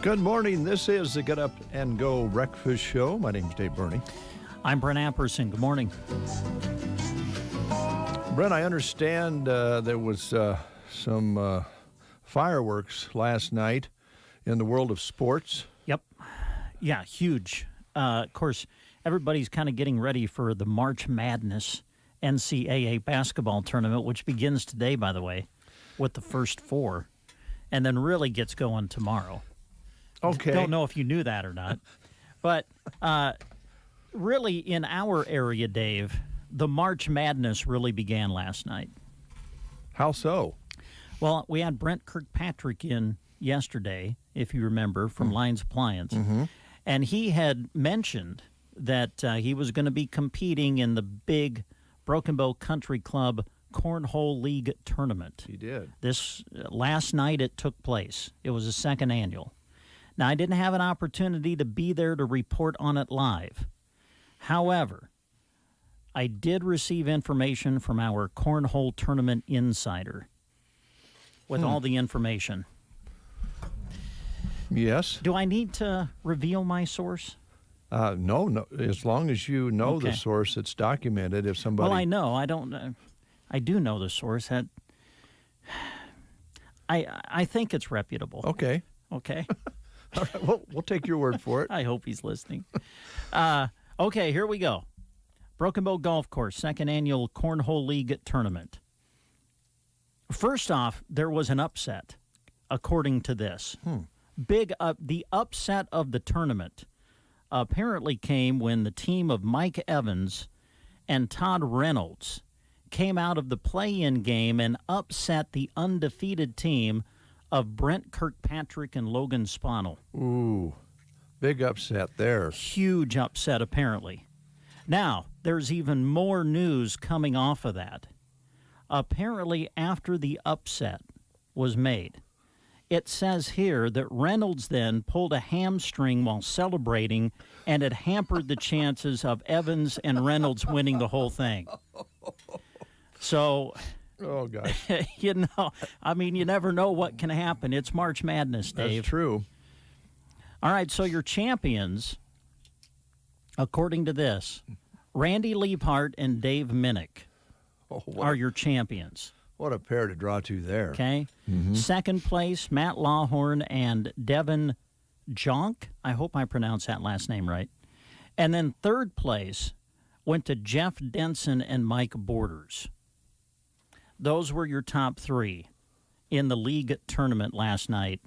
Good morning. This is the Get Up and Go Breakfast Show. My name's Dave Burney. I'm Brent Apperson. Good morning. Brent, I understand there was some fireworks last night in the world of sports. Yep. Yeah, huge. Of course, everybody's kind of getting ready for the March Madness NCAA basketball tournament, which begins today, by the way, with the first four, and then really gets going tomorrow. Okay. Don't know if you knew that or not. But really, in our area, Dave, the March Madness really began last night. How so? Well, we had Brent Kirkpatrick in yesterday, if you remember, from Lions Appliance. Mm-hmm. And he had mentioned that he was going to be competing in the big Broken Bow Country Club Cornhole League tournament. He did. This last night it took place. It was the second annual. Now, I didn't have an opportunity to be there to report on it live. However, I did receive information from our Cornhole Tournament Insider with all the information. Yes. Do I need to reveal my source? No. As long as you know the source, it's documented. If somebody... Well, I know. I don't. I do know the source. I think it's reputable. Okay. Okay. All right, we'll take your word for it. I hope he's listening. Okay, here we go. Broken Bow Golf Course, second annual Cornhole League tournament. First off, there was an upset, according to this. The upset of the tournament apparently came when the team of Mike Evans and Todd Reynolds came out of the play-in game and upset the undefeated team of Brent Kirkpatrick and Logan Sponel. Ooh, big upset there. Huge upset, apparently. Now, there's even more news coming off of that. Apparently, after the upset was made, it says here that Reynolds then pulled a hamstring while celebrating, and it hampered the chances of Evans and Reynolds winning the whole thing. So... Oh, gosh. You never know what can happen. It's March Madness, Dave. That's true. All right, so your champions, according to this, Randy Liebhart and Dave Minnick are your champions. What a pair to draw to there. Okay. Mm-hmm. Second place, Matt Lawhorn and Devin Jonk. I hope I pronounced that last name right. And then third place went to Jeff Denson and Mike Borders. Those were your top three in the league tournament last night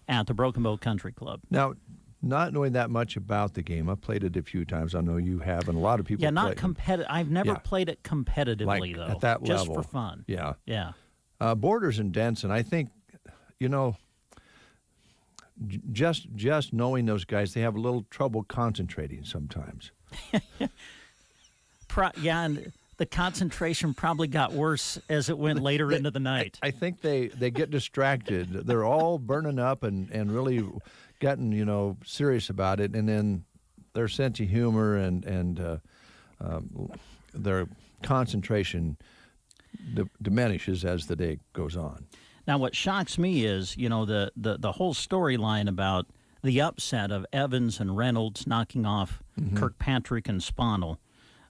at the Broken Bow Country Club. Now, not knowing that much about the game, I've played it a few times. I know you have, and a lot of people. Yeah, not competitive. I've never played it competitively, though. At that level, just for fun. Yeah, yeah. Borders and Denson, I think, just knowing those guys, they have a little trouble concentrating sometimes. Yeah, and the concentration probably got worse as it went later into the night. I think they get distracted. They're all burning up and really getting, serious about it. And then their sense of humor and their concentration diminishes as the day goes on. Now, what shocks me is, the whole storyline about the upset of Evans and Reynolds knocking off Kirkpatrick and Sponel.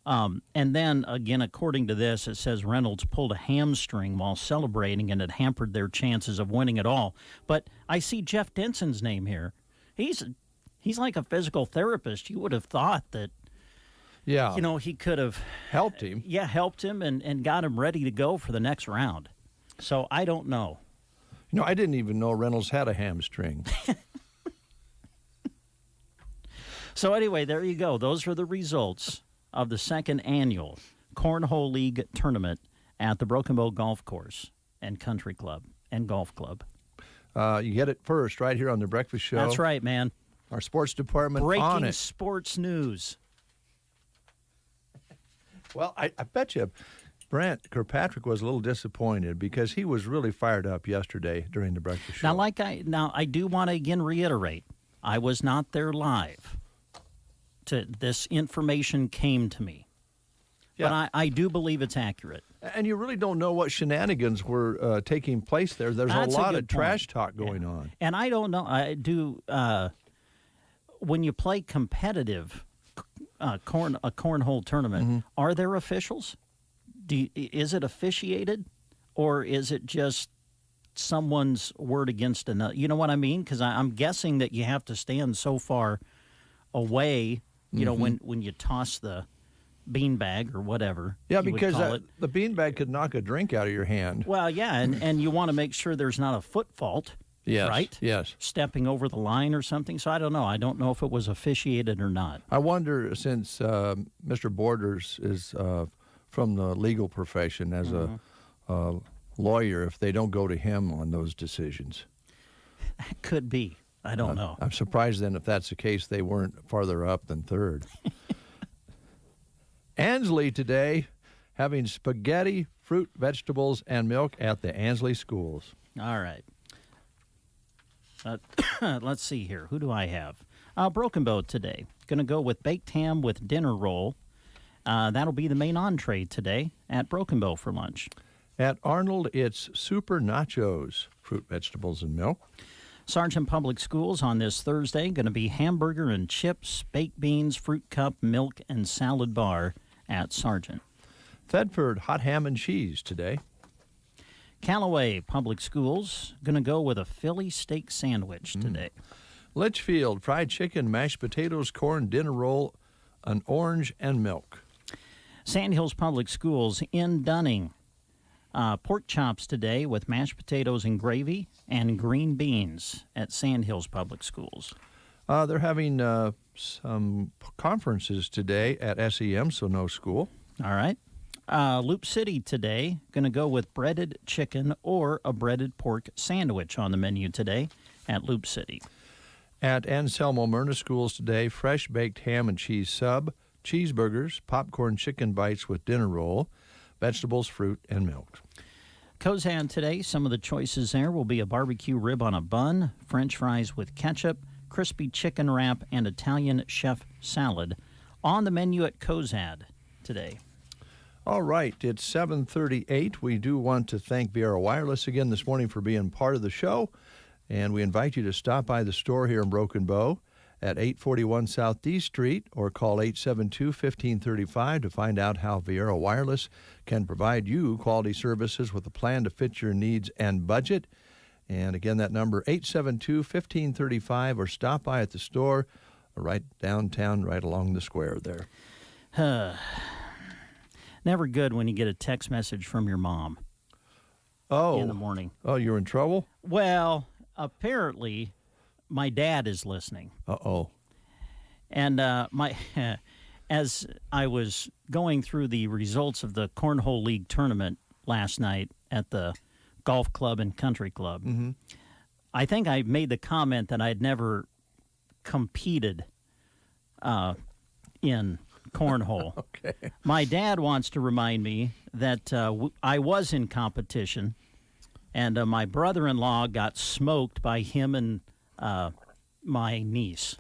And then, again, according to this, it says Reynolds pulled a hamstring while celebrating, and it hampered their chances of winning it all. But I see Jeff Denson's name here. He's like a physical therapist. You would have thought that, he could have helped him. Yeah, helped him and got him ready to go for the next round. So I don't know. I didn't even know Reynolds had a hamstring. So anyway, there you go. Those are the results of the second annual Cornhole League tournament at the Broken Bow Golf Course and Country Club and Golf Club. You get it first right here on the Breakfast Show. That's right, man. Our sports department on it. Breaking sports news. Well, I bet you Brent Kirkpatrick was a little disappointed because he was really fired up yesterday during the Breakfast Show. Now, I do want to again reiterate, I was not there live. This information came to me. but I do believe it's accurate. And you really don't know what shenanigans were taking place there. There's That's a lot good of trash point. talk going on. And I don't know. I do. When you play competitive a cornhole tournament, are there officials? Is it officiated, or is it just someone's word against another? You know what I mean? Because I'm guessing that you have to stand so far away. You know, when you toss the beanbag or whatever. Yeah, you because would call it. the beanbag could knock a drink out of your hand. Well, yeah, and you want to make sure there's not a foot fault. Yes, right? Yes. Stepping over the line or something. So I don't know. I don't know if it was officiated or not. I wonder, since Mr. Borders is from the legal profession as a lawyer, if they don't go to him on those decisions. That could be. I don't know. I'm surprised then if that's the case, they weren't farther up than third. Ansley today having spaghetti, fruit, vegetables, and milk at the Ansley schools. All right. Let's see here. Who do I have? Broken Bow today. Going to go with baked ham with dinner roll. That'll be the main entree today at Broken Bow for lunch. At Arnold, it's super nachos, fruit, vegetables, and milk. Sargent Public Schools on this Thursday, going to be hamburger and chips, baked beans, fruit cup, milk, and salad bar at Sargent. Thedford, hot ham and cheese today. Callaway Public Schools, going to go with a Philly steak sandwich today. Litchfield, fried chicken, mashed potatoes, corn, dinner roll, an orange, and milk. Sandhills Public Schools in Dunning. Pork chops today with mashed potatoes and gravy and green beans at Sandhills Public Schools. They're having some conferences today at SEM, so no school. All right. Loop City today, going to go with breaded chicken or a breaded pork sandwich on the menu today at Loop City. At Anselmo Myrna Schools today, fresh baked ham and cheese sub, cheeseburgers, popcorn chicken bites with dinner roll, vegetables, fruit, and milk. Kozan today, some of the choices there will be a barbecue rib on a bun, French fries with ketchup, crispy chicken wrap, and Italian chef salad on the menu at Kozad today. All right, it's 7:38. We do want to thank Viera Wireless again this morning for being part of the show, and we invite you to stop by the store here in Broken Bow at 841 South D Street or call 872-1535 to find out how Viera Wireless can provide you quality services with a plan to fit your needs and budget. And again, that number, 872-1535, or stop by at the store right downtown, right along the square there. Never good when you get a text message from your mom in the morning. Oh, you're in trouble? Well, apparently my dad is listening. Uh-oh. And as I was going through the results of the Cornhole League tournament last night at the golf club and country club, I think I made the comment that I'd never competed in cornhole. Okay. My dad wants to remind me that I was in competition, and my brother-in-law got smoked by him and my niece.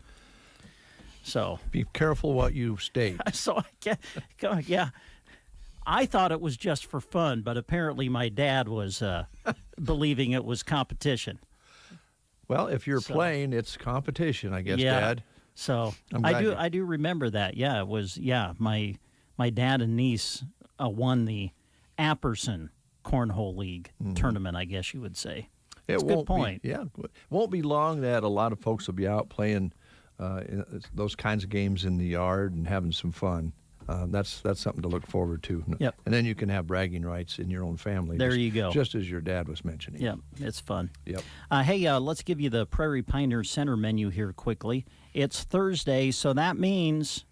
So be careful what you state. So yeah, I thought it was just for fun, but apparently my dad was believing it was competition. Well, if you're playing, it's competition, I guess, yeah. Dad. So I do remember that. Yeah, it was my dad and niece won the Apperson Cornhole League tournament, I guess you would say. It's a good point. It won't be long that a lot of folks will be out playing those kinds of games in the yard and having some fun. That's something to look forward to. Yep. And then you can have bragging rights in your own family. There you go. Just as your dad was mentioning. Yep, it's fun. Yep. Hey, let's give you the Prairie Pioneer Center menu here quickly. It's Thursday, so that means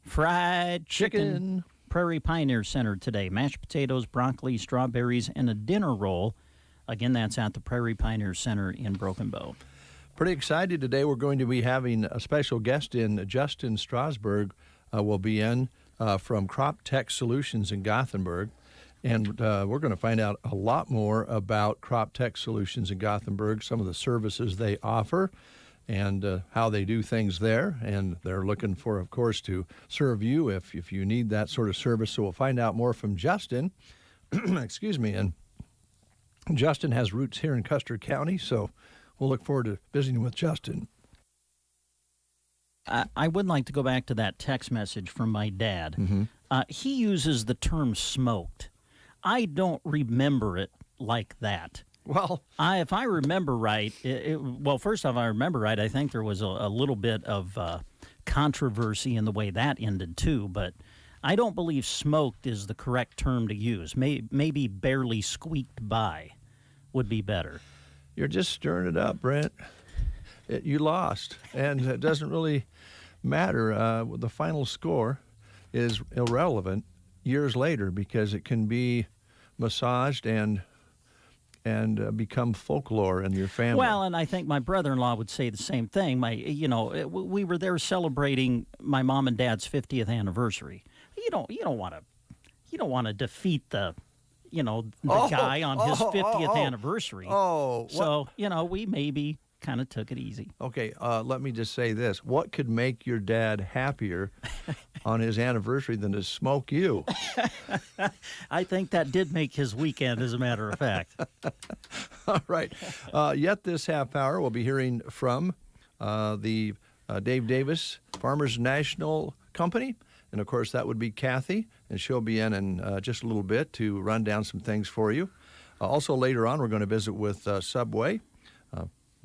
fried chicken. Prairie Pioneer Center today. Mashed potatoes, broccoli, strawberries, and a dinner roll. Again, that's at the Prairie Pioneer Center in Broken Bow. Pretty excited today. We're going to be having a special guest in. Justin Strasburg will be in from Crop Tech Solutions in Gothenburg. And we're going to find out a lot more about Crop Tech Solutions in Gothenburg, some of the services they offer, and how they do things there. And they're looking for, of course, to serve you if you need that sort of service. So we'll find out more from Justin. Excuse me. And Justin has roots here in Custer County, so we'll look forward to visiting with Justin. I would like to go back to that text message from my dad. Mm-hmm. He uses the term smoked. I don't remember it like that. Well, if I remember right, well, first off, I remember right, I think there was a little bit of controversy in the way that ended, too. But I don't believe smoked is the correct term to use. Maybe barely squeaked by would be better. You're just stirring it up, Brent. You lost, and it doesn't really matter. The final score is irrelevant years later because it can be massaged and become folklore in your family. Well, and I think my brother-in-law would say the same thing. We were there celebrating my mom and dad's 50th anniversary. You don't want to defeat the guy on his 50th anniversary. So we maybe kind of took it easy. Okay, let me just say this. What could make your dad happier on his anniversary than to smoke you? I think that did make his weekend, as a matter of fact. All right. Yet this half hour, we'll be hearing from the Dave Davis Farmers National Company. And, of course, that would be Kathy, and she'll be in just a little bit to run down some things for you. Also, later on, we're going to visit with Subway.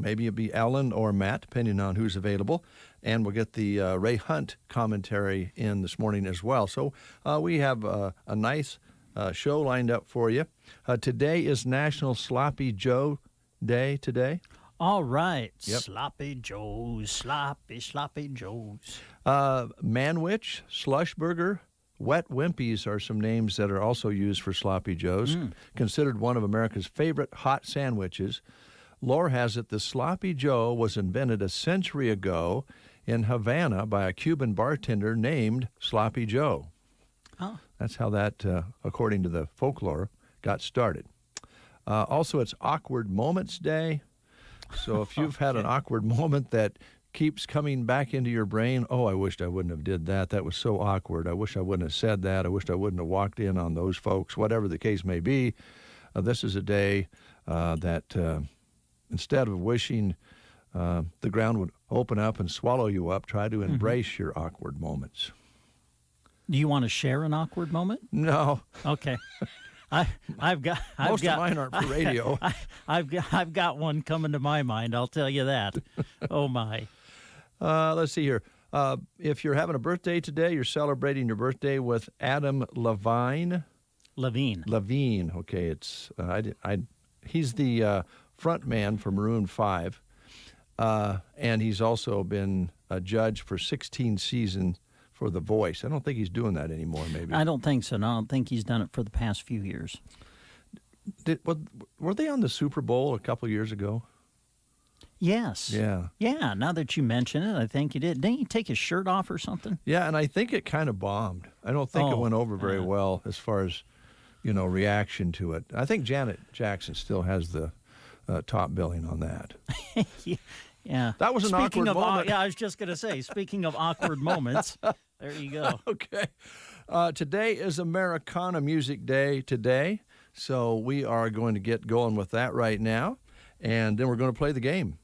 Maybe it'll be Ellen or Matt, depending on who's available. And we'll get the Ray Hunt commentary in this morning as well. So we have a nice show lined up for you. Today is National Sloppy Joe Day today. All right. Yep. Sloppy Joes, sloppy Joes. Manwich, Slushburger, Wet Wimpies are some names that are also used for Sloppy Joes. Considered one of America's favorite hot sandwiches. Lore has it the Sloppy Joe was invented a century ago in Havana by a Cuban bartender named Sloppy Joe. Oh. That's how that, according to the folklore, got started. Also, it's Awkward Moments Day. So if you've had an awkward moment that keeps coming back into your brain, I wished I wouldn't have did that. That was so awkward. I wish I wouldn't have said that. I wished I wouldn't have walked in on those folks, whatever the case may be. This is a day that... instead of wishing the ground would open up and swallow you up, try to embrace your awkward moments. Do you want to share an awkward moment? No. Okay. Most of mine aren't for radio. I've got one coming to my mind. I'll tell you that. Oh my. Let's see here. If you're having a birthday today, you're celebrating your birthday with Adam Levine. Levine. Okay, it's he's the front man for Maroon 5, and he's also been a judge for 16 seasons for The Voice. I don't think he's doing that anymore, maybe. I don't think so. No, I don't think he's done it for the past few years. Were they on the Super Bowl a couple years ago? Yes. Yeah. Yeah, now that you mention it, I think he did. Didn't he take his shirt off or something? Yeah, and I think it kind of bombed. I don't think it went over very well as far as, reaction to it. I think Janet Jackson still has the top billing on that. Yeah. That was an awkward moment. I was just going to say, speaking of awkward moments, there you go. Okay. Today is Americana Music Day today, so we are going to get going with that right now, and then we're going to play the game.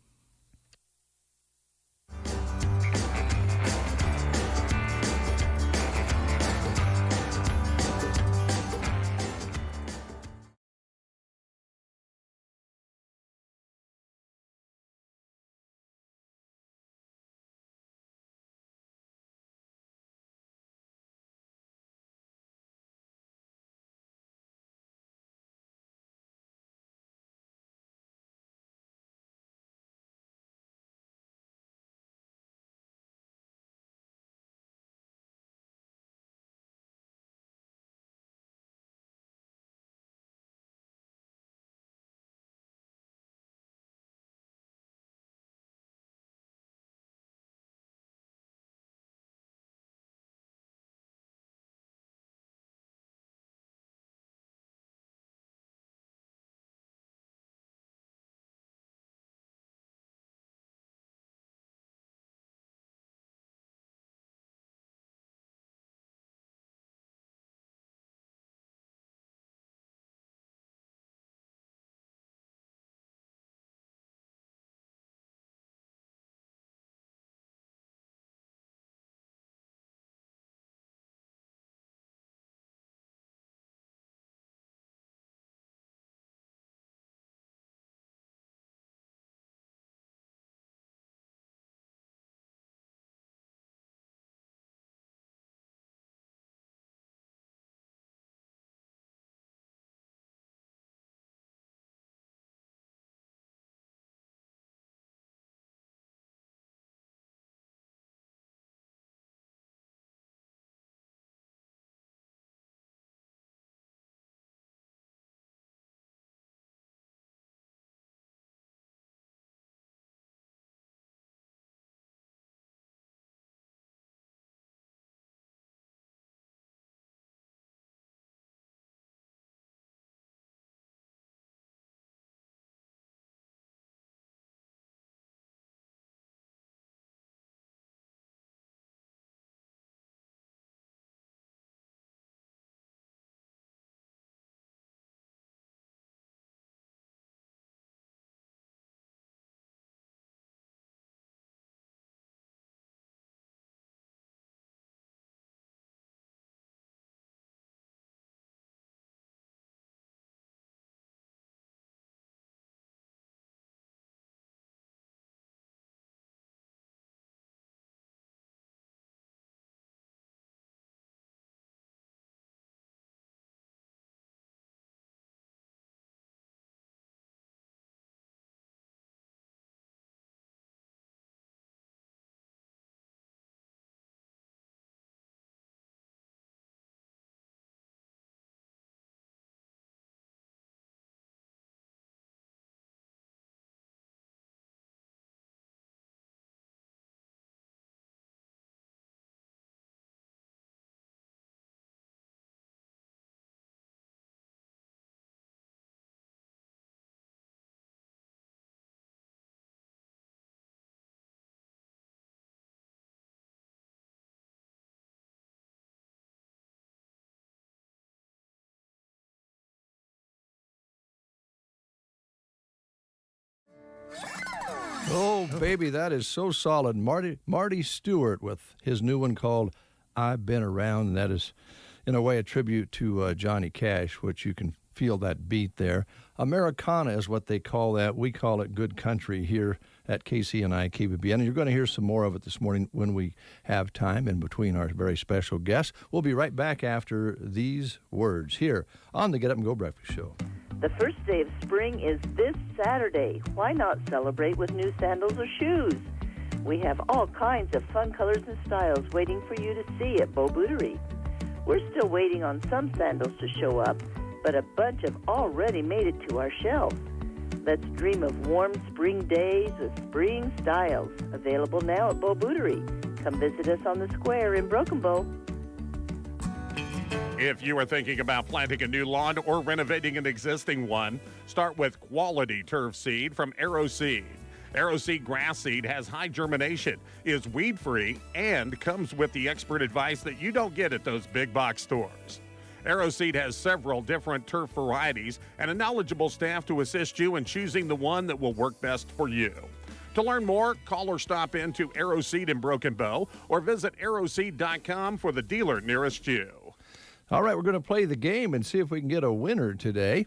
baby, that is so solid. Marty Stewart with his new one called I've Been Around, and that is, in a way, a tribute to Johnny Cash, which you can feel that beat there. Americana is what they call that. We call it good country here at KCNI KBBN, and you're going to hear some more of it this morning when we have time in between our very special guests. We'll be right back after these words here on the Get Up and Go Breakfast Show. The first day of spring is this Saturday. Why not celebrate with new sandals or shoes? We have all kinds of fun colors and styles waiting for you to see at Beau Bouterie. We're still waiting on some sandals to show up, but a bunch have already made it to our shelves. Let's dream of warm spring days with spring styles. Available now at Beau Bouterie. Come visit us on the square in Broken Bow. If you are thinking about planting a new lawn or renovating an existing one, start with quality turf seed from Arrow Seed. Arrow Seed grass seed has high germination, is weed-free, and comes with the expert advice that you don't get at those big box stores. Arrow Seed has several different turf varieties and a knowledgeable staff to assist you in choosing the one that will work best for you. To learn more, call or stop in to Arrow Seed in Broken Bow or visit arrowseed.com for the dealer nearest you. All right, we're going to play the game and see if we can get a winner today.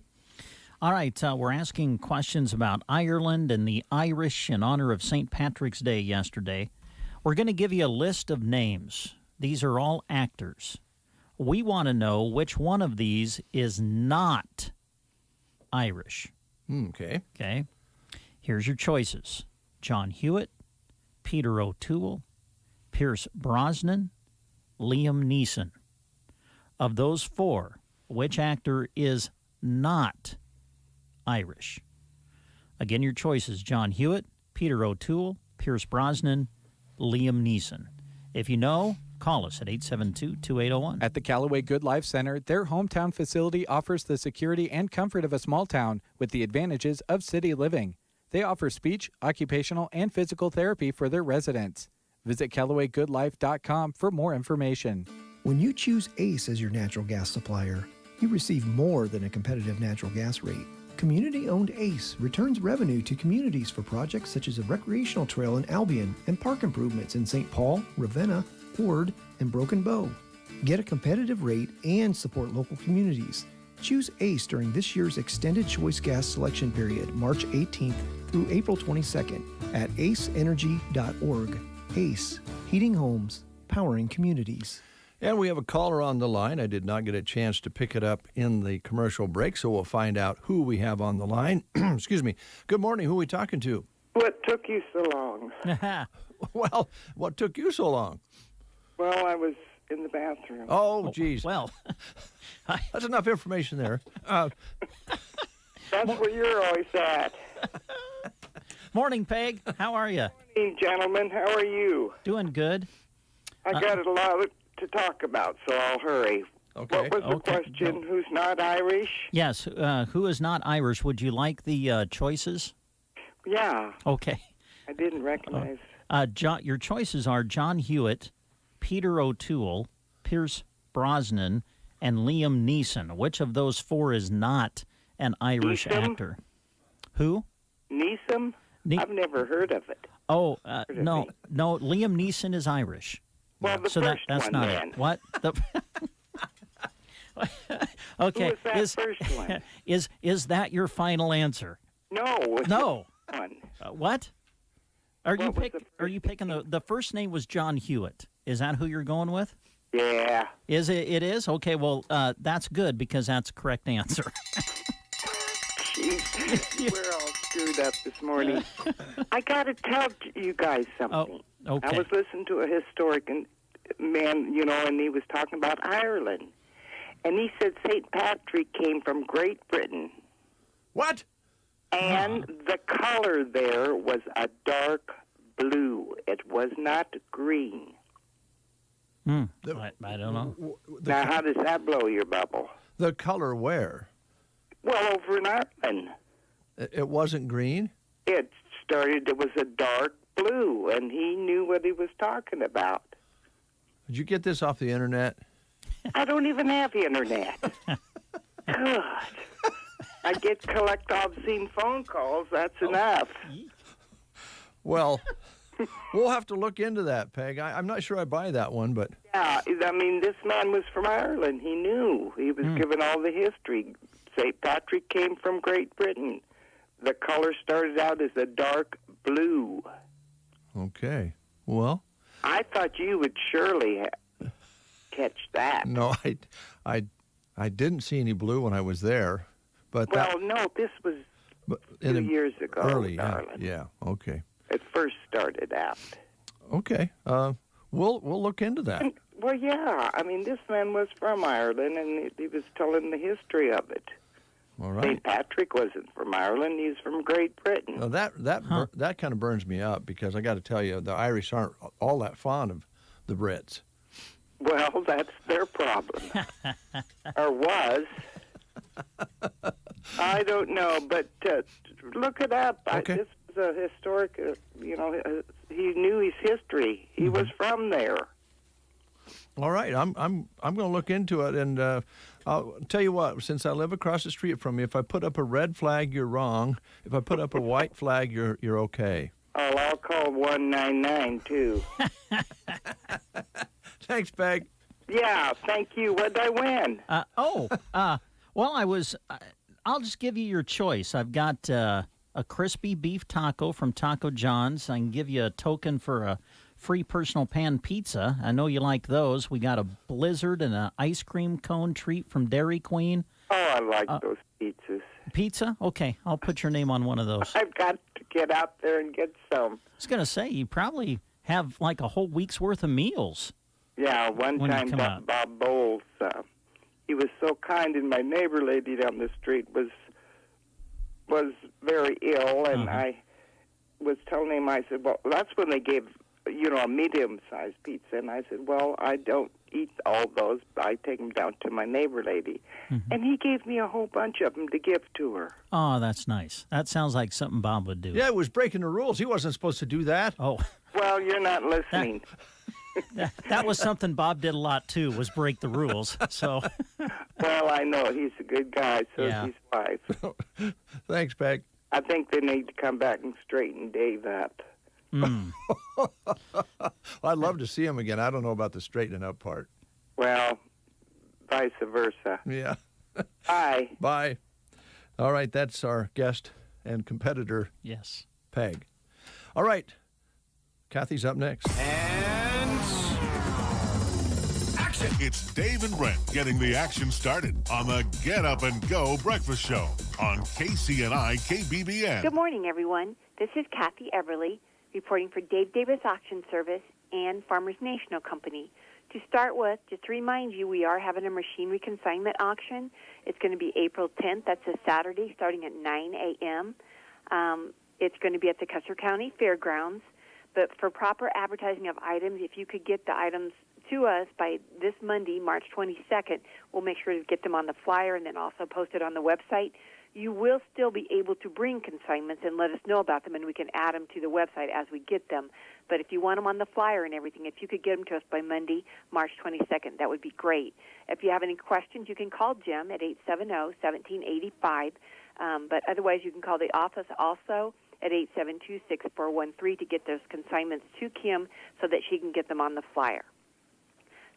All right, we're asking questions about Ireland and the Irish in honor of St. Patrick's Day yesterday. We're going to give you a list of names. These are all actors. We want to know which one of these is not Irish. Okay. Okay. Here's your choices. John Hewitt, Peter O'Toole, Pierce Brosnan, Liam Neeson. Of those four, which actor is not Irish? Again, your choices: John Hewitt, Peter O'Toole, Pierce Brosnan, Liam Neeson. If you know, call us at 872-2801. At the Callaway Good Life Center, their hometown facility offers the security and comfort of a small town with the advantages of city living. They offer speech, occupational, and physical therapy for their residents. Visit CallawayGoodLife.com for more information. When you choose ACE as your natural gas supplier, you receive more than a competitive natural gas rate. Community-owned ACE returns revenue to communities for projects such as a recreational trail in Albion and park improvements in St. Paul, Ravenna, Ord, and Broken Bow. Get a competitive rate and support local communities. Choose ACE during this year's Extended Choice Gas Selection Period, March 18th through April 22nd at aceenergy.org. ACE, heating homes, powering communities. And we have a caller on the line. I did not get a chance to pick it up in the commercial break, so we'll find out who we have on the line. Excuse me. Good morning. Who are we talking to? What took you so long? Well, what took you so long? Well, I was in the bathroom. Oh, geez. Well, that's enough information there. That's where you're always at. morning, Peg. How are you? Hey, gentlemen, how are you? Doing good. I got a lot to talk about, so I'll hurry. Okay. What was the question? Go. Who's not Irish? Yes, who is not Irish? Would you like the choices? Yeah. Okay. I didn't recognize. Your choices are John Hewitt, Peter O'Toole, Pierce Brosnan, and Liam Neeson. Which of those four is not an Irish Neeson? actor? Who? Neeson? I've never heard of it. Oh, no. Liam Neeson is Irish. Well, the so first that's one, not then. it. What? Okay. Who was that first one? Is that your final answer? No. No. One. What? Are you was picking the first name was John Hewitt? Is that who you're going with? Yeah. Is it? It is? Okay. Well, that's good because that's the correct answer. Jeez, we're all screwed up this morning. I got to tell you guys something. Oh, okay. I was listening to a historic man, and he was talking about Ireland. And he said St. Patrick came from Great Britain. What? And the color there was a dark blue. It was not green. I don't know. Now, how does that blow your bubble? The color where? Well, over in Ireland. It wasn't green? It was a dark blue, and he knew what he was talking about. Did you get this off the internet? I don't even have internet. God. I collect obscene phone calls. That's enough. Well, we'll have to look into that, Peg. I'm not sure I buy that one, but... Yeah, I mean, this man was from Ireland. He knew. He was given all the history. St. Patrick came from Great Britain. The color started out as a dark blue. Okay. Well... I thought you would surely catch that. No, I didn't see any blue when I was there. But no, this was 2 years ago. Early, darling. yeah. Okay. It first started out. Okay. We'll look into that. Well, yeah. I mean, this man was from Ireland, and he was telling the history of it. All right. St. Patrick wasn't from Ireland. He's from Great Britain. Well, that kind of burns me up because I got to tell you, the Irish aren't all that fond of the Brits. Well, that's their problem. Or was. I don't know, but look it up. Okay. This was a historic, he knew his history. He was from there. All right, I'm going to look into it, and I'll tell you what. Since I live across the street from you, if I put up a red flag, you're wrong. If I put up a white flag, you're okay. Oh, I'll call 199 too. Thanks, Peg. Yeah, thank you. What did I win? Well, I'll just give you your choice. I've got a crispy beef taco from Taco John's. I can give you a token for a free personal pan pizza. I know you like those. We got a blizzard and an ice cream cone treat from Dairy Queen. Oh, I like those pizzas. Pizza? Okay, I'll put your name on one of those. I've got to get out there and get some. I was going to say, you probably have like a whole week's worth of meals. Yeah, one time Bob Bowles, he was so kind, and my neighbor lady down the street was very ill, and I was telling him, I said, well, that's when they gave, a medium-sized pizza, and I said, well, I don't eat all those. I take them down to my neighbor lady. And he gave me a whole bunch of them to give to her. Oh, that's nice. That sounds like something Bob would do. Yeah, it was breaking the rules. He wasn't supposed to do that. Oh. Well, you're not listening. That was something Bob did a lot, too, was break the rules. So. Well, I know. He's a good guy, so is his wife. Thanks, Peg. I think they need to come back and straighten Dave up. I'd love to see him again. I don't know about the straightening up part. Well, vice versa. Yeah. Bye. Bye. All right, that's our guest and competitor, Yes. Peg. All right, Kathy's up next. And action! It's Dave and Brent getting the action started on the Get Up and Go Breakfast Show on KCNI KBBN. Good morning, everyone. This is Kathy Everly reporting for Dave Davis Auction Service and Farmers National Company. To start with, just to remind you, we are having a machinery consignment auction. It's going to be April 10th. That's a Saturday starting at 9 a.m. It's going to be at the Custer County Fairgrounds. But for proper advertising of items, if you could get the items to us by this Monday, March 22nd, we'll make sure to get them on the flyer and then also post it on the website. You will still be able to bring consignments and let us know about them, and we can add them to the website as we get them. But if you want them on the flyer and everything, if you could get them to us by Monday, March 22nd, that would be great. If you have any questions, you can call Jim at 870-1785. But otherwise, you can call the office also at 872-6413 to get those consignments to Kim so that she can get them on the flyer.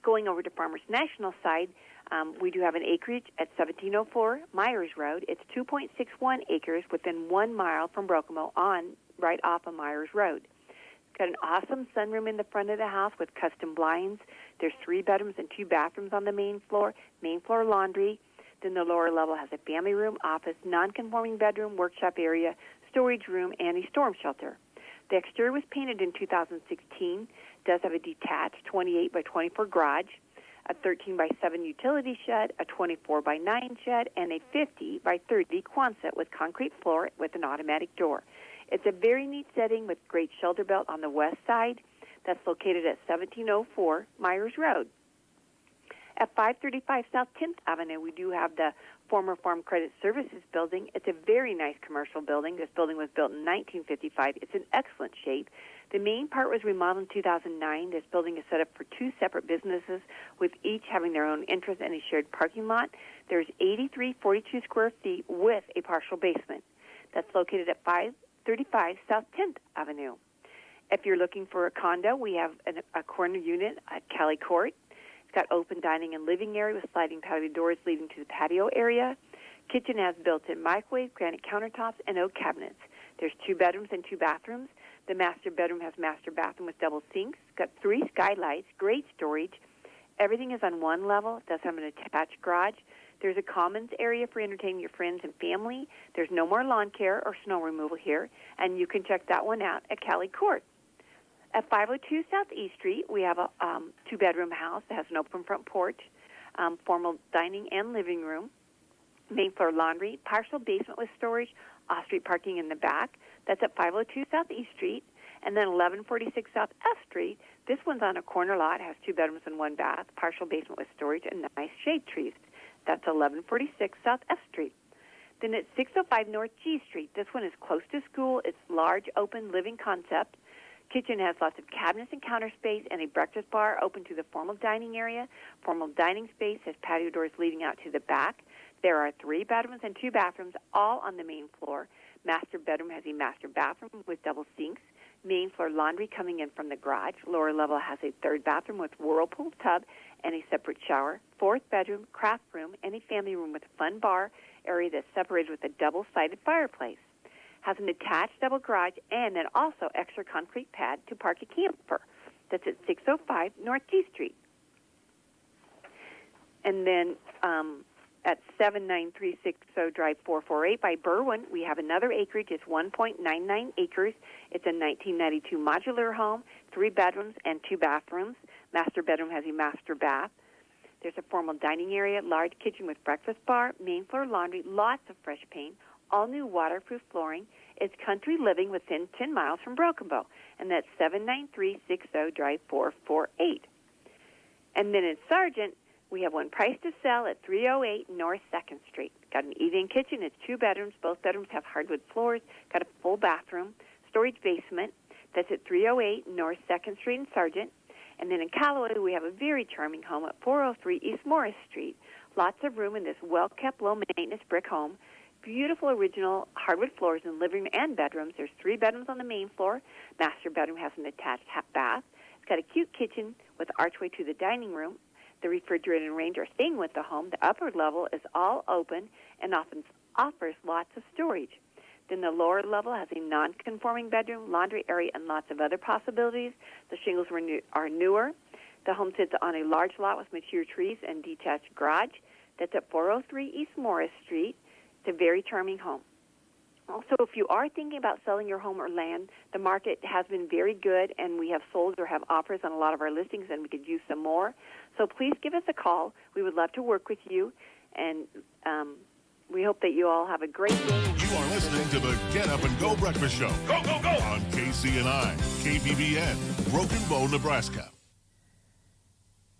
Going over to Farmers National side, we do have an acreage at 1704 Myers Road. It's 2.61 acres within 1 mile from Brokomo right off of Myers Road. It's got an awesome sunroom in the front of the house with custom blinds. There's 3 bedrooms and 2 bathrooms on the main floor laundry. Then the lower level has a family room, office, non-conforming bedroom, workshop area, storage room, and a storm shelter. The exterior was painted in 2016. Does have a detached 28 by 24 garage, a 13 by 7 utility shed, a 24 by 9 shed, and a 50 by 30 Quonset with concrete floor with an automatic door. It's a very neat setting with great shelter belt on the west side. That's located at 1704 Myers Road. At 535 South 10th Avenue, we do have the former Farm Credit Services building. It's a very nice commercial building. This building was built in 1955. It's in excellent shape. The main part was remodeled in 2009. This building is set up for 2 separate businesses, with each having their own entrance and a shared parking lot. There's 8342 square feet with a partial basement. That's located at 535 South 10th Avenue. If you're looking for a condo, we have a corner unit at Cali Court. It's got open dining and living area with sliding patio doors leading to the patio area. Kitchen has built-in microwave, granite countertops, and oak cabinets. There's 2 bedrooms and 2 bathrooms. The master bedroom has master bathroom with double sinks. It's got 3 skylights, great storage. Everything is on one level. It does have an attached garage. There's a commons area for entertaining your friends and family. There's no more lawn care or snow removal here, and you can check that one out at Cali Court. At 502 Southeast Street, we have a 2-bedroom house that has an open front porch, formal dining and living room, main floor laundry, partial basement with storage, off-street parking in the back. That's at 502 Southeast Street. And then 1146 South F Street. This one's on a corner lot, has 2 bedrooms and 1 bath, partial basement with storage, and nice shade trees. That's 1146 South F Street. Then at 605 North G Street. This one is close to school. It's large, open living concept. Kitchen has lots of cabinets and counter space and a breakfast bar open to the formal dining area. Formal dining space has patio doors leading out to the back. There are 3 bedrooms and 2 bathrooms, all on the main floor. Master bedroom has a master bathroom with double sinks. Main floor laundry coming in from the garage. Lower level has a 3rd bathroom with whirlpool tub and a separate shower. 4th bedroom, craft room, and a family room with a fun bar area that's separated with a double-sided fireplace. Has an attached double garage and then also extra concrete pad to park a camper. That's at 605 North G Street. And then at 79360 Drive 448 by Berwyn, we have another acreage. It's 1.99 acres. It's a 1992 modular home, 3 bedrooms and 2 bathrooms. Master bedroom has a master bath. There's a formal dining area, large kitchen with breakfast bar, main floor laundry, lots of fresh paint, all new waterproof flooring. It's country living within 10 miles from Broken Bow, and that's 79360 Drive 448. And then in Sargent, we have one price to sell at 308 North 2nd Street. Got an eat-in kitchen. It's 2 bedrooms. Both bedrooms have hardwood floors. Got a full bathroom, storage basement. That's at 308 North 2nd Street in Sargent. And then in Callaway, we have a very charming home at 403 East Morris Street. Lots of room in this well-kept, low-maintenance brick home. Beautiful original hardwood floors in living room and bedrooms. There's 3 bedrooms on the main floor. Master bedroom has an attached half bath. It's got a cute kitchen with archway to the dining room. The refrigerator and range are staying with the home. The upper level is all open and often offers lots of storage. Then the lower level has a non-conforming bedroom, laundry area, and lots of other possibilities. The shingles are newer. The home sits on a large lot with mature trees and detached garage. That's at 403 East Morris Street. It's a very charming home. Also, if you are thinking about selling your home or land, the market has been very good, and we have sold or have offers on a lot of our listings, and we could use some more. So please give us a call. We would love to work with you, and we hope that you all have a great day. You are listening to the Get Up and Go Breakfast Show. Go, go, go! On KCNI, KBBN, Broken Bow, Nebraska.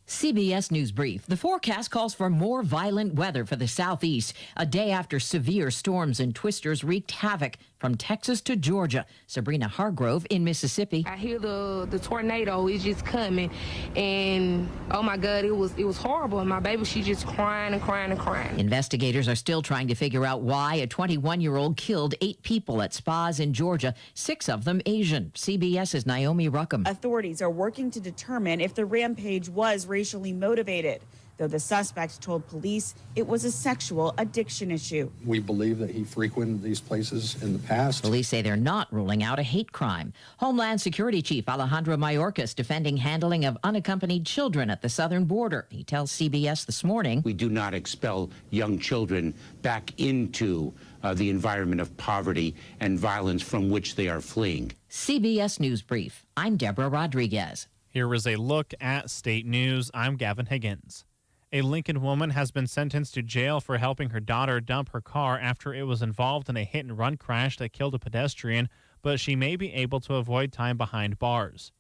CBS News Brief. The forecast calls for more violent weather for the southeast, a day after severe storms and twisters wreaked havoc from Texas to Georgia. Sabrina Hargrove in Mississippi. I hear the tornado is just coming, and oh my God, it was horrible. And my baby, she's just crying and crying and crying. Investigators are still trying to figure out why a 21-year-old killed 8 people at spas in Georgia, 6 of them Asian. CBS's Naomi Ruckham. Authorities are working to determine if the rampage was racially motivated, though the suspect told police it was a sexual addiction issue. We believe that he frequented these places in the past. Police say they're not ruling out a hate crime. Homeland Security Chief Alejandro Mayorkas defending handling of unaccompanied children at the southern border. He tells CBS this morning, we do not expel young children back into the environment of poverty and violence from which they are fleeing. CBS News Brief. I'm Deborah Rodriguez. Here is a look at state news. I'm Gavin Higgins. A Lincoln woman has been sentenced to jail for helping her daughter dump her car after it was involved in a hit-and-run crash that killed a pedestrian, but she may be able to avoid time behind bars.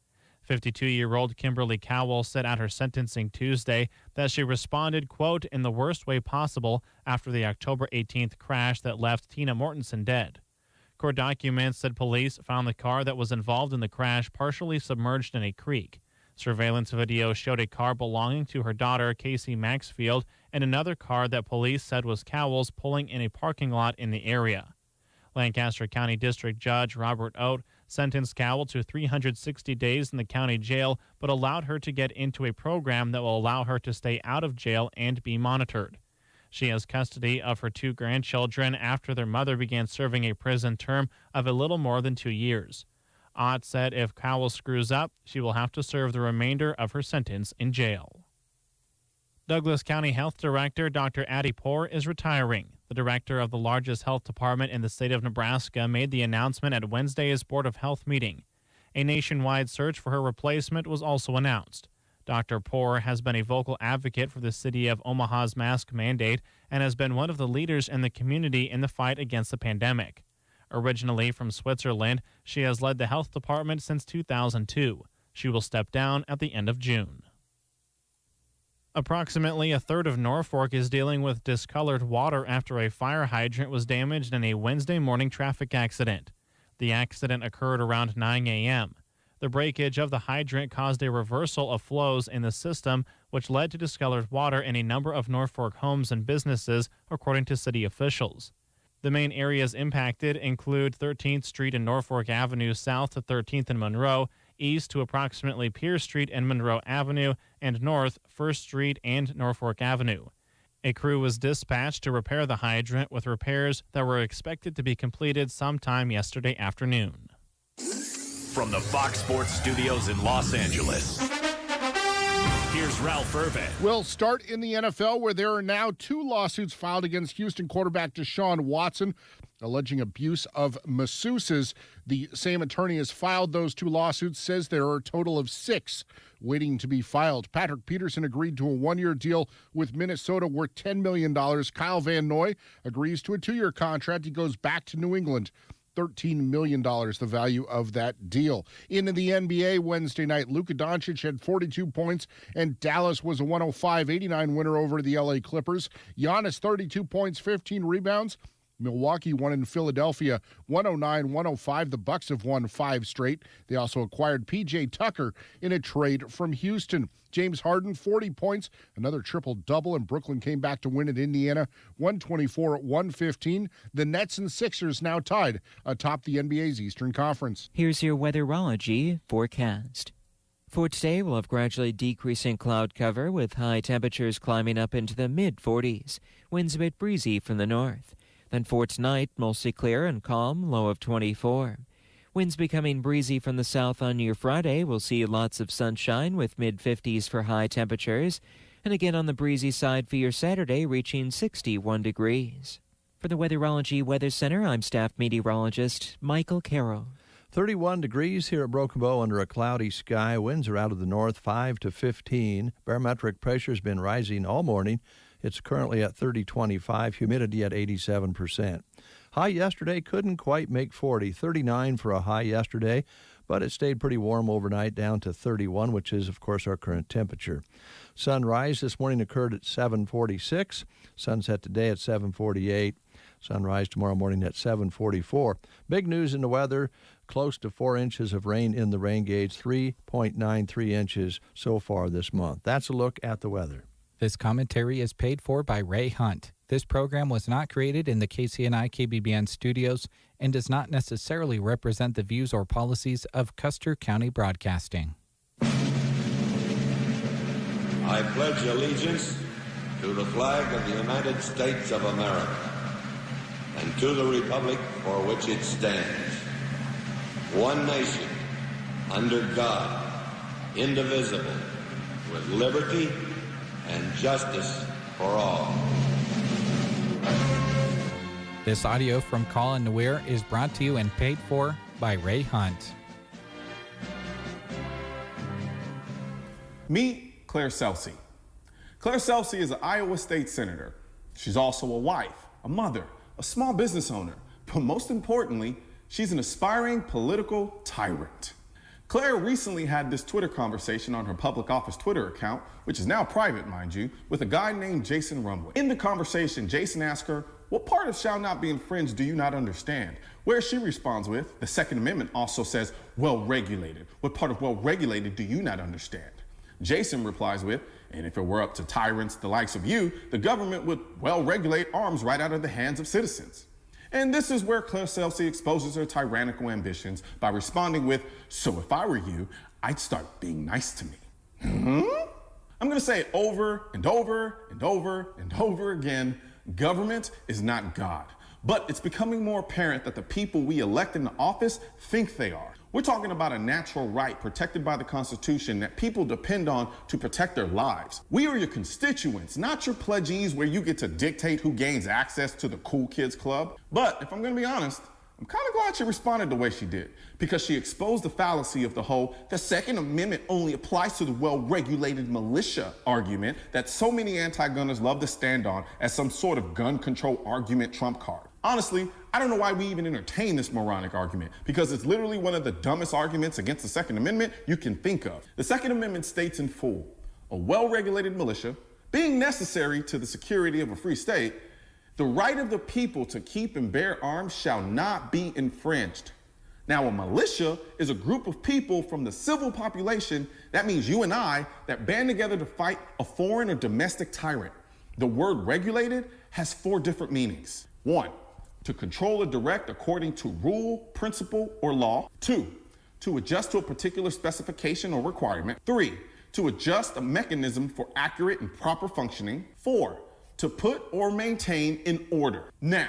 52-year-old Kimberly Cowell said at her sentencing Tuesday that she responded, quote, in the worst way possible after the October 18th crash that left Tina Mortensen dead. Court documents said police found the car that was involved in the crash partially submerged in a creek. Surveillance video showed a car belonging to her daughter, Casey Maxfield, and another car that police said was Cowell's pulling in a parking lot in the area. Lancaster County District Judge Robert Oates sentenced Cowell to 360 days in the county jail, but allowed her to get into a program that will allow her to stay out of jail and be monitored. She has custody of her 2 grandchildren after their mother began serving a prison term of a little more than 2 years. Ott said if Cowell screws up, she will have to serve the remainder of her sentence in jail. Douglas County Health Director Dr. Addie is retiring. The director of the largest health department in the state of Nebraska made the announcement at Wednesday's Board of Health meeting. A nationwide search for her replacement was also announced. Dr. Poore has been a vocal advocate for the city of Omaha's mask mandate and has been one of the leaders in the community in the fight against the pandemic. Originally from Switzerland, she has led the health department since 2002. She will step down at the end of June. Approximately a third of Norfolk is dealing with discolored water after a fire hydrant was damaged in a Wednesday morning traffic accident. The accident occurred around 9 a.m. The breakage of the hydrant caused a reversal of flows in the system, which led to discolored water in a number of Norfolk homes and businesses, according to city officials. The main areas impacted include 13th Street and Norfolk Avenue south to 13th and Monroe, east to approximately Pierce Street and Monroe Avenue, and north 1st Street and Norfolk Avenue. A crew was dispatched to repair the hydrant, with repairs that were expected to be completed sometime yesterday afternoon. From the Fox Sports Studios in Los Angeles, here's Ralph Irvin. We'll start in the NFL, where there are now 2 lawsuits filed against Houston quarterback Deshaun Watson, alleging abuse of masseuses. The same attorney has filed those 2 lawsuits, says there are a total of 6 waiting to be filed. Patrick Peterson agreed to a 1-year deal with Minnesota worth $10 million. Kyle Van Noy agrees to a 2-year contract. He goes back to New England. $13 million, the value of that deal. In the NBA Wednesday night, Luka Doncic had 42 points, and Dallas was a 105-89 winner over the LA Clippers. Giannis, 32 points, 15 rebounds. Milwaukee won in Philadelphia 109-105. The Bucks have won 5 straight. They also acquired P.J. Tucker in a trade from Houston. James Harden, 40 points, another triple-double, and Brooklyn came back to win at Indiana 124-115. The Nets and Sixers now tied atop the NBA's Eastern Conference. Here's your weatherology forecast. For today, we'll have gradually decreasing cloud cover with high temperatures climbing up into the mid-40s. Winds a bit breezy from the north. Then for tonight, mostly clear and calm, low of 24. Winds becoming breezy from the south on your Friday. We'll see lots of sunshine with mid-50s for high temperatures. And again on the breezy side for your Saturday, reaching 61 degrees. For the Weatherology Weather Center, I'm staff meteorologist Michael Carroll. 31 degrees here at Broken Bow under a cloudy sky. Winds are out of the north, 5 to 15. Barometric pressure has been rising all morning. It's currently at 30.25, humidity at 87%. High yesterday couldn't quite make 40, 39 for a high yesterday, but it stayed pretty warm overnight down to 31, which is, of course, our current temperature. Sunrise this morning occurred at 7:46. Sunset today at 7:48. Sunrise tomorrow morning at 7:44. Big news in the weather, close to 4 inches of rain in the rain gauge, 3.93 inches so far this month. That's a look at the weather. This commentary is paid for by Ray Hunt. This program was not created in the KCNI KBBN studios and does not necessarily represent the views or policies of Custer County Broadcasting. I pledge allegiance to the flag of the United States of America and to the republic for which it stands, one nation, under God, indivisible, with liberty and justice for all. This audio from Colin Weir is brought to you and paid for by Ray Hunt. Meet Claire Celsey. Claire Celsey is an Iowa State Senator. She's also a wife, a mother, a small business owner, but most importantly, she's an aspiring political tyrant. Claire recently had this Twitter conversation on her public office Twitter account, which is now private, mind you, with a guy named Jason Rumway. In the conversation, Jason asked her, "What part of shall not be infringed do you not understand?" Where she responds with, "The Second Amendment also says well-regulated. What part of well-regulated do you not understand?" Jason replies with, "And if it were up to tyrants the likes of you, the government would well-regulate arms right out of the hands of citizens." And this is where Claire Celsi exposes her tyrannical ambitions by responding with, "So if I were you, I'd start being nice to me." I'm going to say it over and over and over and over again. Government is not God. But it's becoming more apparent that the people we elect into office think they are. We're talking about a natural right protected by the Constitution that people depend on to protect their lives. We are your constituents, not your pledgees where you get to dictate who gains access to the cool kids club. But if I'm going to be honest, I'm kind of glad she responded the way she did, because she exposed the fallacy of the Second Amendment only applies to the well-regulated militia argument that so many anti-gunners love to stand on as some sort of gun control argument trump card. Honestly, I don't know why we even entertain this moronic argument, because it's literally one of the dumbest arguments against the Second Amendment you can think of. The Second Amendment states in full, a well-regulated militia, being necessary to the security of a free state, the right of the people to keep and bear arms shall not be infringed. Now, a militia is a group of people from the civil population, that means you and I, that band together to fight a foreign or domestic tyrant. The word regulated has 4 different meanings. 1, to control or direct according to rule, principle, or law. 2, to adjust to a particular specification or requirement. 3, to adjust a mechanism for accurate and proper functioning. 4, to put or maintain in order. Now,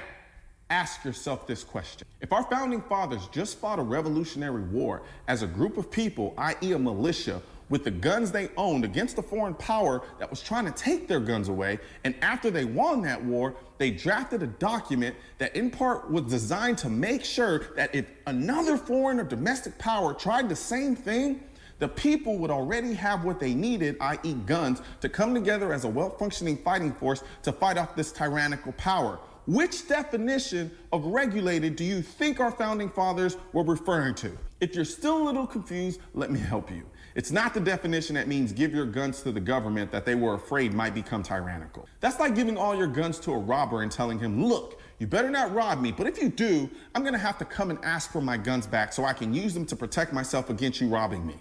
ask yourself this question. If our founding fathers just fought a revolutionary war as a group of people, i.e. a militia, with the guns they owned against a foreign power that was trying to take their guns away, and after they won that war, they drafted a document that in part was designed to make sure that if another foreign or domestic power tried the same thing, the people would already have what they needed, i.e. guns, to come together as a well-functioning fighting force to fight off this tyrannical power. Which definition of regulated do you think our founding fathers were referring to? If you're still a little confused, let me help you. It's not the definition that means give your guns to the government that they were afraid might become tyrannical. That's like giving all your guns to a robber and telling him, look, you better not rob me, but if you do, I'm gonna have to come and ask for my guns back so I can use them to protect myself against you robbing me.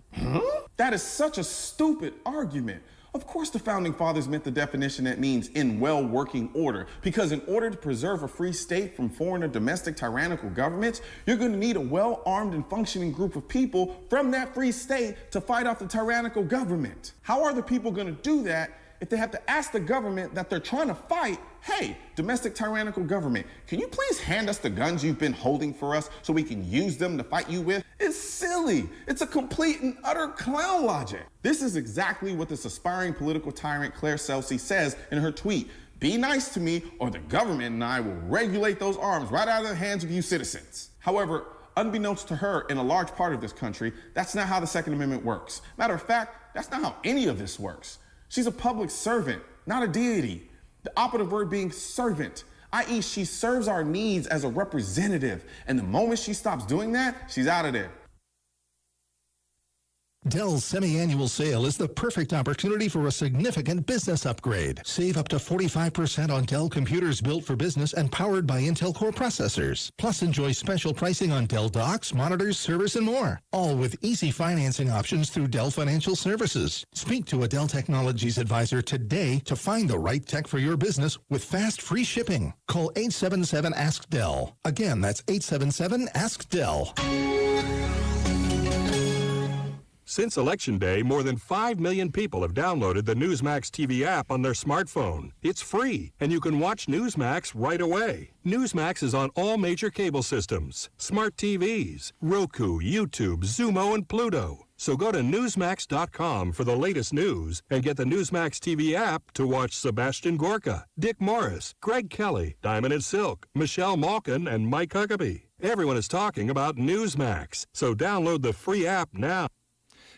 That is such a stupid argument. Of course the founding fathers meant the definition that means in well-working order, because in order to preserve a free state from foreign or domestic tyrannical governments, you're going to need a well-armed and functioning group of people from that free state to fight off the tyrannical government. How are the people going to do that if they have to ask the government that they're trying to fight, hey, domestic tyrannical government, can you please hand us the guns you've been holding for us so we can use them to fight you with? It's silly. It's a complete and utter clown logic. This is exactly what this aspiring political tyrant Claire Celsi says in her tweet. Be nice to me or the government and I will regulate those arms right out of the hands of you citizens. However, unbeknownst to her in a large part of this country, that's not how the Second Amendment works. Matter of fact, that's not how any of this works. She's a public servant, not a deity. The operative word being servant, i.e. she serves our needs as a representative. And the moment she stops doing that, she's out of there. Dell's semi-annual sale is the perfect opportunity for a significant business upgrade. Save up to 45% on Dell computers built for business and powered by Intel Core processors. Plus, enjoy special pricing on Dell docks, monitors, servers, and more. All with easy financing options through Dell Financial Services. Speak to a Dell Technologies advisor today to find the right tech for your business with fast, free shipping. Call 877-ASK-DELL. Again, that's 877-ASK-DELL. Since Election Day, more than 5 million people have downloaded the Newsmax TV app on their smartphone. It's free, and you can watch Newsmax right away. Newsmax is on all major cable systems, smart TVs, Roku, YouTube, Xumo, and Pluto. So go to Newsmax.com for the latest news and get the Newsmax TV app to watch Sebastian Gorka, Dick Morris, Greg Kelly, Diamond and Silk, Michelle Malkin, and Mike Huckabee. Everyone is talking about Newsmax, so download the free app now.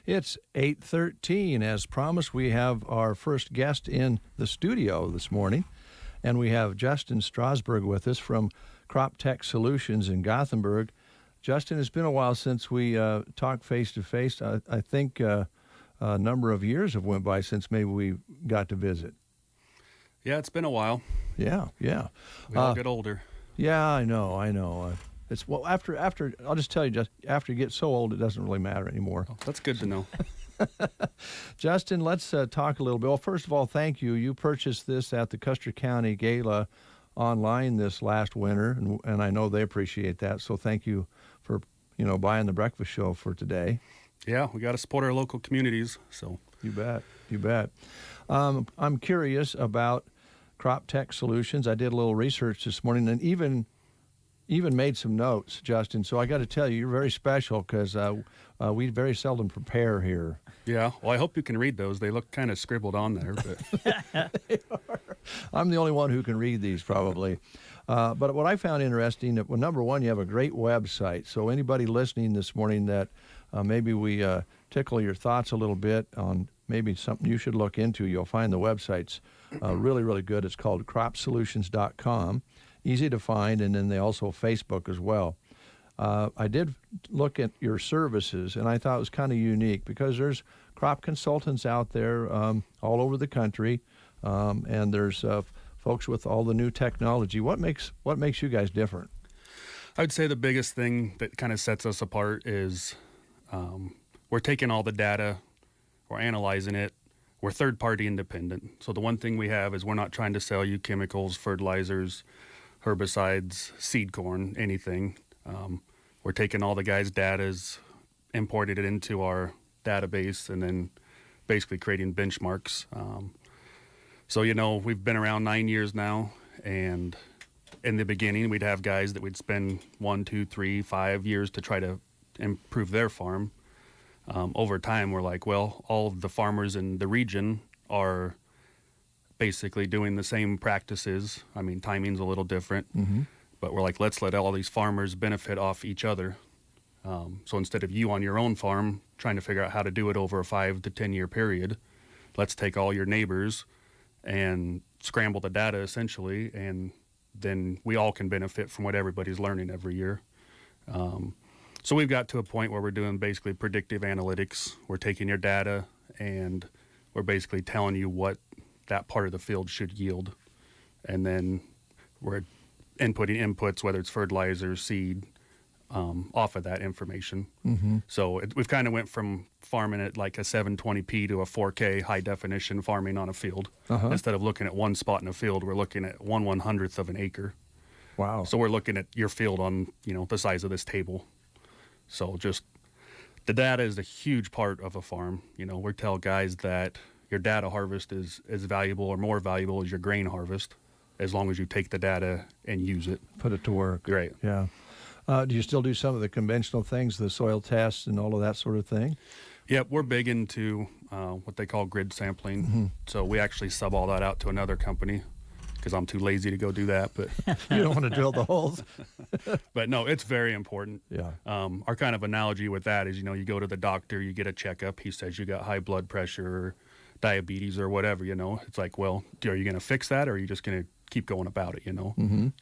It's 8:13. As promised, we have our first guest in the studio this morning, and we have Justin Strasburg with us from Crop Tech Solutions in Gothenburg. Justin, it's been a while since we talked face-to-face. I think a number of years have went by since maybe we got to visit. Yeah, it's been a while. Yeah. We all get older. Yeah, I know. It's after I'll just tell you, just after you get so old, it doesn't really matter anymore. Oh, that's good to know. Justin, let's talk a little bit. Well, first of all, thank you. You purchased this at the Custer County Gala online this last winter, and I know they appreciate that. So thank you for buying the breakfast show for today. Yeah, we got to support our local communities. So you bet. I'm curious about Crop Tech Solutions. I did a little research this morning, and even made some notes, Justin. So I got to tell you, you're very special because we very seldom prepare here. Yeah, well, I hope you can read those. They look kind of scribbled on there. But I'm the only one who can read these, probably. But what I found interesting, well, number one, you have a great website. So anybody listening this morning that maybe we tickle your thoughts a little bit on maybe something you should look into, you'll find the website's really, really good. It's called cropsolutions.com. Easy to find, and then they also Facebook as well. I did look at your services, and I thought it was kind of unique because there's crop consultants out there all over the country, and there's folks with all the new technology. What makes you guys different? I would say the biggest thing that kind of sets us apart is we're taking all the data, we're analyzing it, we're third-party independent. So the one thing we have is we're not trying to sell you chemicals, fertilizers, herbicides, seed corn, anything. We're taking all the guys' data's, imported it into our database, and then basically creating benchmarks. So, we've been around 9 years now, and in the beginning, we'd have guys that would spend 1, 2, 3, 5 years to try to improve their farm. Over time, we're like, well, all of the farmers in the region are basically doing the same practices. I mean, timing's a little different, but we're like, let's let all these farmers benefit off each other. So instead of you on your own farm trying to figure out how to do it over a 5 to 10 year period, let's take all your neighbors and scramble the data essentially, and then we all can benefit from what everybody's learning every year. So we've got to a point where we're doing basically predictive analytics. We're taking your data and we're basically telling you what that part of the field should yield. And then we're inputting inputs, whether it's fertilizer, seed, off of that information. So we've kind of went from farming at like a 720p to a 4K high definition farming on a field. Instead of looking at one spot in a field, we're looking at 1/100th of an acre. Wow. So we're looking at your field on, the size of this table. So just the data is a huge part of a farm. We tell guys that your data harvest is as valuable or more valuable as your grain harvest, as long as you take the data and use it. Put it to work. Right. Yeah. Do you still do some of the conventional things, the soil tests and all of that sort of thing? Yeah, we're big into what they call grid sampling. So we actually sub all that out to another company because I'm too lazy to go do that. But you don't want to drill the holes. But no, it's very important. Yeah. Our kind of analogy with that is, you go to the doctor, you get a checkup. He says you got high blood pressure or diabetes or whatever, It's like, well, are you going to fix that, or are you just going to keep going about it,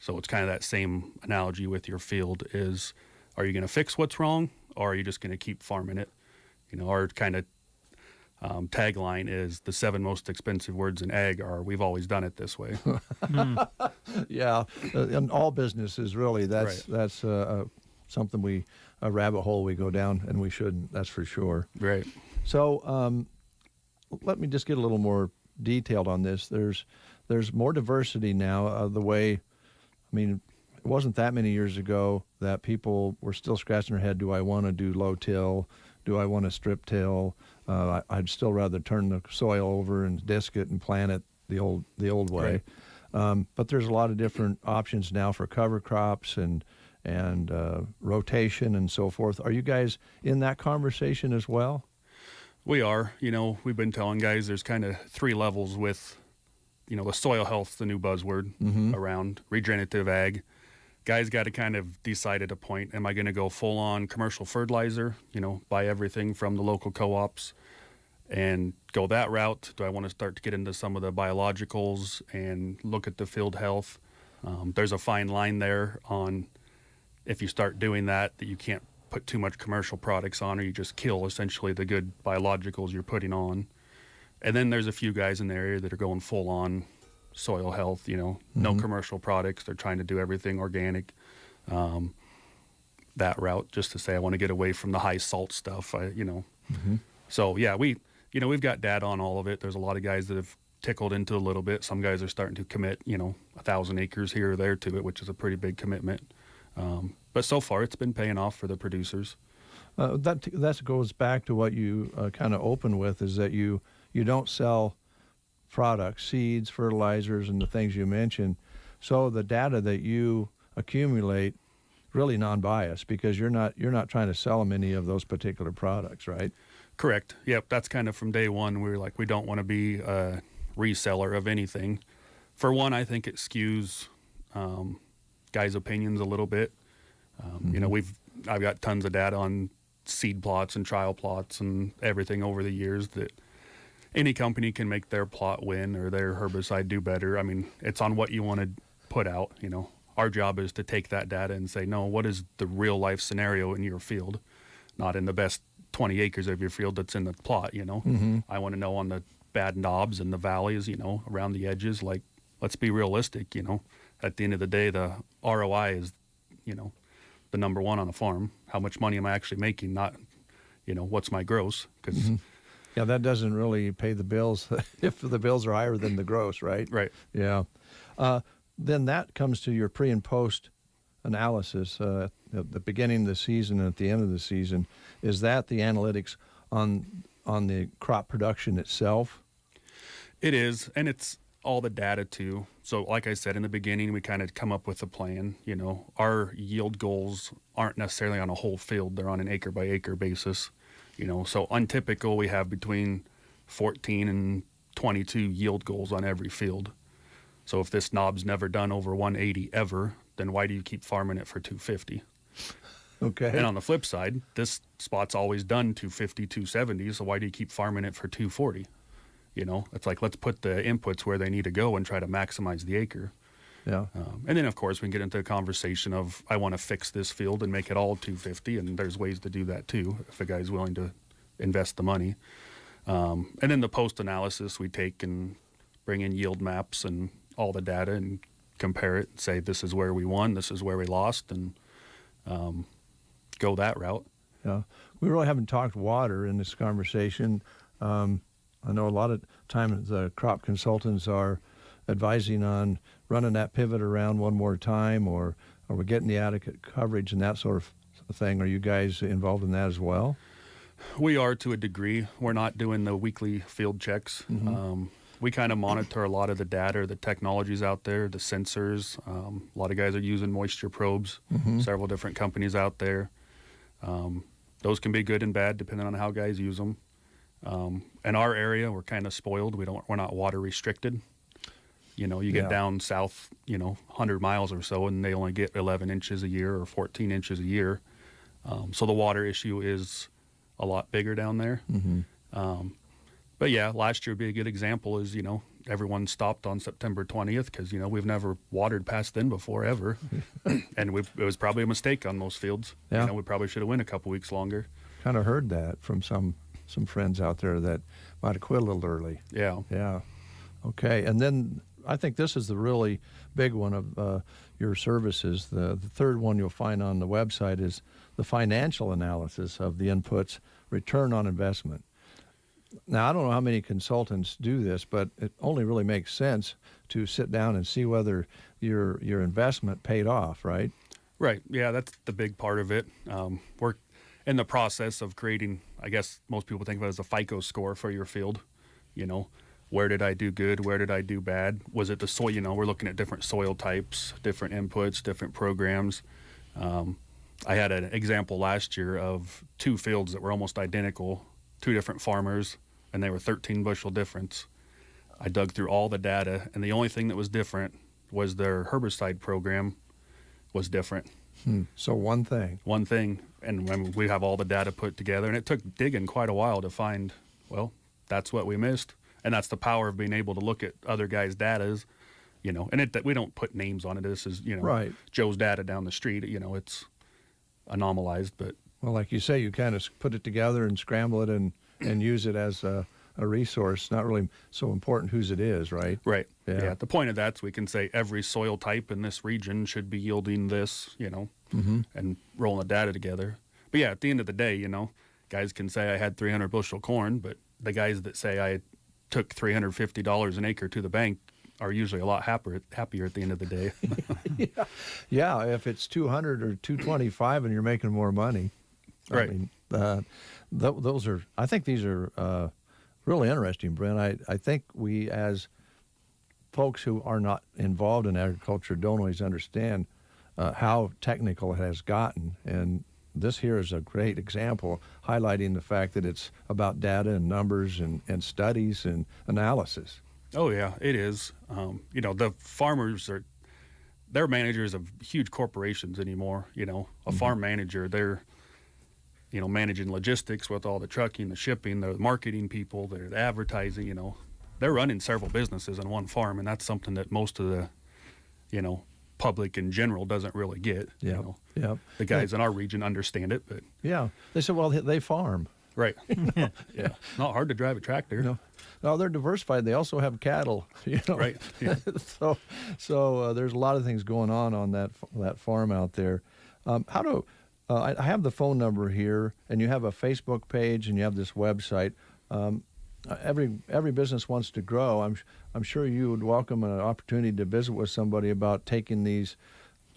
So it's kind of that same analogy with your field is, are you going to fix what's wrong, or are you just going to keep farming it? Our kind of tagline is the 7 most expensive words in ag are, we've always done it this way. Yeah. In all businesses, really, that's something a rabbit hole we go down, and we shouldn't, that's for sure. Right. So let me just get a little more detailed on this. There's more diversity now. It wasn't that many years ago that people were still scratching their head, do I want to do low till? Do I want to strip till? I'd still rather turn the soil over and disc it and plant it the old way. Right. But there's a lot of different options now for cover crops and rotation and so forth. Are you guys in that conversation as well? We are. We've been telling guys there's kind of 3 levels with, the soil health, the new buzzword around regenerative ag. Guys got to kind of decide at a point, am I going to go full on commercial fertilizer, buy everything from the local co-ops and go that route? Do I want to start to get into some of the biologicals and look at the field health? There's a fine line there on if you start doing that you can't put too much commercial products on, or you just kill essentially the good biologicals you're putting on. And then there's a few guys in the area that are going full on soil health, no commercial products. They're trying to do everything organic. That route, just to say, I want to get away from the high salt stuff, So yeah, we've got data on all of it. There's a lot of guys that have tickled into a little bit. Some guys are starting to commit, 1,000 acres here or there to it, which is a pretty big commitment. But so far, it's been paying off for the producers. That goes back to what you kind of opened with, is that you don't sell products, seeds, fertilizers, and the things you mentioned. So the data that you accumulate really non-biased, because you're not trying to sell them any of those particular products, right? Correct. Yep. That's kind of from day one. We were like, we don't want to be a reseller of anything. For one, I think it skews guys' opinions a little bit. I've got tons of data on seed plots and trial plots and everything over the years that any company can make their plot win or their herbicide do better. I mean, it's on what you want to put out. Our job is to take that data and say, no, what is the real life scenario in your field, not in the best 20 acres of your field that's in the plot. I want to know on the bad knobs and the valleys, around the edges. Like, let's be realistic. At the end of the day, the ROI is, the number one on a farm. How much money am I actually making? Not, what's my gross? Because yeah, that doesn't really pay the bills if the bills are higher than the gross, right? Right. Yeah. Then that comes to your pre and post analysis at the beginning of the season and at the end of the season. Is that the analytics on the crop production itself? It is, and it's all the data too. So like I said in the beginning, we kind of come up with a plan. Our yield goals aren't necessarily on a whole field. They're on an acre by acre basis. So untypical, we have between 14 and 22 yield goals on every field. So if this knob's never done over 180 ever, then why do you keep farming it for 250? Okay. And on the flip side, this spot's always done 250, 270, so why do you keep farming it for 240? It's like, let's put the inputs where they need to go and try to maximize the acre. Yeah. And then, of course, we can get into a conversation of, I want to fix this field and make it all 250, and there's ways to do that too, if a guy's willing to invest the money. And then the post-analysis, we take and bring in yield maps and all the data and compare it and say, this is where we won, this is where we lost, and go that route. Yeah. We really haven't talked water in this conversation. I know a lot of times the crop consultants are advising on running that pivot around one more time, or are we getting the adequate coverage and that sort of thing? Are you guys involved in that as well? We are, to a degree. We're not doing the weekly field checks. Mm-hmm. We kind of monitor a lot of the data, the technologies out there, the sensors. A lot of guys are using moisture probes, several different companies out there. Those can be good and bad depending on how guys use them. In our area, we're kind of spoiled. We're not water restricted. You get down south, 100 miles or so, and they only get 11 inches a year or 14 inches a year. So the water issue is a lot bigger down there. But yeah, last year would be a good example is, everyone stopped on September 20th because, we've never watered past then before ever. And it was probably a mistake on most fields. Yeah. We probably should have went a couple weeks longer. Kind of heard that from some friends out there that might have quit a little early. Yeah. Yeah. Okay. And then I think this is the really big one of your services. The third one you'll find on the website is the financial analysis of the inputs, return on investment. Now, I don't know how many consultants do this, but it only really makes sense to sit down and see whether your investment paid off, right? Right. Yeah, that's the big part of it. We're in the process of creating, I guess most people think of it as a FICO score for your field. Where did I do good? Where did I do bad? Was it the soil? We're looking at different soil types, different inputs, different programs. I had an example last year of 2 fields that were almost identical, 2 different farmers, and they were 13 bushel difference. I dug through all the data, and the only thing that was different was their herbicide program was different. So one thing. One thing, and we have all the data put together, and it took digging quite a while to find, well, that's what we missed. And that's the power of being able to look at other guys' data, and we don't put names on it. This is, right. Joe's data down the street, it's anomalized, but. Well, like you say, you kind of put it together and scramble it and use it as a resource. Not really so important whose it is, right? Right. Yeah. The point of that's we can say every soil type in this region should be yielding this, and rolling the data together. But yeah, at the end of the day, guys can say I had 300 bushel corn, but the guys that say I took $350 an acre to the bank are usually a lot happier at the end of the day. Yeah, if it's 200 or 225 and you're making more money. Right. I mean, those are, I think these are really interesting, Brent. I think we, as folks who are not involved in agriculture, don't always understand how technical it has gotten. And this here is a great example highlighting the fact that it's about data and numbers and studies and analysis. Oh, yeah, it is. The farmers they're managers of huge corporations anymore. A farm manager, they're, managing logistics with all the trucking, the shipping, the marketing people, the advertising, they're running several businesses in one farm. And that's something that most of the, public in general doesn't really get. Yeah. The guys in our region understand it, but. Yeah. They said, well, they farm. Right. Yeah. Not hard to drive a tractor. No, they're diversified. They also have cattle. Right. Yeah. So there's a lot of things going on that farm out there. I have the phone number here, and you have a Facebook page, and you have this website. Every business wants to grow. I'm sure you would welcome an opportunity to visit with somebody about taking these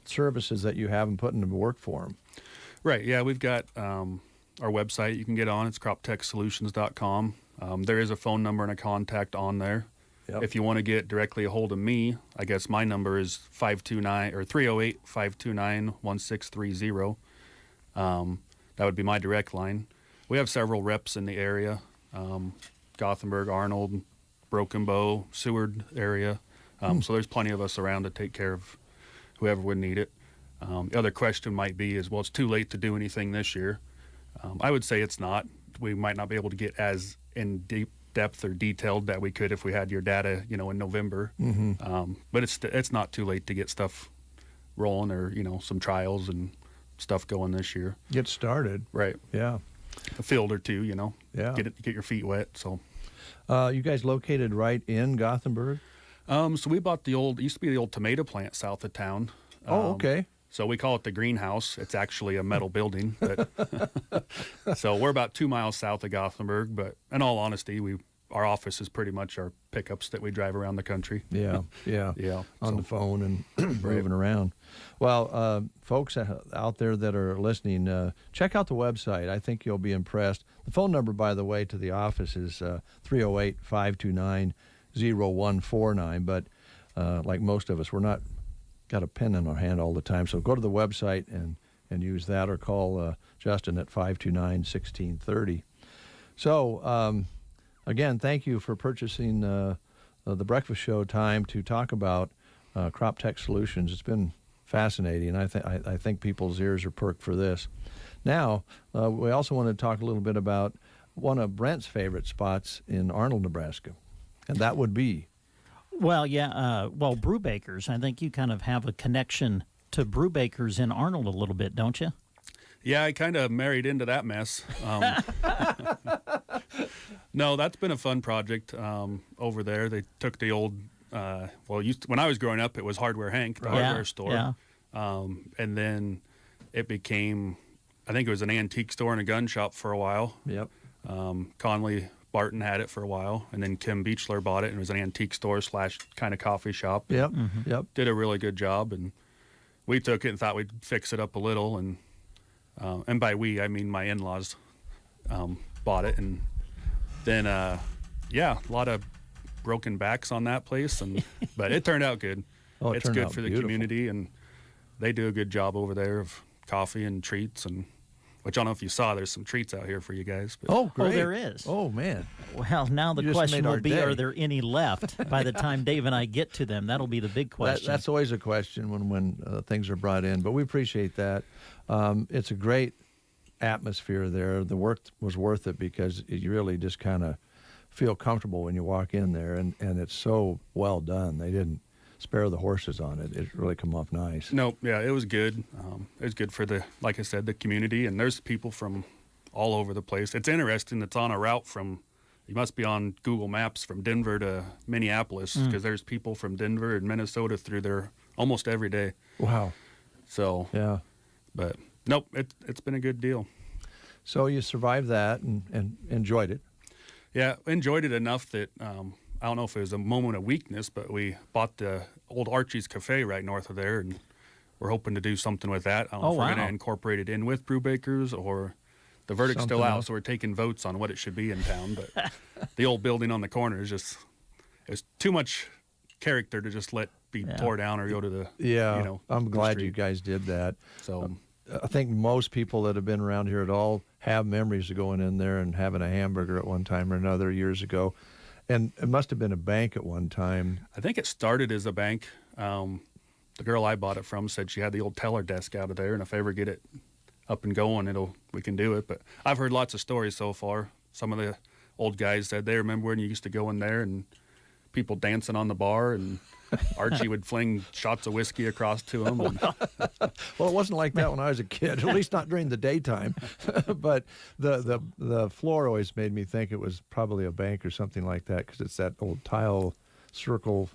services that you have and putting them to work for them. Right. Yeah, we've got our website you can get on. It's croptechsolutions.com. There is a phone number and a contact on there. Yep. If you want to get directly a hold of me, I guess my number is 308-529-1630. That would be my direct line. We have several reps in the area, Gothenburg, Arnold, Broken Bow, Seward area. So there's plenty of us around to take care of whoever would need it. The other question might be is, well, it's too late to do anything this year. I would say it's not. We might not be able to get as in deep depth or detailed that we could if we had your data, in November. But it's not too late to get stuff rolling or, some trials and stuff going this year. Get started. Right. Yeah. A field or two, Yeah. Get your feet wet. So, you guys located right in Gothenburg? So we bought it used to be the old tomato plant south of town. Okay. So we call it the greenhouse. It's actually a metal building. But so we're about 2 miles south of Gothenburg. But in all honesty, our office is pretty much our pickups that we drive around the country. Yeah. On the phone and moving around. Well, folks out there that are listening, check out the website. I think you'll be impressed. The phone number, by the way, to the office is 308-529-0149. But like most of us, we're not got a pen in our hand all the time. So go to the website and use that, or call Justin at 529-1630. So, again, thank you for purchasing the Breakfast Show time to talk about Crop Tech Solutions. It's been fascinating. I think people's ears are perked for this. Now, we also want to talk a little bit about one of Brent's favorite spots in Arnold, Nebraska, and that would be. Well, yeah. Brewbakers. I think you kind of have a connection to Brewbakers in Arnold a little bit, don't you? Yeah, I kind of married into that mess. No, that's been a fun project over there. They took the old, when I was growing up, it was Hardware Hank, the hardware store. Yeah. And then it became, I think it was an antique store and a gun shop for a while. Yep. Conley Barton had it for a while, and then Kim Beechler bought it, and it was an antique store / kind of coffee shop. Yep. Yep. Did a really good job, and we took it and thought we'd fix it up a little, and by we, I mean my in-laws bought it, and then a lot of broken backs on that place, but it turned out good. It's good for the community, and they do a good job over there of coffee and treats, and which I don't know if you saw, there's some treats out here for you guys. But. Oh, great. Oh, there is. Oh, man. Well, now the question will be, are there any left by the time Dave and I get to them? That'll be the big question. That's always a question when things are brought in, but we appreciate that. It's a great atmosphere there. The work was worth it because you really just kind of feel comfortable when you walk in there, and it's so well done. They didn't spare the horses on it. It really come off nice. No, yeah, it was good. It was good for like I said, the community, and there's people from all over the place. It's interesting. It's on a route you must be on Google Maps from Denver to Minneapolis, because there's people from Denver and Minnesota through there almost every day. Wow. So, yeah. But nope, it's been a good deal. So you survived that and enjoyed it. Yeah, enjoyed it enough that I don't know if it was a moment of weakness, but we bought the old Archie's Cafe right north of there, and we're hoping to do something with that. I don't know if we're going to incorporate it in with Brewbakers, or the verdict's Something still out, else. so we're taking votes on what it should be in town. But the old building on the corner is just, it's too much character to just let be tore down or go to the, I'm glad street. you guys did that. So I think most people that have been around here at all have memories of going in there and having a hamburger at one time or another years ago. And it must have been a bank at one time. I think it started as a bank. The girl I bought it from said she had the old teller desk out of there, and if I ever get it up and going, we can do it. But I've heard lots of stories so far. Some of the old guys said they remember when you used to go in there and people dancing on the bar, and Archie would fling shots of whiskey across to them. And Well, it wasn't like that when I was a kid, at least not during the daytime. But the floor always made me think it was probably a bank or something like that, because it's that old tile circle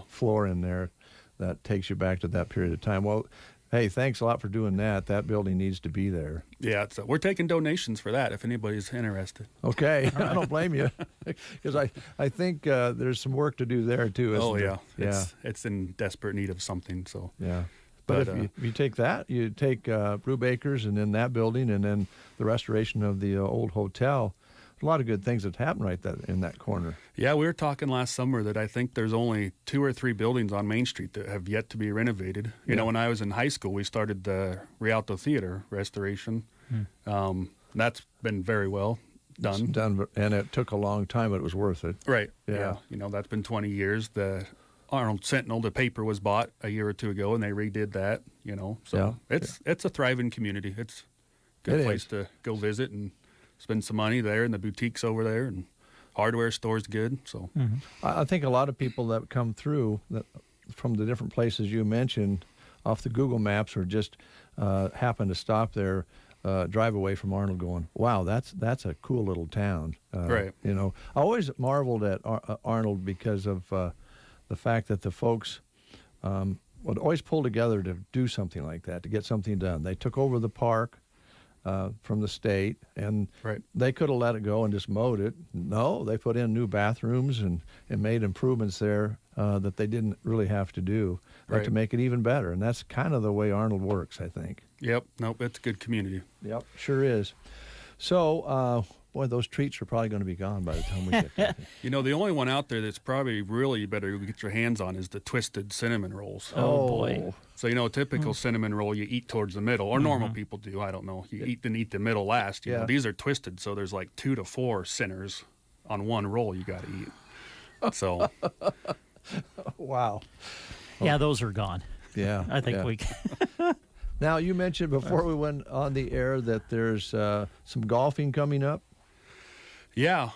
floor in there that takes you back to that period of time. Well, hey, thanks a lot for doing that. That building needs to be there. yeah, so we're taking donations for that if anybody's interested. Okay, I don't blame you, because I think there's some work to do there too. Isn't Oh there? it's in desperate need of something. So yeah. But if you take that, you take Brewbakers and then that building and then the restoration of the old hotel, a lot of good things that happen in that corner. Yeah, we were talking last summer that I think there's only 2 or 3 buildings on Main Street that have yet to be renovated. You know, when I was in high school, we started the Rialto Theater restoration. That's been very well done. It's done, and it took a long time, but it was worth it. Right. Yeah. You know, that's been 20 years. The Arnold Sentinel, the paper, was bought a year or 2 ago, and they redid that. You know, so it's a thriving community. It's a good place to go visit and spend some money there, and the boutiques over there, and hardware store's good. So I think a lot of people that come through from the different places you mentioned off the Google Maps, or just happen to stop there, drive away from Arnold going, wow, that's a cool little town. Right. You know, I always marveled at Arnold because of the fact that the folks would always pull together to do something like that, to get something done. They took over the park from the state, and they could have let it go and just mowed it. No, they put in new bathrooms and made improvements there that they didn't really have to do, to make it even better. And that's kind of the way Arnold works, I think. Yep. Nope, it's a good community. Yep, sure is. So, boy, those treats are probably going to be gone by the time we get there. You know, the only one out there that's probably really better to get your hands on is the twisted cinnamon rolls. Oh, boy. So, you know, a typical cinnamon roll you eat towards the middle, or normal people do. I don't know. You eat the middle last. You know, these are twisted, so there's like 2 to 4 sinners on one roll you got to eat. So, wow. Yeah, those are gone. Yeah, I think we can. Now, you mentioned before we went on the air that there's some golfing coming up. Yeah.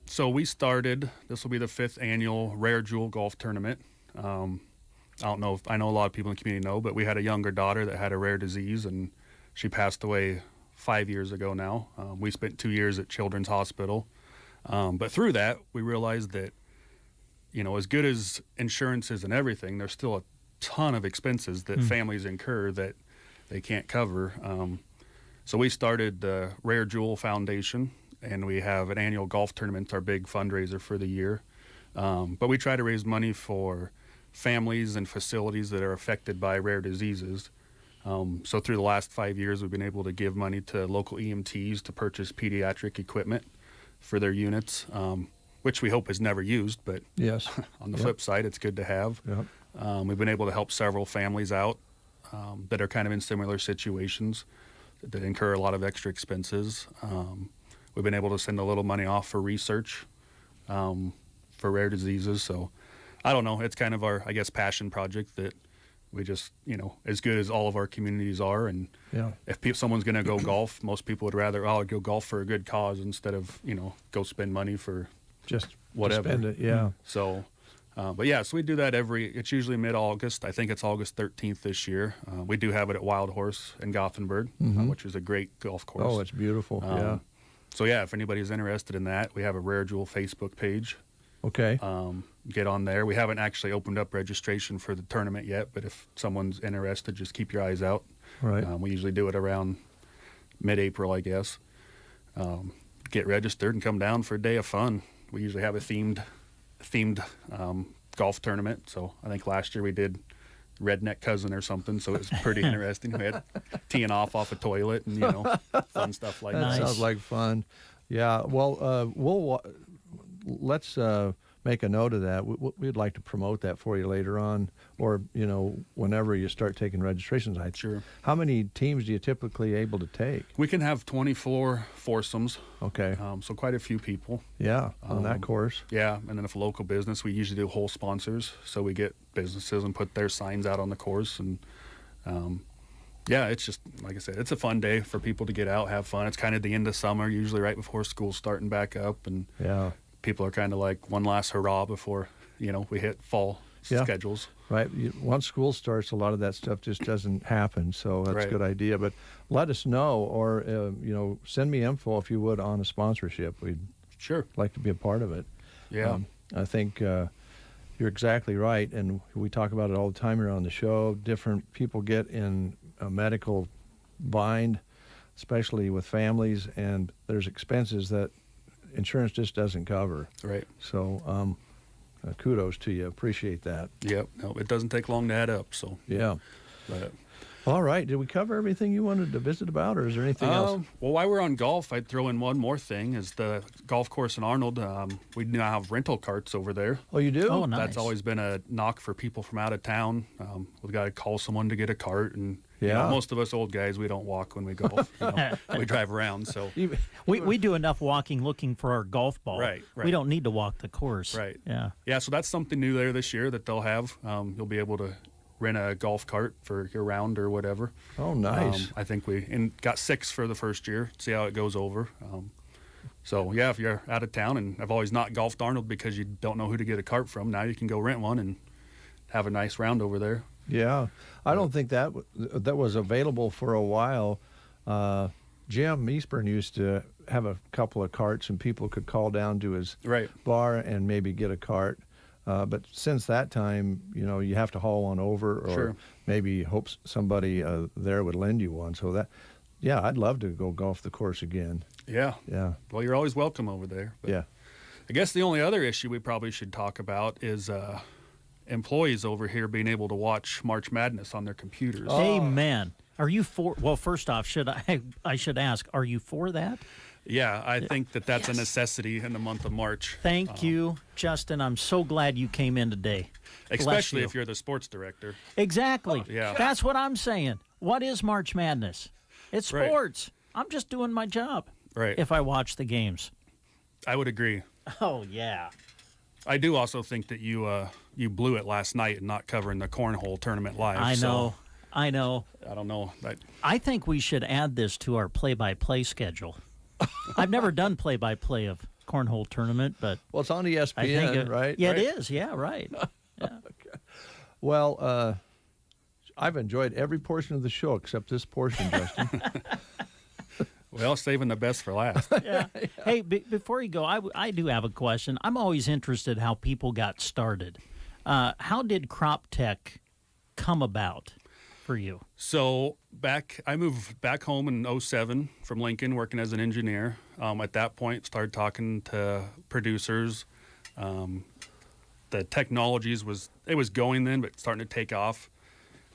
So we started, this will be the 5th annual Rare Jewel Golf Tournament. I know a lot of people in the community know, but we had a younger daughter that had a rare disease, and she passed away 5 years ago now. We spent 2 years at Children's Hospital. But through that, we realized that, you know, as good as insurance is and everything, there's still a ton of expenses that families incur that they can't cover. So we started the Rare Jewel Foundation, and we have an annual golf tournament, our big fundraiser for the year. But we try to raise money for families and facilities that are affected by rare diseases. So through the last 5 years, we've been able to give money to local EMTs to purchase pediatric equipment for their units, which we hope is never used, but on the flip side, it's good to have. We've been able to help several families out that are kind of in similar situations that incur a lot of extra expenses. We've been able to send a little money off for research for rare diseases. So I don't know, it's kind of our, I guess, passion project that we just, you know, as good as all of our communities are, and if someone's going to go golf, most people would rather, go golf for a good cause instead of, you know, go spend money for just whatever. Spend it, So, but yeah, so we do that it's usually mid-August. I think it's August 13th this year. We do have it at Wild Horse in Gothenburg, which is a great golf course. Oh, it's beautiful, So yeah, if anybody's interested in that, we have a Rare Jewel Facebook page. Okay. Get on there. We haven't actually opened up registration for the tournament yet, but if someone's interested, just keep your eyes out. Right. We usually do it around mid-April, I guess. get registered and come down for a day of fun. We usually have a themed golf tournament. So I think last year we did Redneck Cousin or something. So it was pretty interesting. We had teeing off a toilet and, fun stuff like that. That sounds like fun. Yeah. Well, let's make a note of that. We'd like to promote that for you later on, or whenever you start taking registrations. Sure. How many teams do you typically able to take? We can have 24 foursomes. Okay. So quite a few people. Yeah, on that course. Yeah, and then if a local business, we usually do whole sponsors, so we get businesses and put their signs out on the course, and yeah, it's just like I said, it's a fun day for people to get out, have fun. It's kind of the end of summer, usually right before school's starting back up, and yeah. People are kind of like one last hurrah before, we hit fall schedules. Right. Once school starts, a lot of that stuff just doesn't happen. So that's a good idea. But let us know, or, send me info if you would on a sponsorship. We'd like to be a part of it. Yeah. I think you're exactly right. And we talk about it all the time here on the show. Different people get in a medical bind, especially with families, and there's expenses that insurance just doesn't cover. Right. So kudos to you. Appreciate that. Yep. No, it doesn't take long to add up. So yeah. But, all right. Did we cover everything you wanted to visit about, or is there anything else? Well, while we're on golf, I'd throw in one more thing. Is the golf course in Arnold. We now have rental carts over there. Oh, you do? Oh, nice. That's always been a knock for people from out of town. We've got to call someone to get a cart, and most of us old guys, we don't walk when we golf. We drive around. So we do enough walking looking for our golf ball. Right. We don't need to walk the course. Right. Yeah. Yeah. So that's something new there this year that they'll have. You'll be able to rent a golf cart for your round or whatever. Oh, nice. I think we got 6 for the first year. See how it goes over. So yeah, if you're out of town, and I've always not golfed Arnold because you don't know who to get a cart from. Now you can go rent one and have a nice round over there. Yeah, I don't think that was available for a while. Jim Eastburn used to have a couple of carts, and people could call down to his bar and maybe get a cart. But since that time, you have to haul one over, or maybe hope somebody there would lend you one. So I'd love to go golf the course again. Yeah. Yeah. Well, you're always welcome over there. But yeah. I guess the only other issue we probably should talk about is employees over here being able to watch March Madness on their computers. Oh. Amen. Are you for? Well, first off, I should ask, are you for that? Yeah, I think that's a necessity in the month of March. Thank you, Justin. I'm so glad you came in today. Especially if you're the sports director. Exactly. Yeah. That's what I'm saying. What is March Madness? It's sports. I'm just doing my job. Right. If I watch the games. I would agree. Oh, yeah. I do also think that you blew it last night and not covering the cornhole tournament live. I know. I don't know. I think we should add this to our play-by-play schedule. I've never done play-by-play of cornhole tournament, but well, it's on ESPN, right? Yeah, it is. Yeah, right. Yeah. Okay. Well, I've enjoyed every portion of the show except this portion, Justin. Well, saving the best for last. Yeah. Hey, before you go, I do have a question. I'm always interested how people got started. How did Crop Tech come about for you? So I moved back home in 2007 from Lincoln, working as an engineer. At that point, started talking to producers. The technologies was going then, but starting to take off.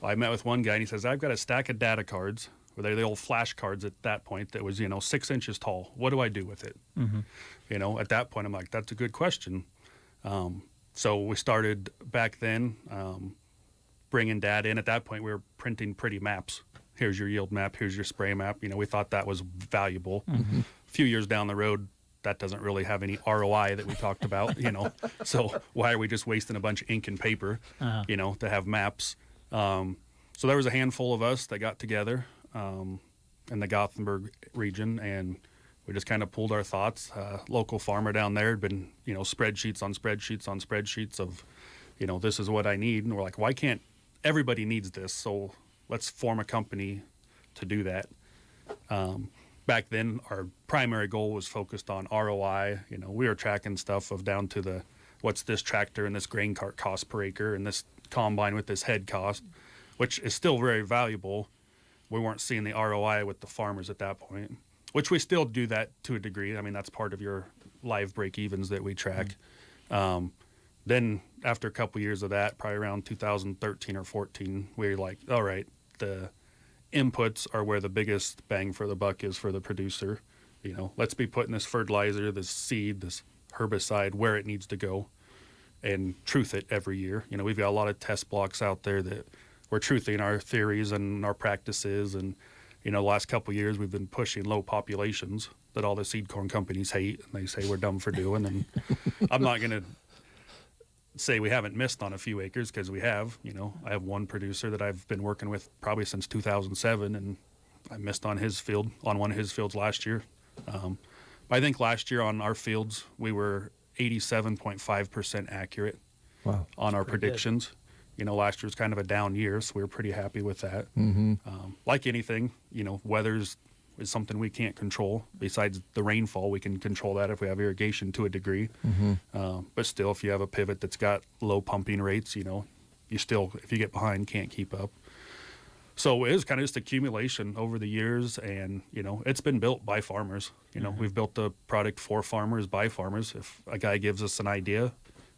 I met with one guy, and he says, I've got a stack of data cards, where they're the old flash cards at that point that was, 6 inches tall. What do I do with it? Mm-hmm. At that point, I'm like, that's a good question. So we started back then bringing data in. At that point, we were printing pretty maps. Here's your yield map. Here's your spray map. We thought that was valuable. Mm-hmm. A few years down the road, that doesn't really have any ROI that we talked about, So why are we just wasting a bunch of ink and paper, to have maps? So there was a handful of us that got together in the Gothenburg region, and we just kind of pulled our thoughts. Local farmer down there had been, spreadsheets on spreadsheets on spreadsheets of, this is what I need. And we're like, why can't everybody needs this? So let's form a company to do that. Back then, our primary goal was focused on ROI. We were tracking stuff of down to what's this tractor and this grain cart cost per acre and this combine with this head cost, which is still very valuable. We weren't seeing the ROI with the farmers at that point. which we still do that to a degree. I mean, that's part of your live break-evens that we track. Then after a couple years of that, probably around 2013 or 14, we're like, all right, the inputs are where the biggest bang for the buck is for the producer. You know, let's be putting this fertilizer, this seed, this herbicide where it needs to go and truth it every year. You know, we've got a lot of test blocks out there that we're truthing our theories and our practices. And, you know, the last couple of years we've been pushing low populations that all the seed corn companies hate and they say we're dumb for doing. And I'm not going to say we haven't missed on a few acres, because we have. You know, I have one producer that I've been working with probably since 2007, and I missed on his field, on one of his fields last year. But I think last year on our fields we were 87.5% accurate on our predictions. Good. You know, last year was kind of a down year, so we were pretty happy with that. Like anything, you know, weather's is something we can't control. Besides the rainfall, we can control that if we have irrigation to a degree. But still, if you have a pivot that's got low pumping rates, you know, you still, if you get behind, can't keep up. So it was kind of just accumulation over the years, and, you know, it's been built by farmers. You know, we've built the product for farmers, by farmers. If a guy gives us an idea,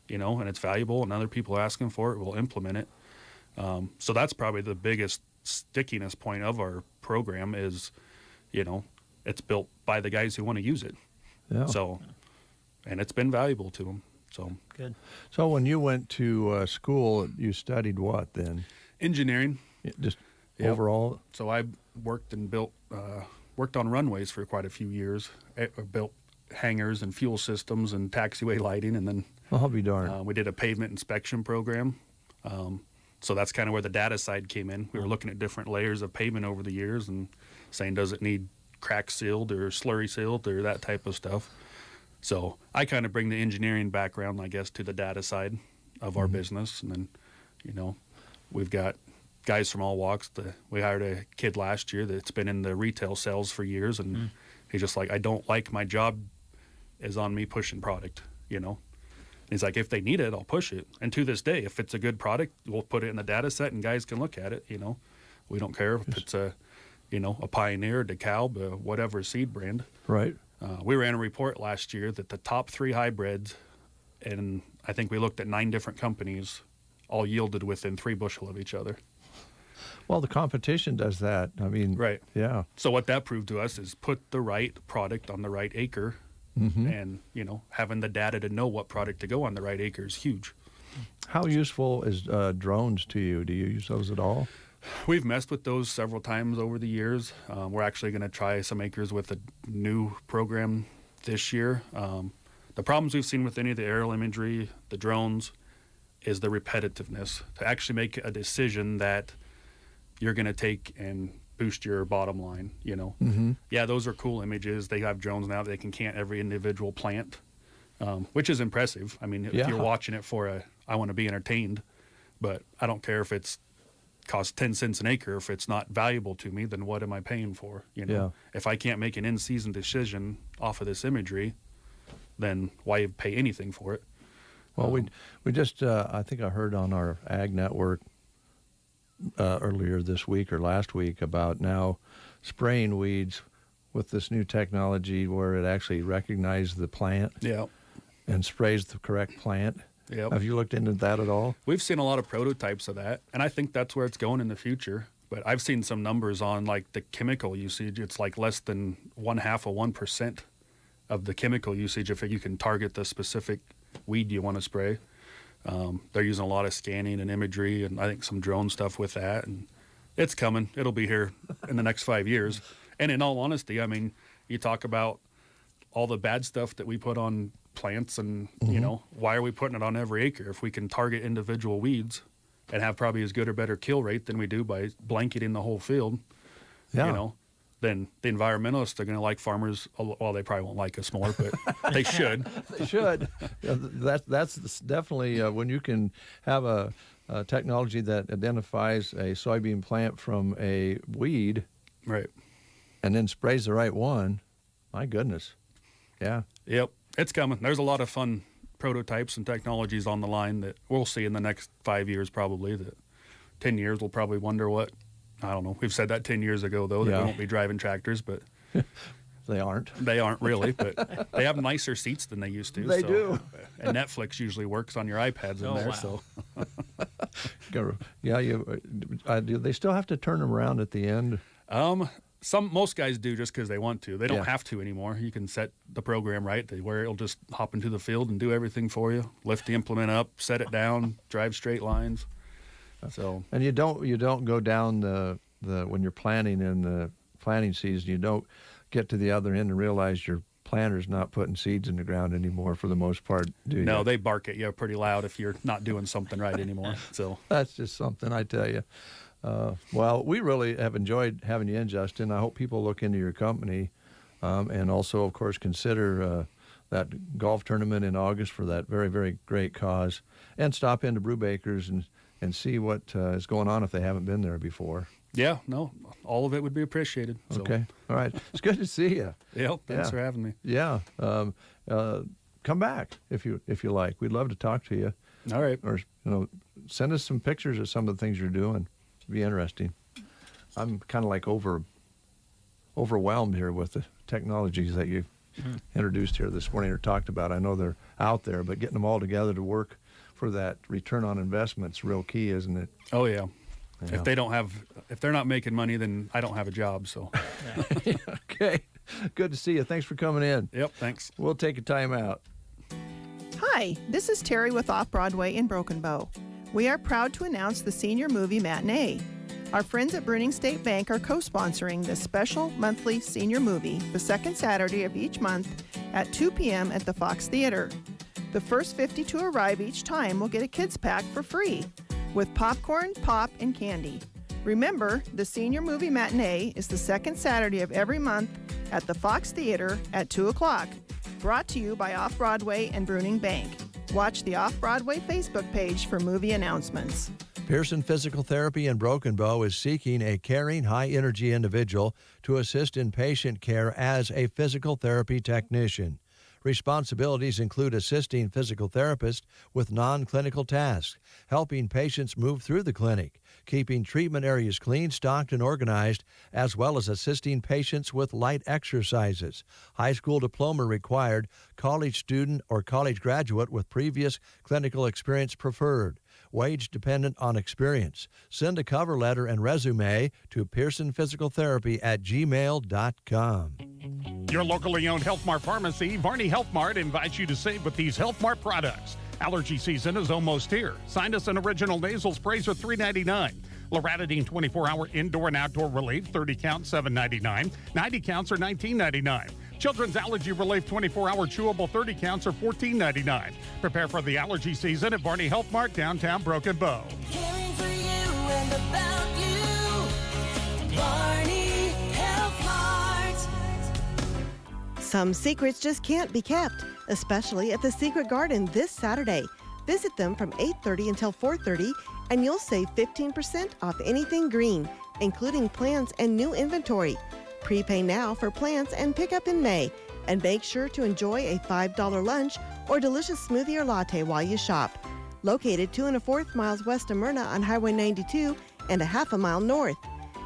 you know, and it's valuable and other people are asking for it, we'll implement it. So that's probably the biggest stickiness point of our program is, you know, it's built by the guys who want to use it. So, and it's been valuable to them. So good. So when you went to school, you studied what then? Engineering. Just overall. So I worked and built, worked on runways for quite a few years. I built hangars and fuel systems and taxiway lighting, and then I'll be darned. We did a pavement inspection program. So that's kind of where the data side came in. We were looking at different layers of pavement over the years and saying, does it need crack sealed or slurry sealed or that type of stuff? So I kind of bring the engineering background, I guess, to the data side of our business. And then, you know, we've got guys from all walks. We hired a kid last year that's been in the retail sales for years, and he's just like, I don't like my job is on me pushing product, you know. He's like, if they need it, I'll push it. And to this day, if it's a good product, we'll put it in the data set and guys can look at it, you know. We don't care if it's a, you know, a Pioneer, DeKalb, whatever seed brand. Right. We ran a report last year that the top 3 hybrids, and I think we looked at 9 different companies, all yielded within 3 bushel of each other. Well, the competition does that. I mean, right. Yeah. So what that proved to us is put the right product on the right acre. And, you know, having the data to know what product to go on the right acre is huge. How useful is drones to you? Do you use those at all? We've messed with those several times over the years. We're actually going to try some acres with a new program this year. The problems we've seen with any of the aerial imagery, the drones, is the repetitiveness. To actually make a decision that you're going to take and boost your bottom line, you know. Yeah, those are cool images. They have drones now that they can count every individual plant, which is impressive. I mean, if you're watching it for I want to be entertained, but I don't care if it's costs 10 cents an acre. If it's not valuable to me, then what am I paying for? You know, if I can't make an in-season decision off of this imagery, then why pay anything for it? Well, we just I think I heard on our Ag Network earlier this week or last week about now spraying weeds with this new technology where it actually recognizes the plant and sprays the correct plant. Have you looked into that at all? We've seen a lot of prototypes of that, and I think that's where it's going in the future. But I've seen some numbers on like the chemical usage. It's like less than 0.5% of the chemical usage if you can target the specific weed you want to spray. They're using a lot of scanning and imagery, and I think some drone stuff with that. And it's coming. It'll be here in the next 5 years. And in all honesty, I mean, you talk about all the bad stuff that we put on plants, and you know, why are we putting it on every acre? If we can target individual weeds and have probably as good or better kill rate than we do by blanketing the whole field, you know, then the environmentalists are going to like farmers. Well, they probably won't like us more, but they should. They should. That's definitely when you can have a technology that identifies a soybean plant from a weed, right, and then sprays the right one. My goodness. Yeah. Yep. It's coming. There's a lot of fun prototypes and technologies on the line that we'll see in the next 5 years, probably. That 10 years, we'll probably wonder what, I don't know. We've said that 10 years ago, though, that we won't be driving tractors, but they aren't. They aren't really, but they have nicer seats than they used to. They do. And Netflix usually works on your iPads in there. Wow. So, yeah, do they still have to turn them around at the end? Most guys do just because they want to. They don't Yeah. have to anymore. You can set the program right where it'll just hop into the field and do everything for you. Lift the implement up, set it down, drive straight lines. So And you don't go down the when you're planting in the planting season. You don't get to the other end and realize your planter's not putting seeds in the ground anymore for the most part, do you? no, they bark at you pretty loud if you're not doing something right anymore. So That's just something, I tell you. Well, we really have enjoyed having you in, Justin. I hope people look into your company and also, of course, consider that golf tournament in August for that very, very great cause. And stop into Brewbaker's and see what is going on if they haven't been there before. yeah, no, all of it would be appreciated. So. Okay. All right. It's good to see you. Yep. Thanks for having me. Yeah. Come back if you like. We'd love to talk to you. All right. Or send us some pictures of some of the things you're doing. It'd be interesting. I'm kind of like overwhelmed here with the technologies that you introduced here this morning or talked about. I know they're out there, but getting them all together to work for that return on investment's real key, isn't it? Oh yeah. Yeah. If they're not making money, then I don't have a job. So. Okay. Good to see you. Thanks for coming in. Yep. Thanks. We'll take a time out. Hi, this is Terry with Off Broadway in Broken Bow. We are proud to announce the Senior Movie Matinee. Our friends at Bruning State Bank are co-sponsoring this special monthly senior movie the second Saturday of each month at 2 p.m. at the Fox Theater. The first 50 to arrive each time will get a kids pack for free with popcorn, pop, and candy. Remember, the Senior Movie Matinee is the second Saturday of every month at the Fox Theater at 2 o'clock. Brought to you by Off Broadway and Bruning Bank. Watch the Off Broadway Facebook page for movie announcements. Pearson Physical Therapy in Broken Bow is seeking a caring, high-energy individual to assist in patient care as a physical therapy technician. Responsibilities include assisting physical therapists with non-clinical tasks, helping patients move through the clinic, keeping treatment areas clean, stocked, and organized, as well as assisting patients with light exercises. High school diploma required, college student or college graduate with previous clinical experience preferred. Wage dependent on experience. Send a cover letter and resume to pearsonphysicaltherapy@gmail.com. Your locally owned Health Mart pharmacy, Varney Health Mart, invites you to save with these Health Mart products. Allergy season is almost here. Sinus and original nasal sprays are $3.99. Loratadine 24-hour indoor and outdoor relief, 30 counts, $7.99. 90 counts are $19.99. Children's allergy relief 24-hour chewable 30 counts are $14.99. Prepare for the allergy season at Varney Health Mart, downtown Broken Bow. Caring for you and about you. Varney Health Mart. Some secrets just can't be kept, especially at the Secret Garden this Saturday. Visit them from 8:30 until 4:30, and you'll save 15% off anything green, including plants and new inventory. Prepay now for plants and pick up in May. And make sure to enjoy a $5 lunch or delicious smoothie or latte while you shop. Located 2 1/4 miles west of Myrna on Highway 92 and a half a mile north.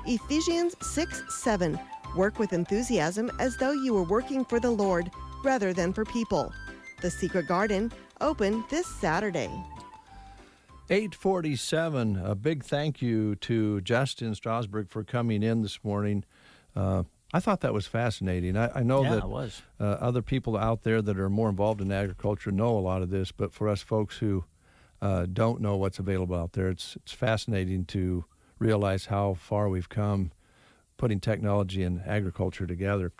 Ephesians 6:7. Work with enthusiasm as though you were working for the Lord rather than for people. The Secret Garden, open this Saturday. 8:47. A big thank you to Justin Strasburg for coming in this morning. I thought that was fascinating. I know that it was. Other people out there that are more involved in agriculture know a lot of this, but for us folks who don't know what's available out there, it's fascinating to realize how far we've come putting technology and agriculture together.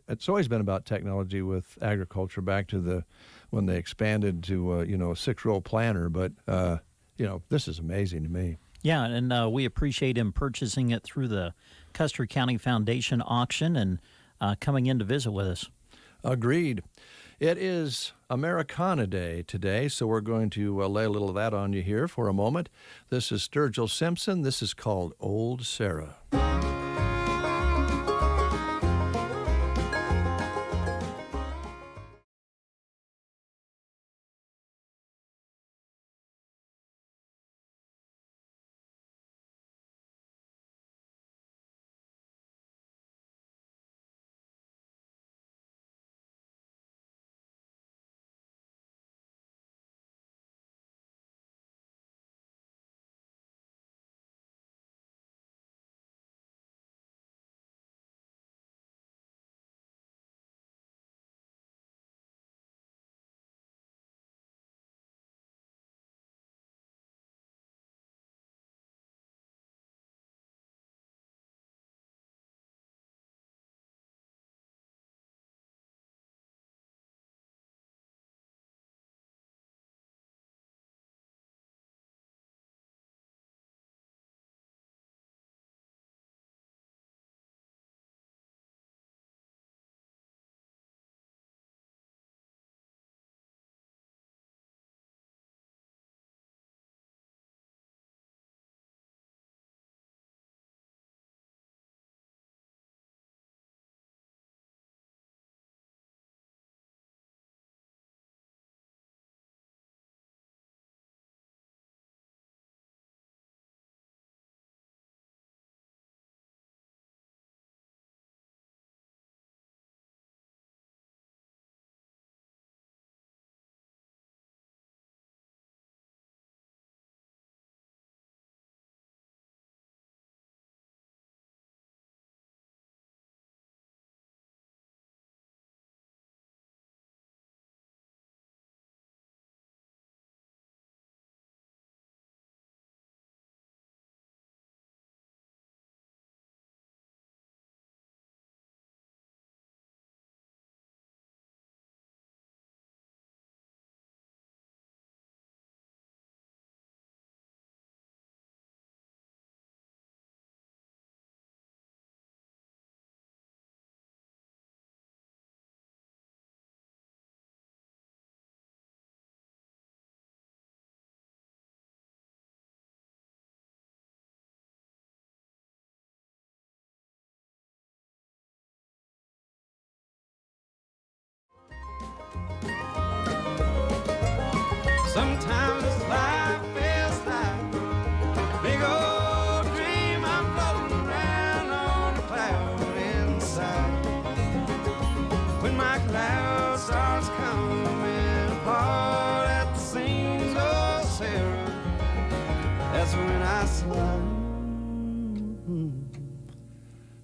It's always been about technology with agriculture back to when they expanded to a 6-row planter, but this is amazing to me. Yeah, and we appreciate him purchasing it through the Custer County Foundation auction and coming in to visit with us. Agreed. It is Americana Day today, so we're going to lay a little of that on you here for a moment. This is Sturgill Simpson. This is called Old Sarah.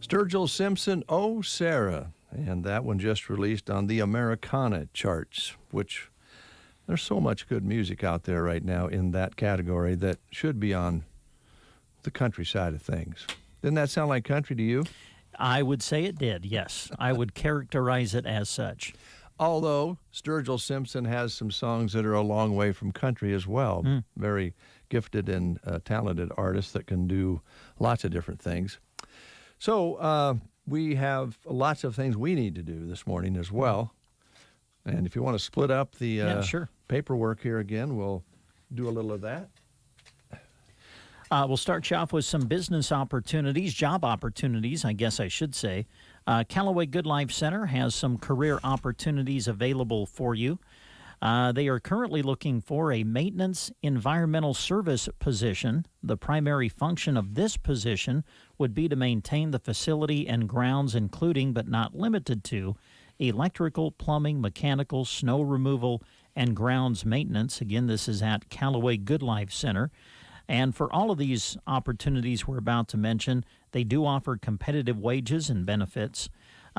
Sturgill Simpson, Oh Sarah, and that one just released on the Americana charts, which there's so much good music out there right now in that category that should be on the country side of things. Didn't that sound like country to you? I would say it did, yes. I would characterize it as such. Although Sturgill Simpson has some songs that are a long way from country as well. Very gifted and talented artist that can do lots of different things. So we have lots of things we need to do this morning as well. And if you want to split up the paperwork here again, we'll do a little of that. We'll start you off with some business opportunities, job opportunities, I guess I should say. Callaway Good Life Center has some career opportunities available for you. They are currently looking for a maintenance environmental service position. The primary function of this position would be to maintain the facility and grounds, including but not limited to electrical, plumbing, mechanical, snow removal, and grounds maintenance. Again, this is at Callaway Good Life Center. And for all of these opportunities we're about to mention, they do offer competitive wages and benefits.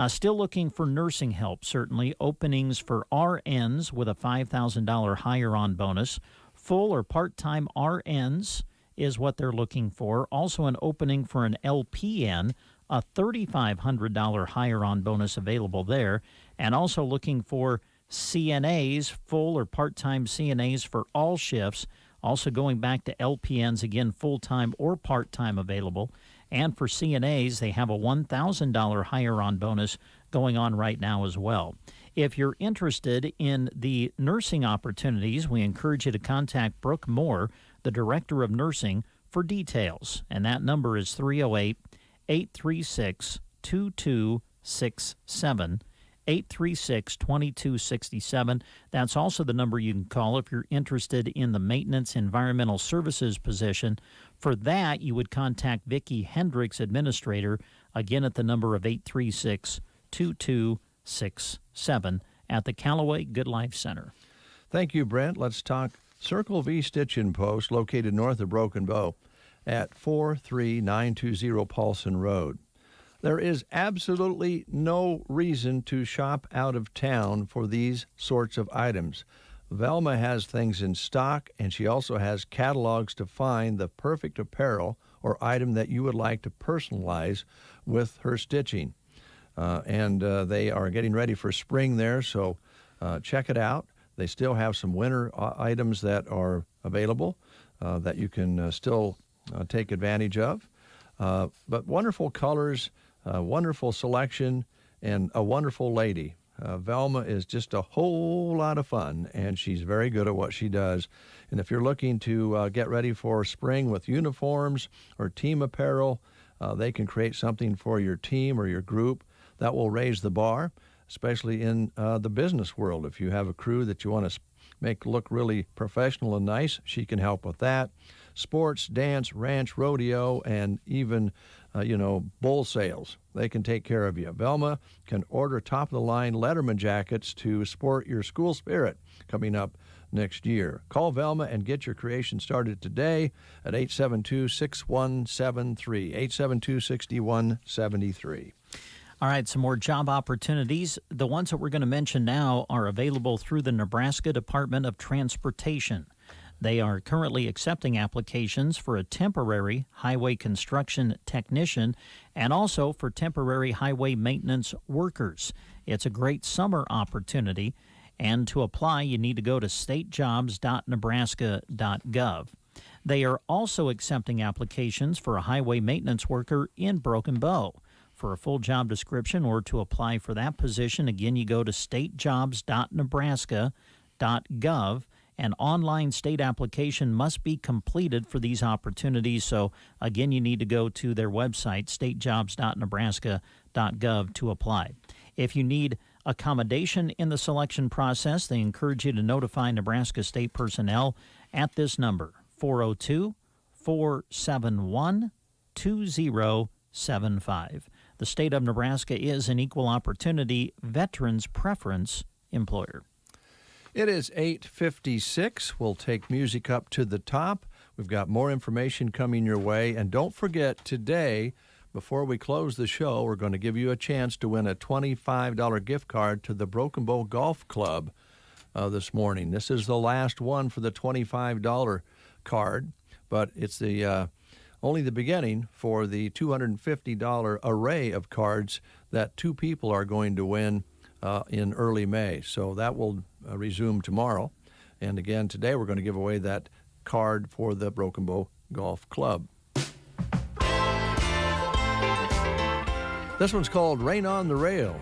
Still looking for nursing help, certainly. Openings for RNs with a $5,000 hire-on bonus. Full or part-time RNs is what they're looking for. Also an opening for an LPN, a $3,500 hire-on bonus available there. And also looking for CNAs, full or part-time CNAs for all shifts. Also going back to LPNs, again, full-time or part-time available. And for CNAs, they have a $1,000 hire-on bonus going on right now as well. If you're interested in the nursing opportunities, we encourage you to contact Brooke Moore, the Director of Nursing, for details. And that number is 308-836-2267. 836-2267. That's also the number you can call if you're interested in the Maintenance Environmental Services position. For that, you would contact Vicki Hendricks, Administrator, again at the number of 836-2267 at the Callaway Good Life Center. Thank you, Brent. Let's talk Circle V Stitch and Post, located north of Broken Bow at 43920 Paulson Road. There is absolutely no reason to shop out of town for these sorts of items. Velma has things in stock, and she also has catalogs to find the perfect apparel or item that you would like to personalize with her stitching. They are getting ready for spring there, so check it out. They still have some winter items that are available that you can still take advantage of. But wonderful colors, wonderful selection, and a wonderful lady. Velma is just a whole lot of fun, and she's very good at what she does. And if you're looking to get ready for spring with uniforms or team apparel, they can create something for your team or your group that will raise the bar, especially in the business world. If you have a crew that you want to make look really professional and nice, she can help with that. Sports, dance, ranch, rodeo, and even bull sales. They can take care of you. Velma can order top-of-the-line Letterman jackets to sport your school spirit coming up next year. Call Velma and get your creation started today at 872-6173, 872-6173. All right, some more job opportunities. The ones that we're going to mention now are available through the Nebraska Department of Transportation. They are currently accepting applications for a temporary highway construction technician and also for temporary highway maintenance workers. It's a great summer opportunity, and to apply, you need to go to statejobs.nebraska.gov. They are also accepting applications for a highway maintenance worker in Broken Bow. For a full job description or to apply for that position, again, you go to statejobs.nebraska.gov. An online state application must be completed for these opportunities. So, again, you need to go to their website, statejobs.nebraska.gov, to apply. If you need accommodation in the selection process, they encourage you to notify Nebraska State personnel at this number, 402-471-2075. The state of Nebraska is an equal opportunity veterans preference employer. It is 8:56. We'll take music up to the top. We've got more information coming your way. And don't forget, today, before we close the show, we're going to give you a chance to win a $25 gift card to the Broken Bow Golf Club this morning. This is the last one for the $25 card, but it's the only the beginning for the $250 array of cards that 2 people are going to win in early May. So that will resume tomorrow. And again, today we're going to give away that card for the Broken Bow Golf Club. This one's called Rain on the Rail.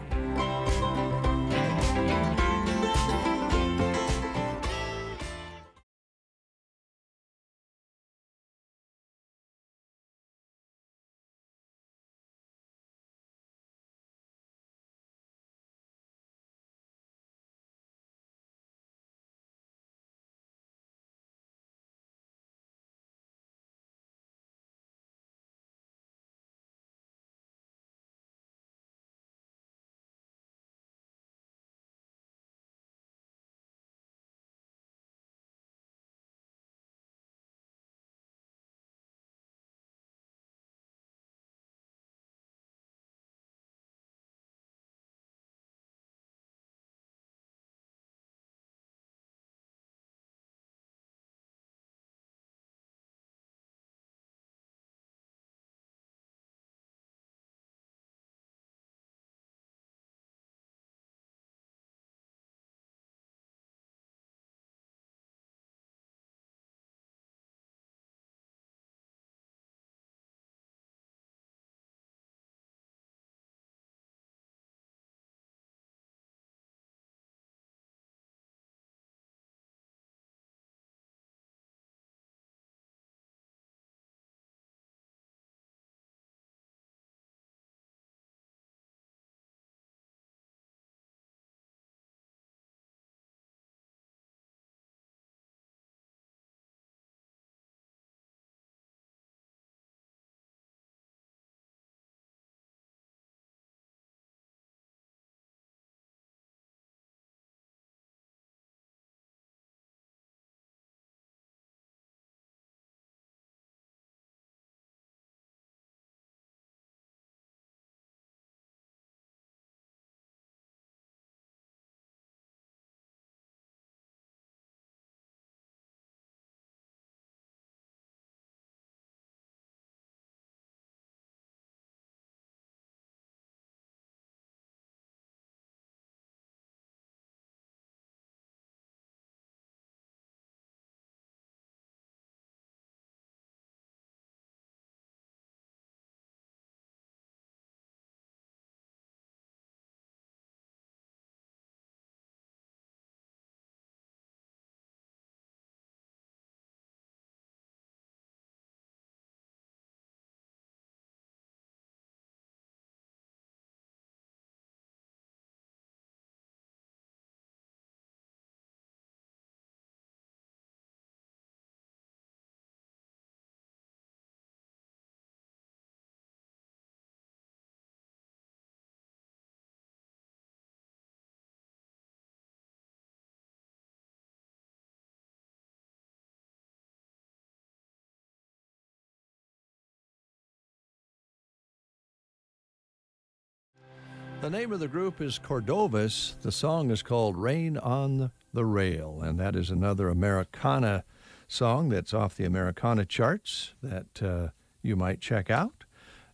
The name of the group is Cordovas. The song is called Rain on the Rail, and that is another Americana song that's off the Americana charts that you might check out.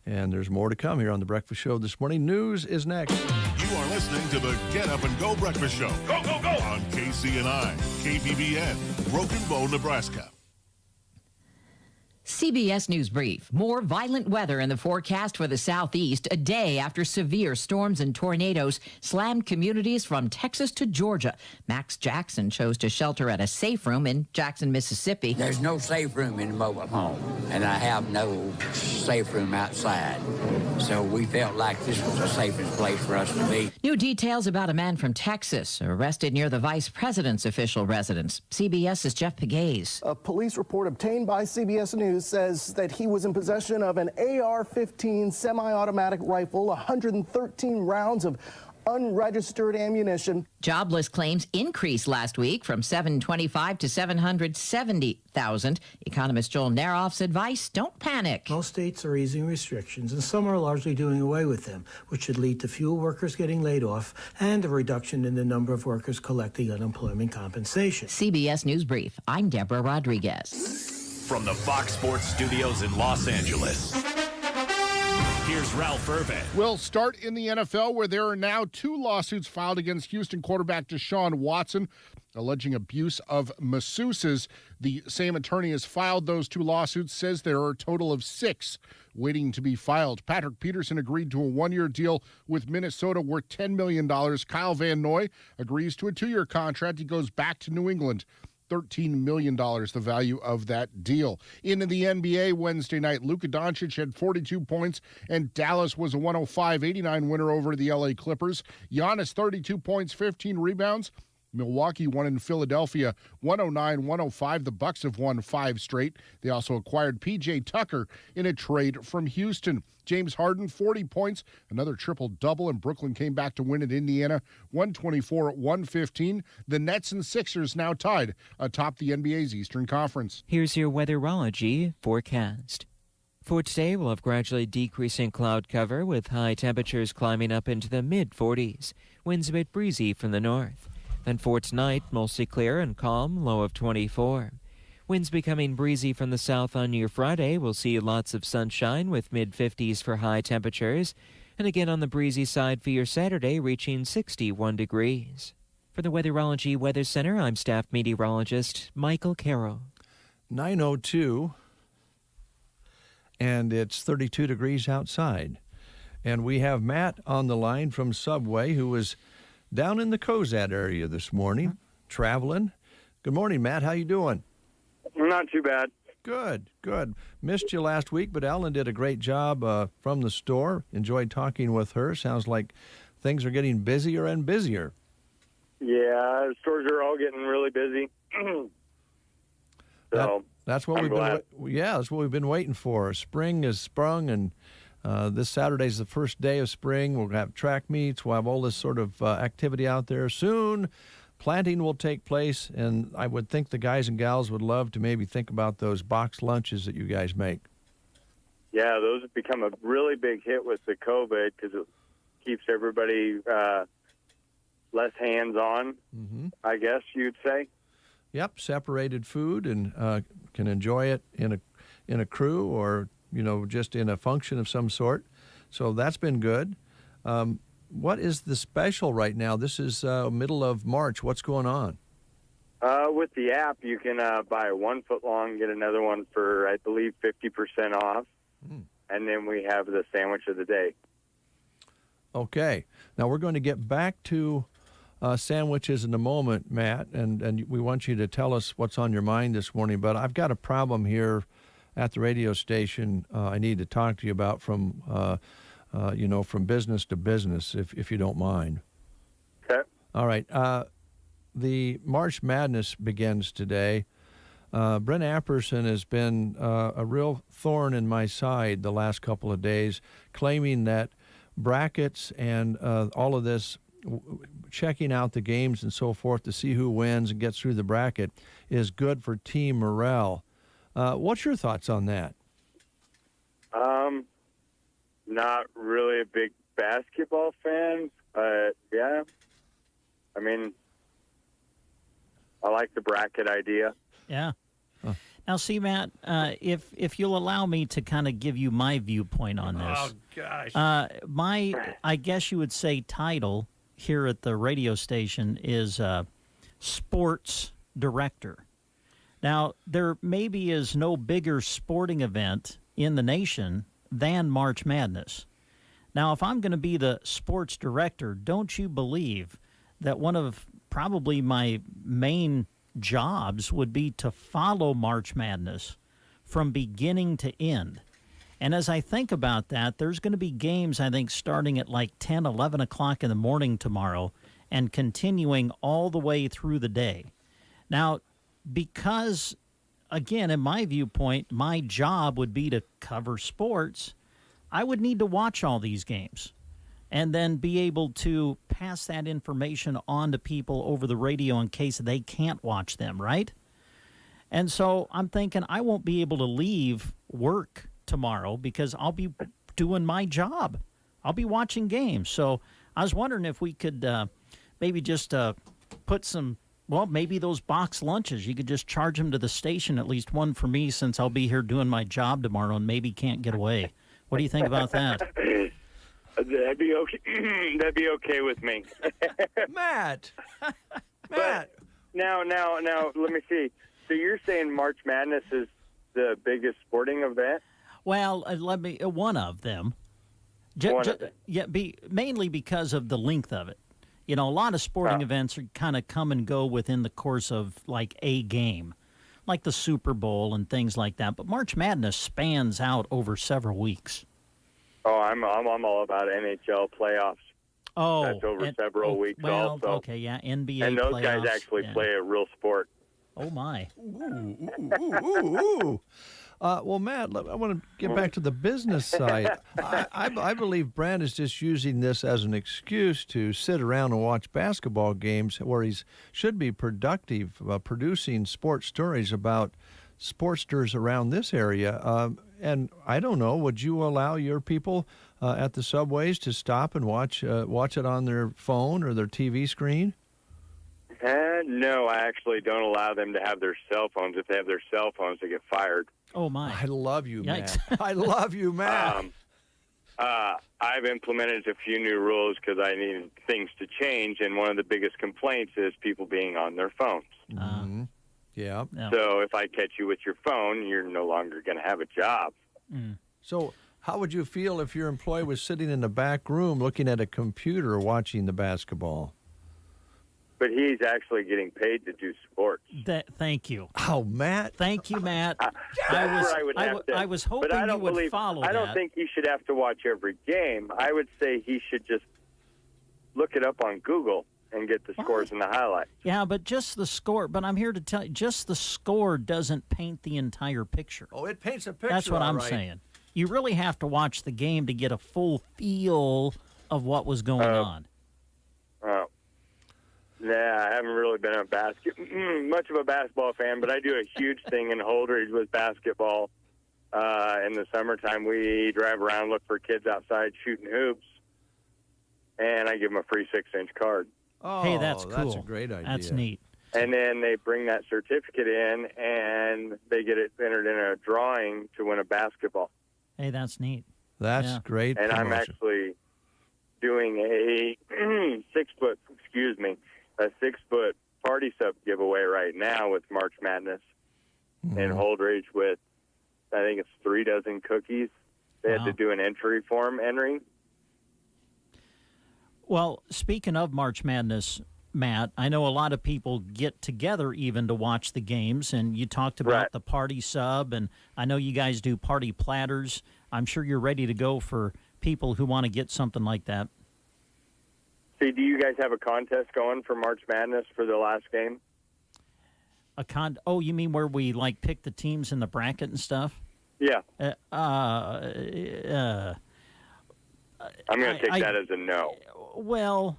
And there's more to come here on The Breakfast Show this morning. News is next. You are listening to the Get Up and Go Breakfast Show. Go, go, go! On KCNI, KPBN, Broken Bow, Nebraska. CBS News Brief. More violent weather in the forecast for the Southeast a day after severe storms and tornadoes slammed communities from Texas to Georgia. Max Jackson chose to shelter at a safe room in Jackson, Mississippi. There's no safe room in the mobile home, and I have no safe room outside. So we felt like this was the safest place for us to be. New details about a man from Texas arrested near the vice president's official residence. CBS's Jeff Pegues. A police report obtained by CBS News says that he was in possession of an AR-15 semi-automatic rifle, 113 rounds of unregistered ammunition. Jobless claims increased last week from 725 to 770,000. Economist Joel Naroff's advice, don't panic. Most states are easing restrictions, and some are largely doing away with them, which should lead to fewer workers getting laid off and a reduction in the number of workers collecting unemployment compensation. CBS News Brief. I'm Deborah Rodriguez. From the Fox Sports Studios in Los Angeles, here's Ralph Irvin. We'll start in the NFL, where there are now 2 lawsuits filed against Houston quarterback Deshaun Watson, alleging abuse of masseuses. The same attorney has filed those 2 lawsuits, says there are a total of 6 waiting to be filed. Patrick Peterson agreed to a 1-year deal with Minnesota worth $10 million. Kyle Van Noy agrees to a 2-year contract. He goes back to New England. $13 million, the value of that deal. In the NBA Wednesday night, Luka Doncic had 42 points, and Dallas was a 105-89 winner over the LA Clippers. Giannis, 32 points, 15 rebounds. Milwaukee won in Philadelphia 109-105. The Bucks have won 5 straight. They also acquired P.J. Tucker in a trade from Houston. James Harden, 40 points, another triple-double, and Brooklyn came back to win at Indiana 124-115. The Nets and Sixers now tied atop the NBA's Eastern Conference. Here's your weatherology forecast. For today, we'll have gradually decreasing cloud cover with high temperatures climbing up into the mid-40s. Winds a bit breezy from the north. Then for tonight, mostly clear and calm, low of 24. Winds becoming breezy from the south on your Friday. We'll see lots of sunshine with mid-50s for high temperatures. And again on the breezy side for your Saturday, reaching 61 degrees. For the Weatherology Weather Center, I'm staff meteorologist Michael Carroll. 9:02, and it's 32 degrees outside. And we have Matt on the line from Subway, who was down in the Cozad area this morning, traveling. Good morning, Matt. How you doing? Not too bad. Good, good. Missed you last week, but Ellen did a great job from the store. Enjoyed talking with her. Sounds like things are getting busier and busier. Yeah, stores are all getting really busy. That's what that's what we've been waiting for. Spring has sprung, and this Saturday's the first day of spring. We'll have track meets. We'll have all this sort of activity out there. Soon, planting will take place, and I would think the guys and gals would love to maybe think about those box lunches that you guys make. Yeah, those have become a really big hit with the COVID because it keeps everybody less hands-on, I guess you'd say. Yep, separated food, and can enjoy it in a crew or just in a function of some sort. So that's been good. What is the special right now? This is middle of March. What's going on? With the app, you can buy a 1 foot long, get another one for, I believe, 50% off. And then we have the sandwich of the day. Okay. Now we're going to get back to sandwiches in a moment, Matt, and we want you to tell us what's on your mind this morning. But I've got a problem here at the radio station I need to talk to you about from business to business, if you don't mind. Okay. All right. The March Madness begins today. Brent Apperson has been a real thorn in my side the last couple of days, claiming that brackets and all of this, checking out the games and so forth to see who wins and gets through the bracket, is good for team morale. What's your thoughts on that? Not really a big basketball fan, but yeah. I mean, I like the bracket idea. Yeah. Now, see, Matt, if you'll allow me to kind of give you my viewpoint on this. Oh, gosh. I guess you would say title here at the radio station is sports director. Now, there maybe is no bigger sporting event in the nation than March Madness. Now, if I'm going to be the sports director, don't you believe that one of probably my main jobs would be to follow March Madness from beginning to end? And as I think about that, there's going to be games, I think, starting at like 10, 11 o'clock in the morning tomorrow and continuing all the way through the day. Now, because, again, in my viewpoint, my job would be to cover sports, I would need to watch all these games. and then be able to pass that information on to people over the radio in case they can't watch them, right? And so I'm thinking I won't be able to leave work tomorrow because I'll be doing my job. I'll be watching games. So I was wondering if we could maybe just put some, well, maybe those box lunches. You could just charge them to the station, at least one for me, since I'll be here doing my job tomorrow and maybe can't get away. What do you think about that? That'd be okay. That'd be okay with me. Matt. But now, let me see. So you're saying March Madness is the biggest sporting event? Well, one of them. Mainly because of the length of it. You know, a lot of sporting events are kind of come and go within the course of like a game, like the Super Bowl and things like that. But March Madness spans out over several weeks. Oh, I'm all about NHL playoffs. Oh, that's over several weeks. Well, also. okay, yeah, NBA and those playoffs, guys actually play a real sport. Oh my! Ooh. Well, Matt, I want to get back to the business side. I believe Brand is just using this as an excuse to sit around and watch basketball games where he should be productive, producing sports stories about sportsters around this area. And I don't know, would you allow your people at the subways to stop and watch it on their phone or their TV screen? No, I actually don't allow them to have their cell phones. If they have their cell phones, they get fired. Oh, my. I love you, Yikes. Matt. I love you, Matt. I've implemented a few new rules because I need things to change, and one of the biggest complaints is people being on their phones. Mm-hmm. Yeah. So if I catch you with your phone, you're no longer going to have a job. So how would you feel if your employee was sitting in the back room looking at a computer watching the basketball? But he's actually getting paid to do sports. Thank you. Oh, Matt. Thank you, Matt. I was hoping but I don't you would believe, follow I don't that. think he should have to watch every game. I would say he should just look it up on Google and get the scores and the highlights. Yeah, but just the score. But I'm here to tell you, just the score doesn't paint the entire picture. Oh, it paints a picture. That's what all I'm right. saying. You really have to watch the game to get a full feel of what was going on. Oh. Yeah, I haven't really been much of a basketball fan, but I do a huge thing in Holdridge with basketball. In the summertime, we drive around, look for kids outside shooting hoops, and I give them a free 6-inch card. Oh, hey, that's cool. That's a great idea. That's neat. And then they bring that certificate in, and they get it entered in a drawing to win a basketball. Hey, that's neat. That's great. And I'm promotion. actually doing a 6-foot party sub giveaway right now with March Madness in Holdridge with, I think it's 3 dozen cookies. They had to do an entry form entering. Well, speaking of March Madness, Matt, I know a lot of people get together even to watch the games, and you talked about the party sub, and I know you guys do party platters. I'm sure you're ready to go for people who want to get something like that. See, do you guys have a contest going for March Madness for the last game? Oh, you mean where we like pick the teams in the bracket and stuff? Yeah. I'm going to take that as a no. Well,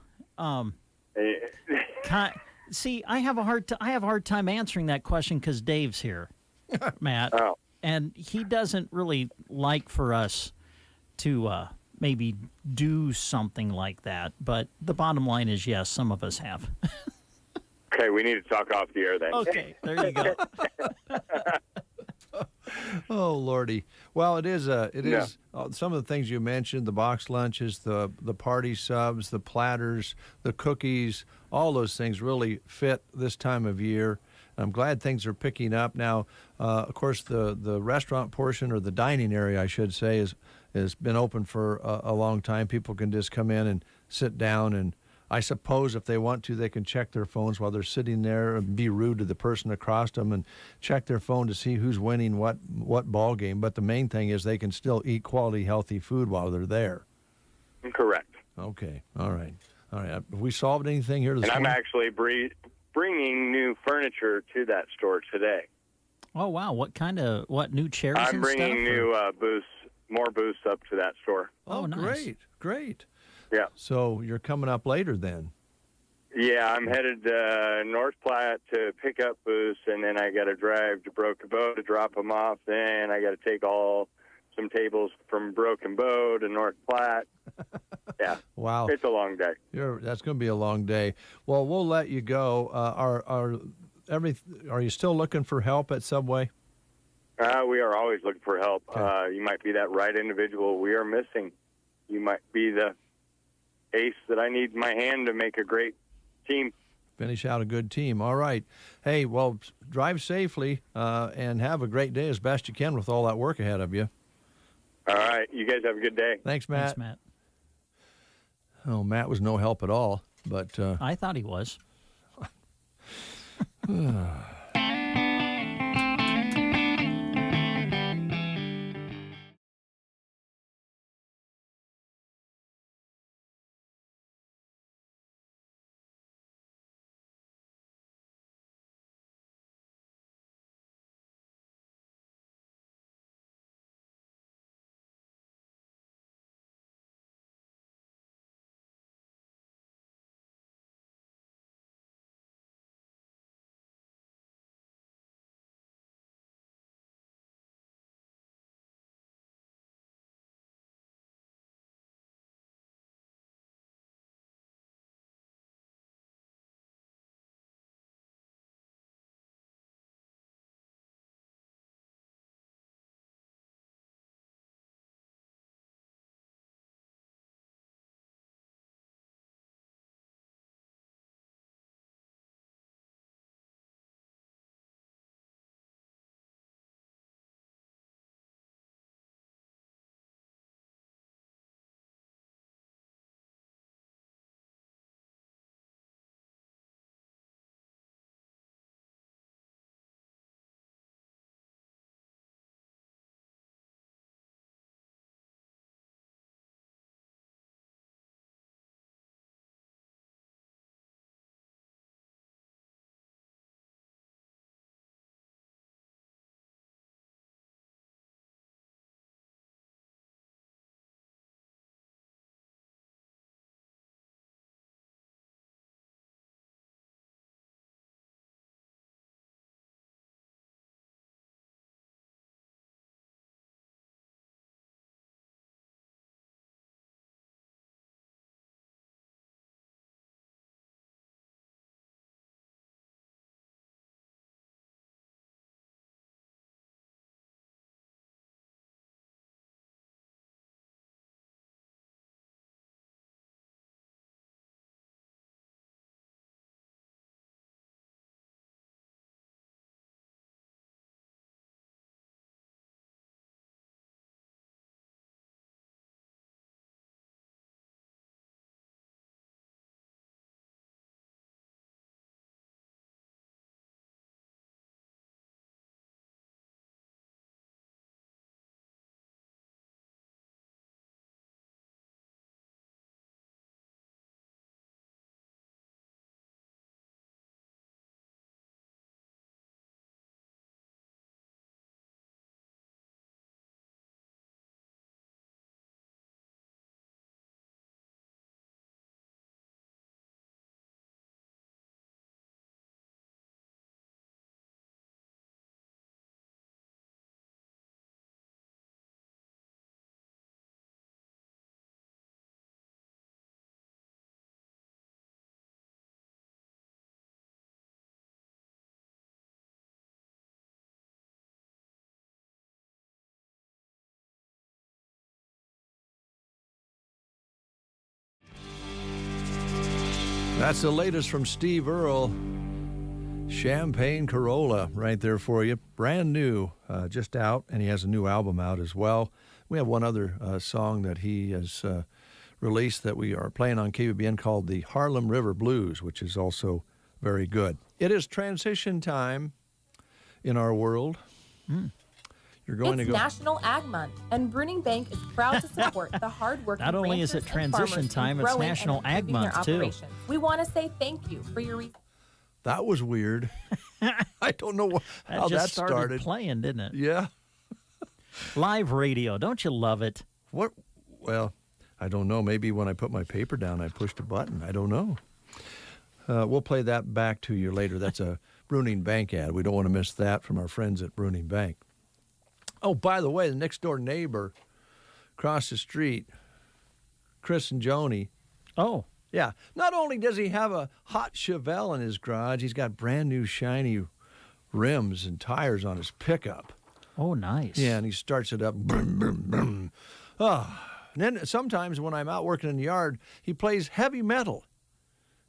see, I have a hard time answering that question because Dave's here, Matt, and he doesn't really like for us to maybe do something like that. But the bottom line is, yes, some of us have. Okay, we need to talk off the air then. Okay, there you go. Oh, Lordy. Well, it is some of the things you mentioned, the box lunches, the party subs, the platters, the cookies, all those things really fit this time of year. I'm glad things are picking up. Now, of course, the restaurant portion, or the dining area, I should say, has been open for a long time. People can just come in and sit down, and I suppose if they want to, they can check their phones while they're sitting there and be rude to the person across them and check their phone to see who's winning what ball game. But the main thing is they can still eat quality, healthy food while they're there. Correct. Okay. All right. Have we solved anything here this morning? morning? I'm actually bringing new furniture to that store today. Oh, wow. What new chairs and stuff? I'm bringing new booths, more booths up to that store. Oh, nice. Great. Yeah. So you're coming up later then. Yeah, I'm headed North Platte to pick up booths, and then I got to drive to Broken Bow to drop them off. Then I got to take some tables from Broken Bow to North Platte. Yeah. Wow. It's a long day. That's going to be a long day. Well, we'll let you go. Are you still looking for help at Subway? We are always looking for help. You might be that right individual we are missing. You might be the ace that I need in my hand to make a great team. Finish out a good team. All right. Hey, well, drive safely and have a great day as best you can with all that work ahead of you. All right. You guys have a good day. Thanks, Matt. Thanks, Matt. Oh, Matt was no help at all, but I thought he was. That's the latest from Steve Earle. Champagne Corolla right there for you. Brand new, just out, and he has a new album out as well. We have one other song that he has released that we are playing on KBBN called the Harlem River Blues, which is also very good. It is transition time in our world. You're going It's to go. National Ag Month, and Bruning Bank is proud to support the hardworking Not only is it ranchers and transition farmers time, in it's growing and National Ag improving their Month, too. operations. We want to say thank you for your That was weird. I don't know how that started. Playing, didn't it? Yeah. Live radio. Don't you love it? What? Well, I don't know. Maybe when I put my paper down, I pushed a button. I don't know. We'll play that back to you later. That's a Bruning Bank ad. We don't want to miss that from our friends at Bruning Bank. Oh, by the way, the next door neighbor across the street, Chris and Joni. Oh. Yeah. Not only does he have a hot Chevelle in his garage, he's got brand new shiny rims and tires on his pickup. Oh, nice. Yeah, and he starts it up. Brum, brum, brum. Oh. And then sometimes when I'm out working in the yard, he plays heavy metal.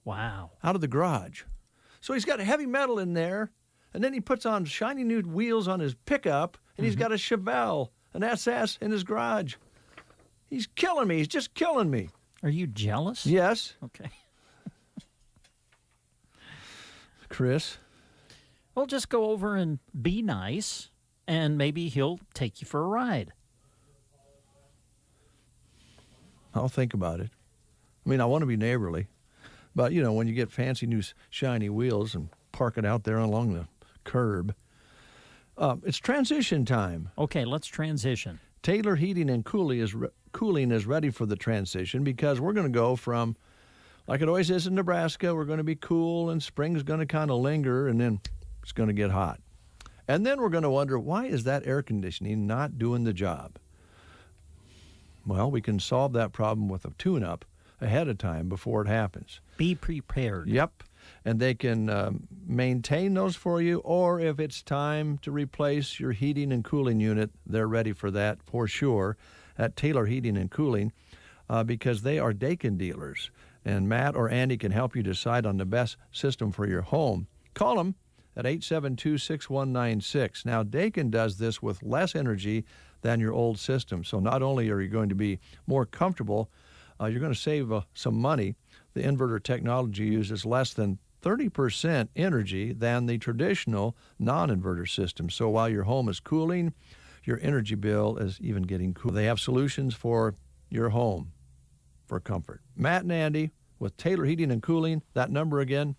Wow. Out of the garage. So he's got heavy metal in there, and then he puts on shiny new wheels on his pickup, and he's got a Chevelle, an SS in his garage. He's killing me. He's just killing me. Are you jealous? Yes. Okay. Chris? Well, just go over and be nice, and maybe he'll take you for a ride. I'll think about it. I mean, I want to be neighborly. But, you know, when you get fancy new shiny wheels and park it out there along the curb, it's transition time. Okay, let's transition. Taylor Heating and Cooling is ready for the transition because we're going to go from, like it always is in Nebraska, we're going to be cool and spring's going to kind of linger and then it's going to get hot. And then we're going to wonder, why is that air conditioning not doing the job? Well, we can solve that problem with a tune-up ahead of time before it happens. Be prepared. Yep. And they can maintain those for you, or if it's time to replace your heating and cooling unit, they're ready for that for sure at Taylor Heating and Cooling because they are Dakin dealers. And Matt or Andy can help you decide on the best system for your home. Call them at 872-6196. Now, Dakin does this with less energy than your old system. So not only are you going to be more comfortable, you're going to save some money. The inverter technology uses less than 30% energy than the traditional non-inverter system. So while your home is cooling, your energy bill is even getting cool. They have solutions for your home for comfort. Matt and Andy with Taylor Heating and Cooling. That number again,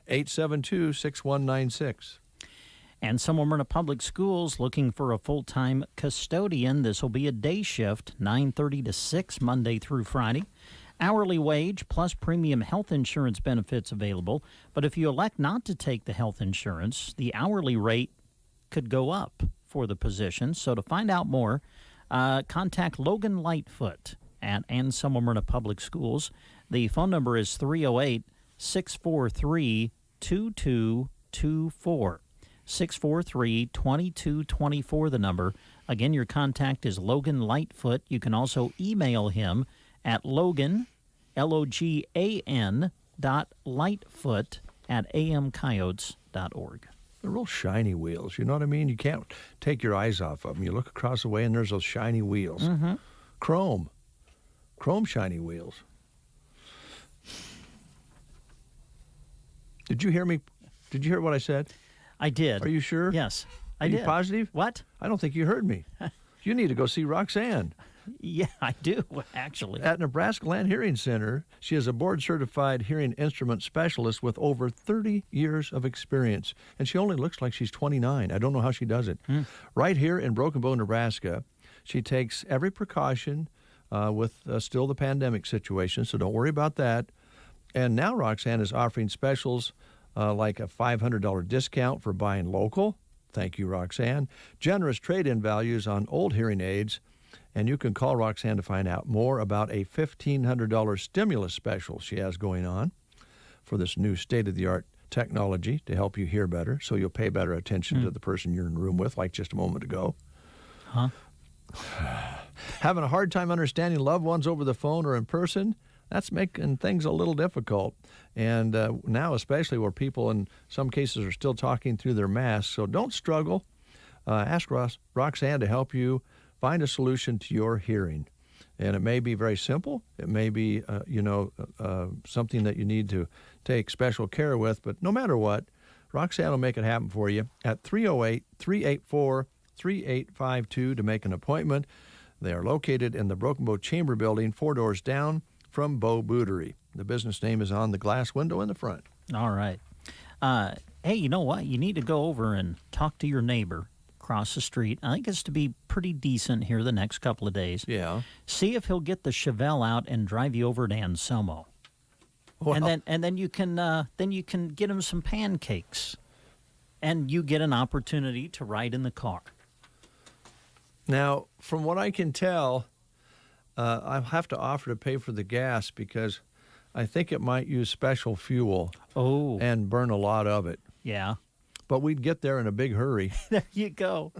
872-6196. And Summermyrna Public Schools looking for a full-time custodian. This will be a day shift, 9:30 to 6, Monday through Friday. Hourly wage plus premium health insurance benefits available. But if you elect not to take the health insurance, the hourly rate could go up for the position. So to find out more, contact Logan Lightfoot at Summermyrna Public Schools. The phone number is 308-643-2224. 643-2224, the number. Again, your contact is Logan Lightfoot. You can also email him at Logan, Logan, .lightfoot at amcoyotes.org. They're real shiny wheels, you know what I mean? You can't take your eyes off of them. You look across the way and there's those shiny wheels. Mm-hmm. Chrome shiny wheels. Did you hear me? Did you hear what I said? I did. Are you sure? Yes, I did. Are you positive? What? I don't think you heard me. You need to go see Roxanne. Yeah, I do, actually. At Nebraska Land Hearing Center, she is a board-certified hearing instrument specialist with over 30 years of experience, and she only looks like she's 29. I don't know how she does it. Right here in Broken Bow, Nebraska, she takes every precaution with still the pandemic situation, so don't worry about that. And now Roxanne is offering specials like a $500 discount for buying local. Thank you, Roxanne. Generous trade-in values on old hearing aids. And you can call Roxanne to find out more about a $1,500 stimulus special she has going on for this new state-of-the-art technology to help you hear better, so you'll pay better attention to the person you're in the room with, like just a moment ago. Huh? Having a hard time understanding loved ones over the phone or in person? That's making things a little difficult. And now especially where people in some cases are still talking through their masks. So don't struggle. Ask Roxanne to help you find a solution to your hearing. And it may be very simple. It may be, something that you need to take special care with. But no matter what, Roxanne will make it happen for you at 308-384-3852 to make an appointment. They are located in the Broken Bow Chamber Building, 4 doors down from Bow Bootery. The business name is on the glass window in the front. All right. Hey, you know what? You need to go over and talk to your neighbor, across the street. I think it's to be pretty decent here the next couple of days. Yeah. See if he'll get the Chevelle out and drive you over to Anselmo. Well, And then you can get him some pancakes, and you get an opportunity to ride in the car. Now, from what I can tell, I'll have to offer to pay for the gas because I think it might use special fuel. Oh. And burn a lot of it. Yeah. But we'd get there in a big hurry. There you go.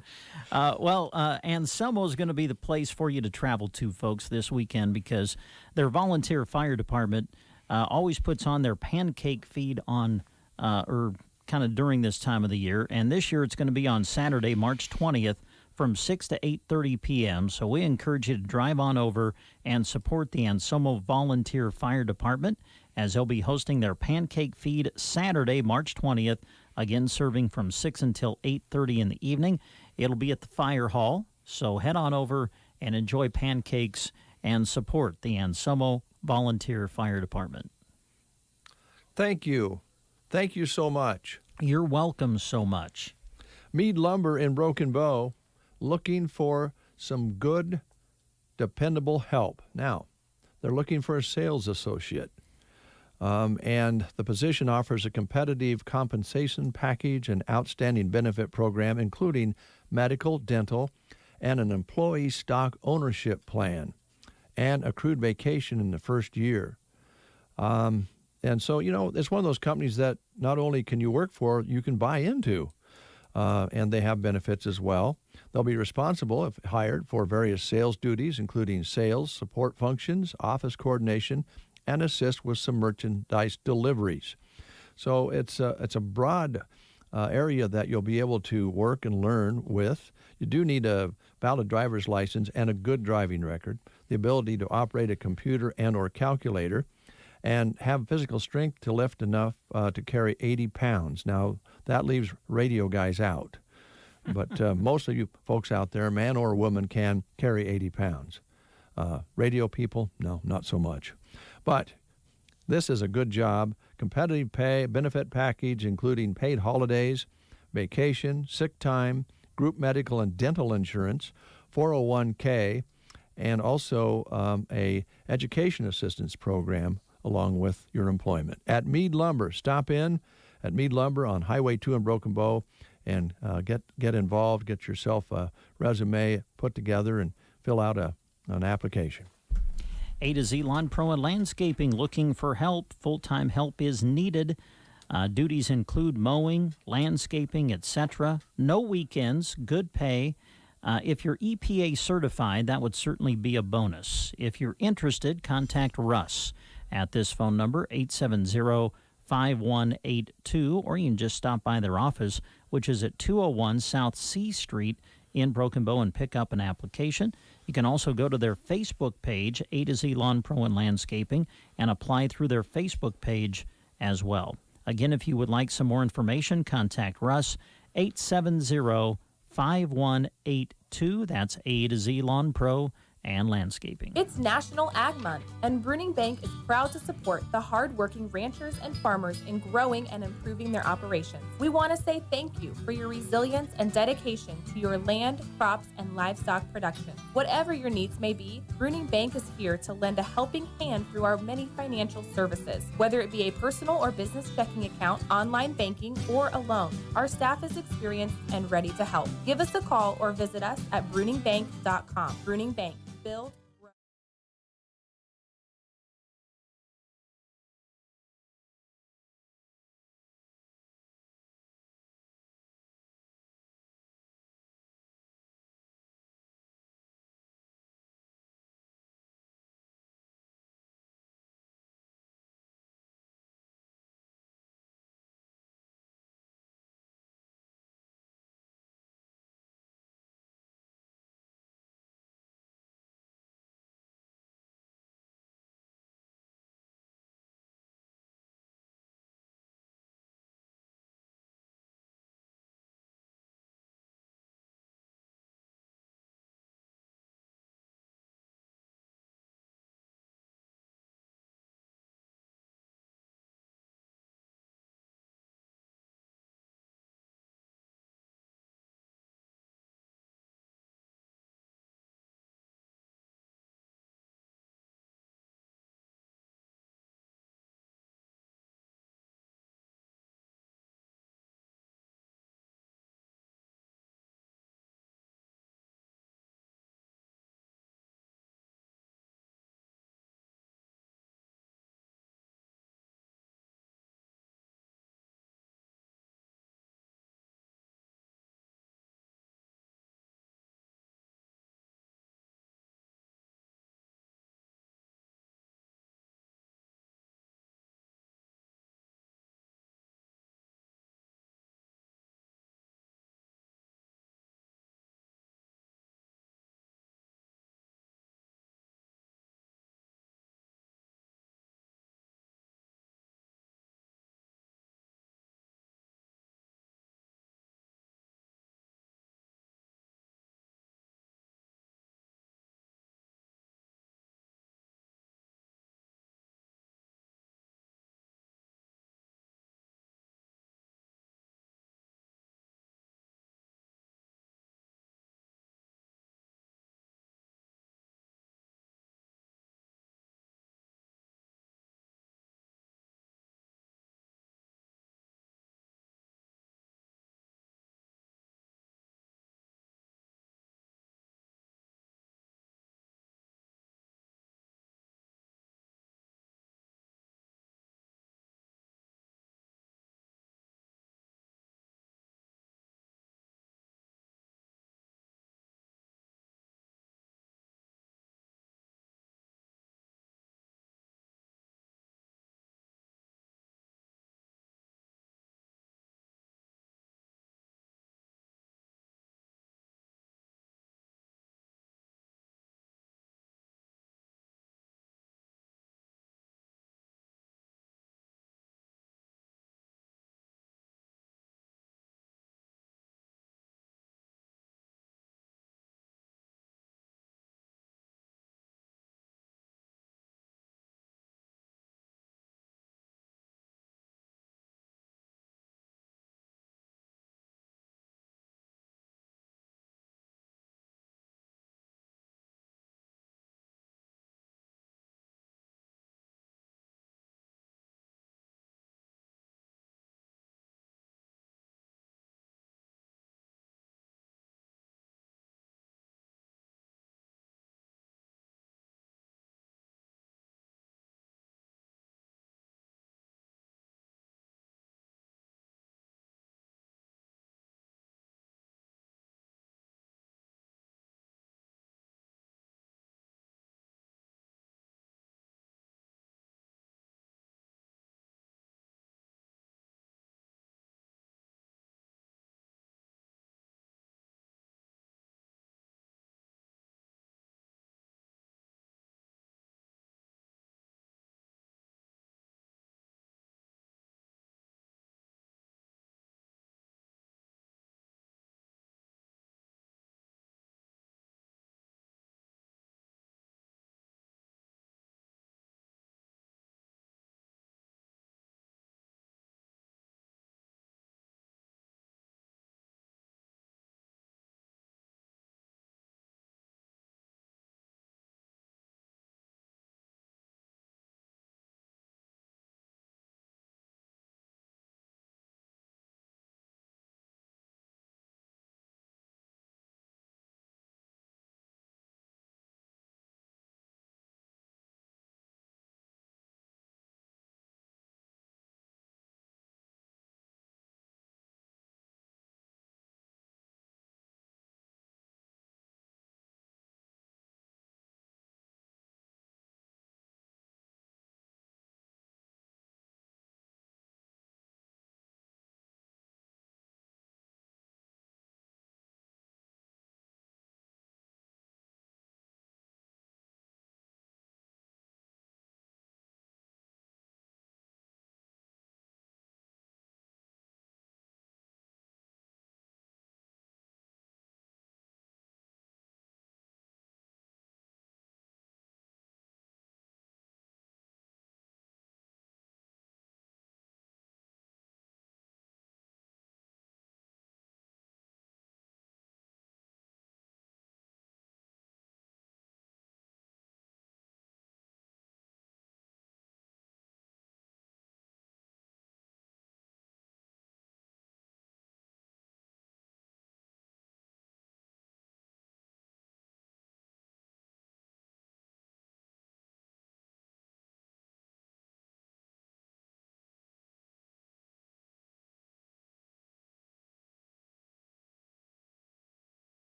Anselmo is going to be the place for you to travel to, folks, this weekend because their volunteer fire department always puts on their pancake feed on, or kind of during this time of the year. And this year it's going to be on Saturday, March 20th from 6 to 8:30 p.m. So we encourage you to drive on over and support the Anselmo Volunteer Fire Department as they'll be hosting their pancake feed Saturday, March 20th. Again, serving from 6 until 8:30 in the evening. It'll be at the fire hall, so head on over and enjoy pancakes and support the Anselmo Volunteer Fire Department. Thank you. Thank you so much. You're welcome so much. Mead Lumber in Broken Bow, looking for some good, dependable help. Now, they're looking for a sales associate. And the position offers a competitive compensation package and outstanding benefit program, including medical, dental, and an employee stock ownership plan, and accrued vacation in the first year. And so, it's one of those companies that not only can you work for, you can buy into. And they have benefits as well. They'll be responsible, if hired, for various sales duties, including sales, support functions, office coordination, and assist with some merchandise deliveries. So it's a broad area that you'll be able to work and learn with. You do need a valid driver's license and a good driving record, the ability to operate a computer and or calculator, and have physical strength to lift enough to carry 80 pounds. Now, that leaves radio guys out. But most of you folks out there, man or woman, can carry 80 pounds. Radio people, no, not so much. But this is a good job. Competitive pay, benefit package, including paid holidays, vacation, sick time, group medical and dental insurance, 401k, and also a education assistance program along with your employment. At Mead Lumber, stop in at Mead Lumber on Highway 2 in Broken Bow and get involved, get yourself a resume put together, and fill out an application. A to Z Lawn Pro and Landscaping, looking for help. Full-time help is needed. Duties include mowing, landscaping, etc. No weekends, good pay. If you're EPA certified, that would certainly be a bonus. If you're interested, contact Russ at this phone number, 870-5182, or you can just stop by their office, which is at 201 South C Street in Broken Bow, and pick up an application. You can also go to their Facebook page, A to Z Lawn Pro and Landscaping, and apply through their Facebook page as well. Again, if you would like some more information, contact Russ, 870-5182. That's A to Z Lawn Pro and Landscaping. It's National Ag Month, and Bruning Bank is proud to support the hard-working ranchers and farmers in growing and improving their operations. We want to say thank you for your resilience and dedication to your land, crops, and livestock production. Whatever your needs may be, Bruning Bank is here to lend a helping hand through our many financial services. Whether it be a personal or business checking account, online banking, or a loan, our staff is experienced and ready to help. Give us a call or visit us at bruningbank.com. Bruning Bank. Build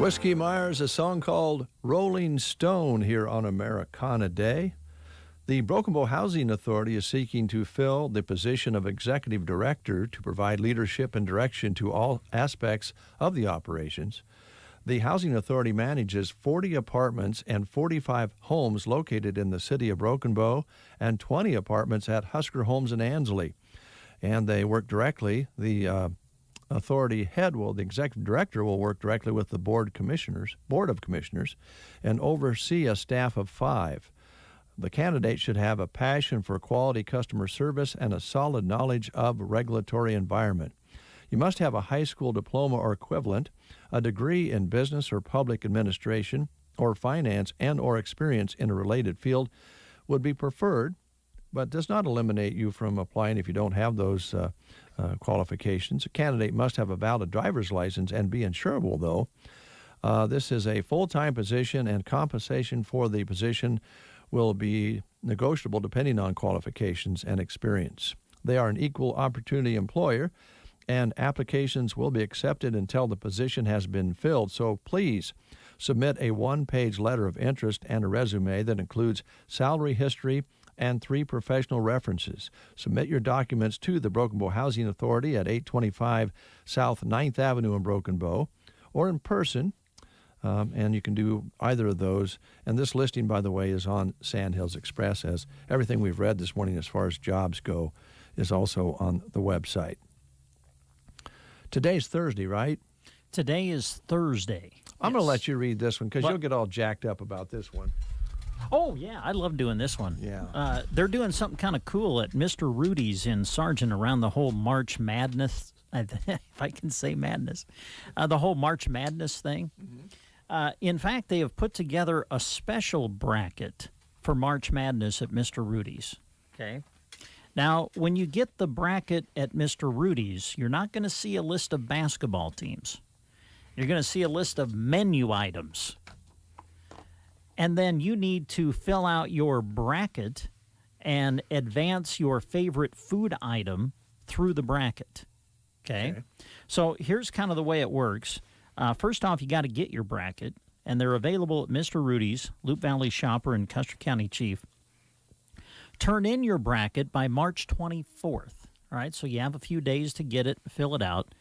Whiskey Myers, a song called Rolling Stone here on Americana Day. The Broken Bow Housing Authority is seeking to fill the position of executive director to provide leadership and direction to all aspects of the operations. The Housing Authority manages 40 apartments and 45 homes located in the city of Broken Bow and 20 apartments at Husker Homes in Ansley. And they work directly, the authority head the executive director will work directly with the board of commissioners, and oversee a staff of 5. The candidate should have a passion for quality customer service and a solid knowledge of regulatory environment. You must have a high school diploma or equivalent, a degree in business or public administration or finance, and or experience in a related field would be preferred, but does not eliminate you from applying if you don't have those qualifications. A candidate must have a valid driver's license and be insurable, though. This is a full-time position, and compensation for the position will be negotiable depending on qualifications and experience. They are an equal opportunity employer, and applications will be accepted until the position has been filled. So please submit a 1-page letter of interest and a resume that includes salary history and 3 professional references. Submit your documents to the Broken Bow Housing Authority at 825 South 9th Avenue in Broken Bow, or in person, and you can do either of those. And this listing, by the way, is on Sandhills Express, as everything we've read this morning as far as jobs go is also on the website. Today's Thursday, right? Today is Thursday. I'm going to let you read this one because you'll get all jacked up about this one. Oh, yeah, I love doing this one. Yeah. They're doing something kind of cool at Mr. Rudy's in Sargent around the whole March Madness, if I can say madness, the whole March Madness thing. Mm-hmm. In fact, they have put together a special bracket for March Madness at Mr. Rudy's. Okay. Now, when you get the bracket at Mr. Rudy's, you're not going to see a list of basketball teams. You're going to see a list of menu items. And then you need to fill out your bracket and advance your favorite food item through the bracket. Okay? So here's kind of the way it works. First off, you got to get your bracket, and they're available at Mr. Rudy's, Loop Valley Shopper, and Custer County Chief. Turn in your bracket by March 24th. All right, so you have a few days to get it, fill it out.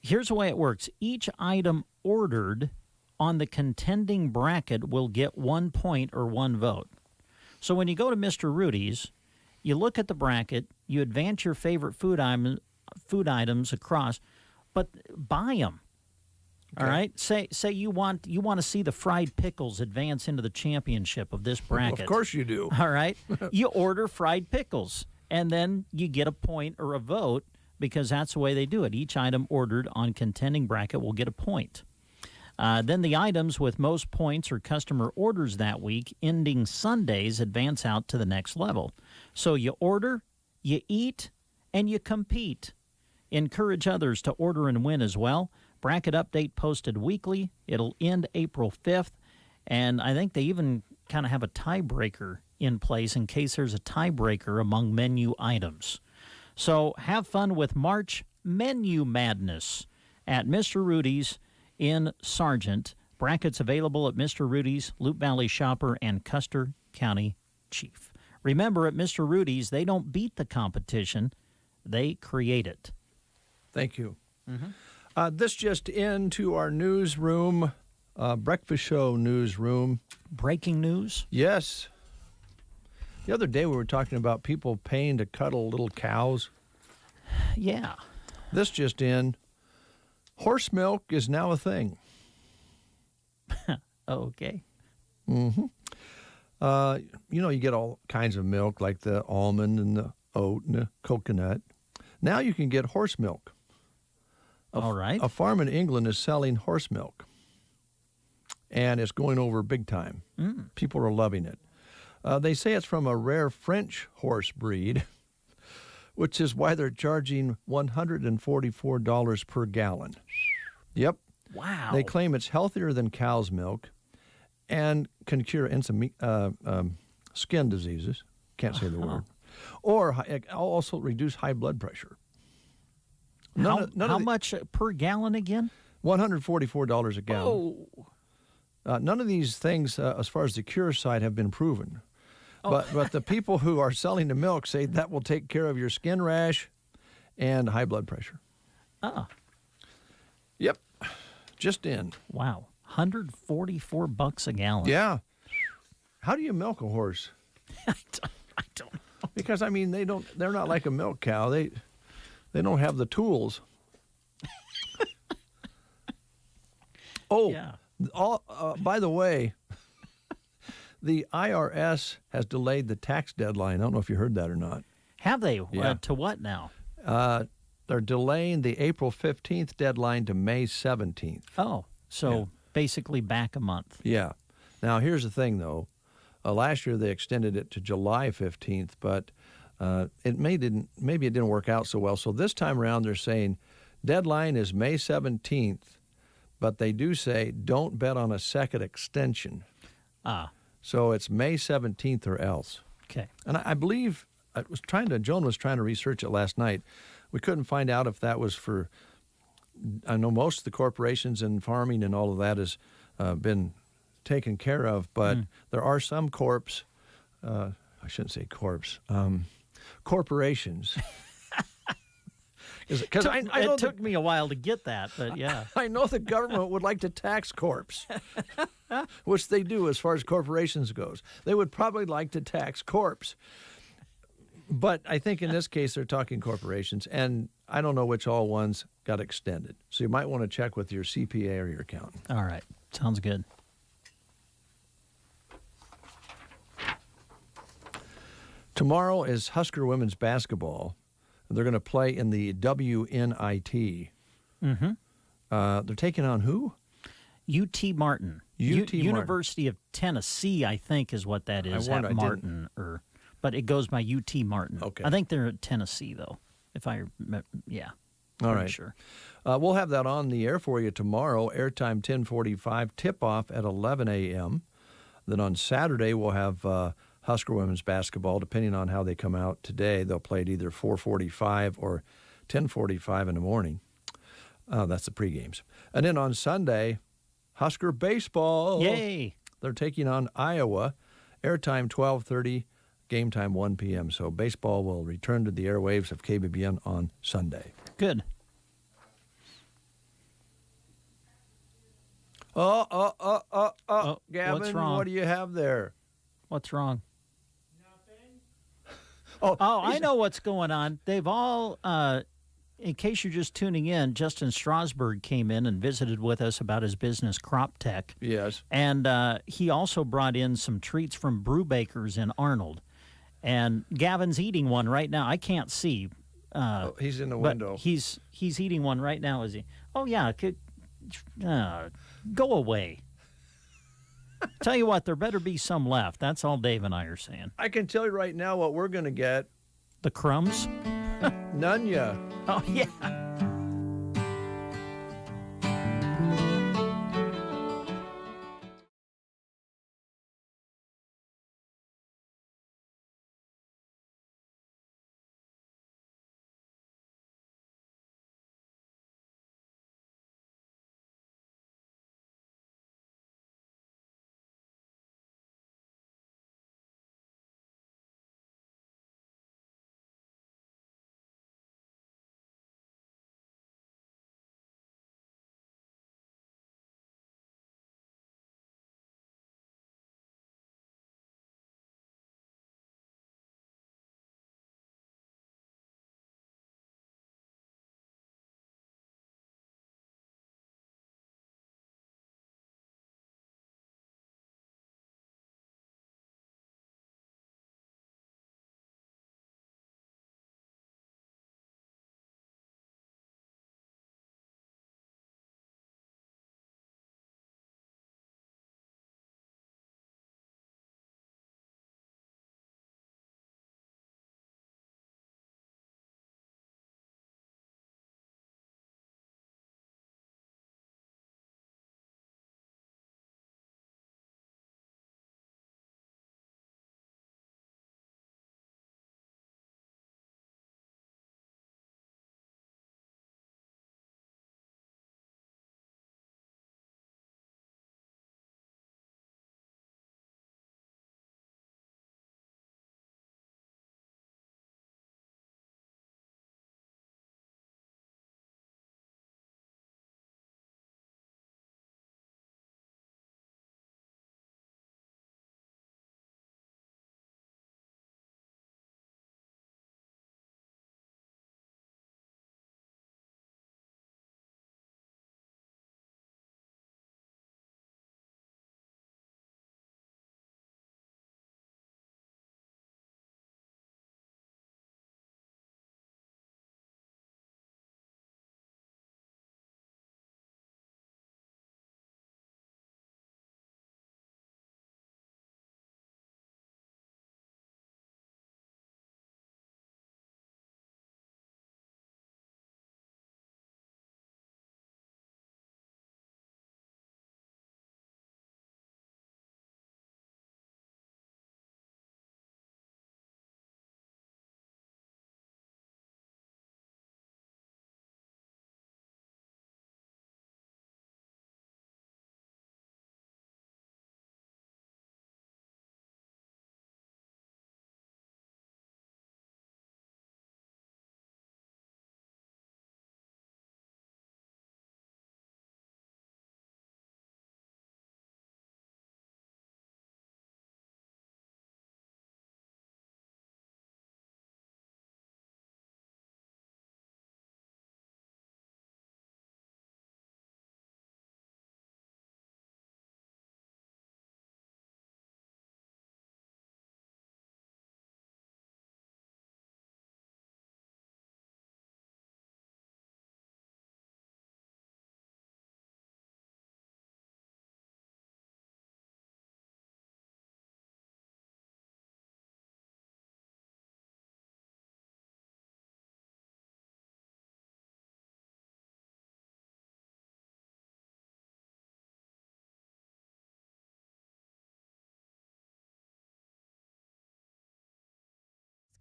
Here's the way it works. Each item ordered on the contending bracket will get 1 point or 1 vote. So when you go to Mr. Rudy's, you look at the bracket, you advance your favorite food items across, but buy them. Okay. All right. Say you want to see the fried pickles advance into the championship of this bracket. Well, of course you do. All right. You order fried pickles, and then you get a point or a vote because that's the way they do it. Each item ordered on contending bracket will get a point. Then the items with most points or customer orders that week, ending Sundays, advance out to the next level. So you order, you eat, and you compete. Encourage others to order and win as well. Bracket update posted weekly. It'll end April 5th. And I think they even kind of have a tiebreaker in place in case there's a tiebreaker among menu items. So have fun with March Menu Madness at Mr. Rudy's in Sargent. Brackets available at Mr. Rudy's, Loop Valley Shopper, and Custer County Chief. Remember, at Mr. Rudy's, they don't beat the competition. They create it. Thank you. Mm-hmm. This just into our newsroom, breakfast show newsroom. Breaking news? Yes. The other day we were talking about people paying to cuddle little cows. Yeah. This just in. Horse milk is now a thing. Okay. Mm-hmm. You get all kinds of milk like the almond and the oat and the coconut. Now you can get horse milk. All right. A farm in England is selling horse milk, and it's going over big time. People are loving it. They say it's from a rare French horse breed, which is why they're charging $144 per gallon. Yep. Wow. They claim it's healthier than cow's milk and can cure skin diseases. Can't say the word. Or also reduce high blood pressure. How much per gallon again? $144 a gallon. None of these things, as far as the cure side, have been proven. But the people who are selling the milk say that will take care of your skin rash and high blood pressure. Yep. Just in. Wow. $144 a gallon. Yeah. How do you milk a horse? I don't know. Because, I mean, they're not like a milk cow. They don't have the tools. Yeah. By the way, the IRS has delayed the tax deadline. I don't know if you heard that or not. Have they? Yeah. To what now? They're delaying the April 15th deadline to May 17th. Oh, so basically back a month. Yeah. Now, here's the thing, though. Last year they extended it to July 15th, but maybe it didn't work out so well. So this time around they're saying deadline is May 17th, but they do say don't bet on a second extension. So it's May 17th or else. Okay. And I believe Joan was trying to research it last night. We couldn't find out if that was for, I know most of the corporations and farming and all of that has been taken care of, but there are some corporations. Because it took me a while to get that, but yeah. I know the government would like to tax corps, which they do as far as corporations goes. They would probably like to tax corps. But I think in this case they're talking corporations, and I don't know which all ones got extended. So you might want to check with your CPA or your accountant. All right. Sounds good. Tomorrow is Husker women's basketball. They're going to play in the WNIT. They're taking on who? UT Martin. University of Tennessee, I think, is what that is. At Martin, but it goes by UT Martin. Okay. I think they're at Tennessee, though. All right. Sure. We'll have that on the air for you tomorrow. Airtime 10:45. Tip-off at 11 a.m. Then on Saturday we'll have Husker women's basketball. Depending on how they come out today, they'll play at either 4:45 or 10:45 in the morning. That's the pregames. And then on Sunday, Husker baseball. Yay! They're taking on Iowa. Airtime 12:30, game time 1 p.m. So baseball will return to the airwaves of KBBN on Sunday. Good. Gavin, what's wrong? What do you have there? What's wrong? I know what's going on. They've all, in case you're just tuning in, Justin Strasburg came in and visited with us about his business, Crop Tech. Yes. And he also brought in some treats from Brewbakers in Arnold. And Gavin's eating one right now. I can't see. He's in the window. He's eating one right now, is he? Oh, yeah. Go away. Tell you what, there better be some left. That's all Dave and I are saying. I can tell you right now what we're going to get. The crumbs? Nunya. Oh, yeah.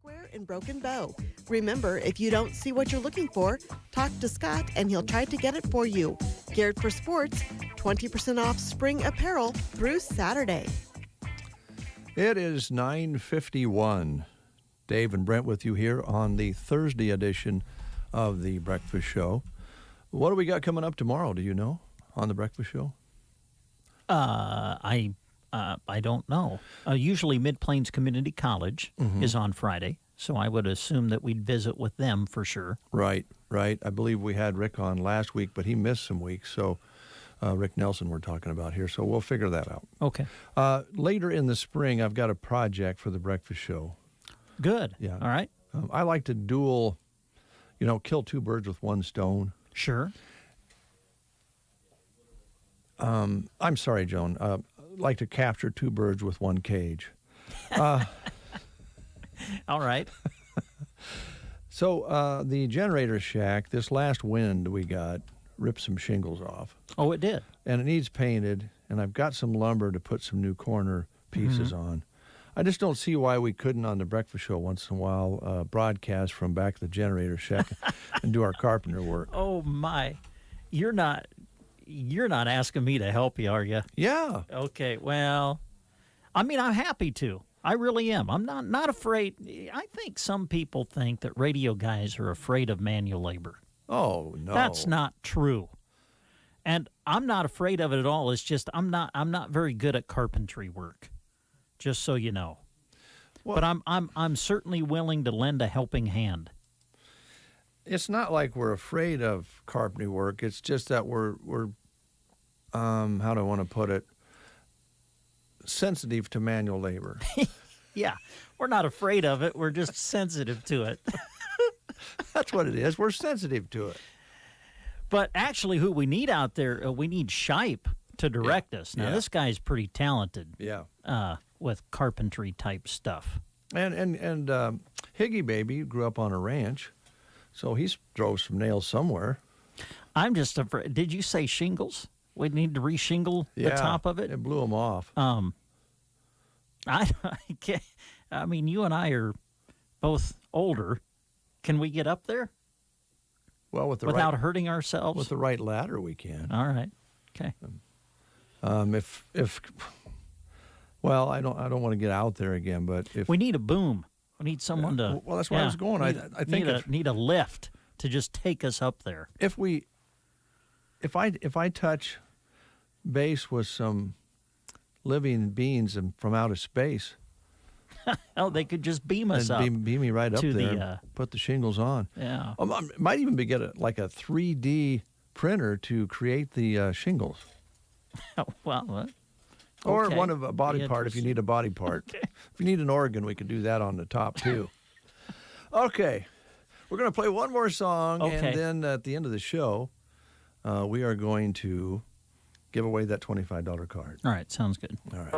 Square in Broken Bow. Remember, if you don't see what you're looking for, talk to Scott and he'll try to get it for you. Geared for sports, 20% off spring apparel through Saturday. It is 9:51. Dave and Brent with you here on the Thursday edition of The Breakfast Show. What do we got coming up tomorrow, do you know, on The Breakfast Show? I don't know. Usually Mid-Plains Community College is on Friday, so I would assume that we'd visit with them for sure. Right. I believe we had Rick on last week, but he missed some weeks, so Rick Nelson we're talking about here, so we'll figure that out. Okay. Later in the spring, I've got a project for The Breakfast Show. Good. Yeah. All right. I like to kill two birds with one stone. Sure. I'm sorry, Joan. Like to capture two birds with one cage. All right. So the generator shack, this last wind we got, ripped some shingles off. Oh, it did? And it needs painted, and I've got some lumber to put some new corner pieces on. I just don't see why we couldn't, on the Breakfast Show once in a while, broadcast from back of the generator shack and do our carpenter work. Oh, my. You're not asking me to help you, are you? Yeah. Okay, well, I mean, I'm happy to. I really am. I'm not afraid. I think some people think that radio guys are afraid of manual labor. Oh, no. That's not true. And I'm not afraid of it at all. It's just I'm not very good at carpentry work, just so you know. Well, but I'm certainly willing to lend a helping hand. It's not like we're afraid of carpentry work. It's just that we're how do I want to put it? Sensitive to manual labor. Yeah, we're not afraid of it. We're just sensitive to it. That's what it is. We're sensitive to it. But actually, who we need out there, we need Shipe to direct us. Now, this guy's pretty talented. Yeah. With carpentry type stuff. And Higgy Baby grew up on a ranch, so he's drove some nails somewhere. I'm just afraid. Did you say shingles? We need to reshingle the top of it? It blew them off. I can't. I mean, you and I are both older. Can we get up there? Well, without hurting ourselves? With the right ladder, we can. All right. Okay. Well, I don't want to get out there again, but if we need a boom, we need someone to. Well, that's where I was going. I think need a lift to just take us up there. If I touch base with some living beings from outer space. Oh, they could just beam us up. Beam me right up to there. The, put the shingles on. Yeah. Might even get a 3D printer to create the shingles. Well, or okay. one of a body part if you need a body part. Okay. If you need an organ, we could do that on the top too. Okay. We're going to play one more song, and then at the end of the show, we are going to give away that $25 card. All right. Sounds good. All right.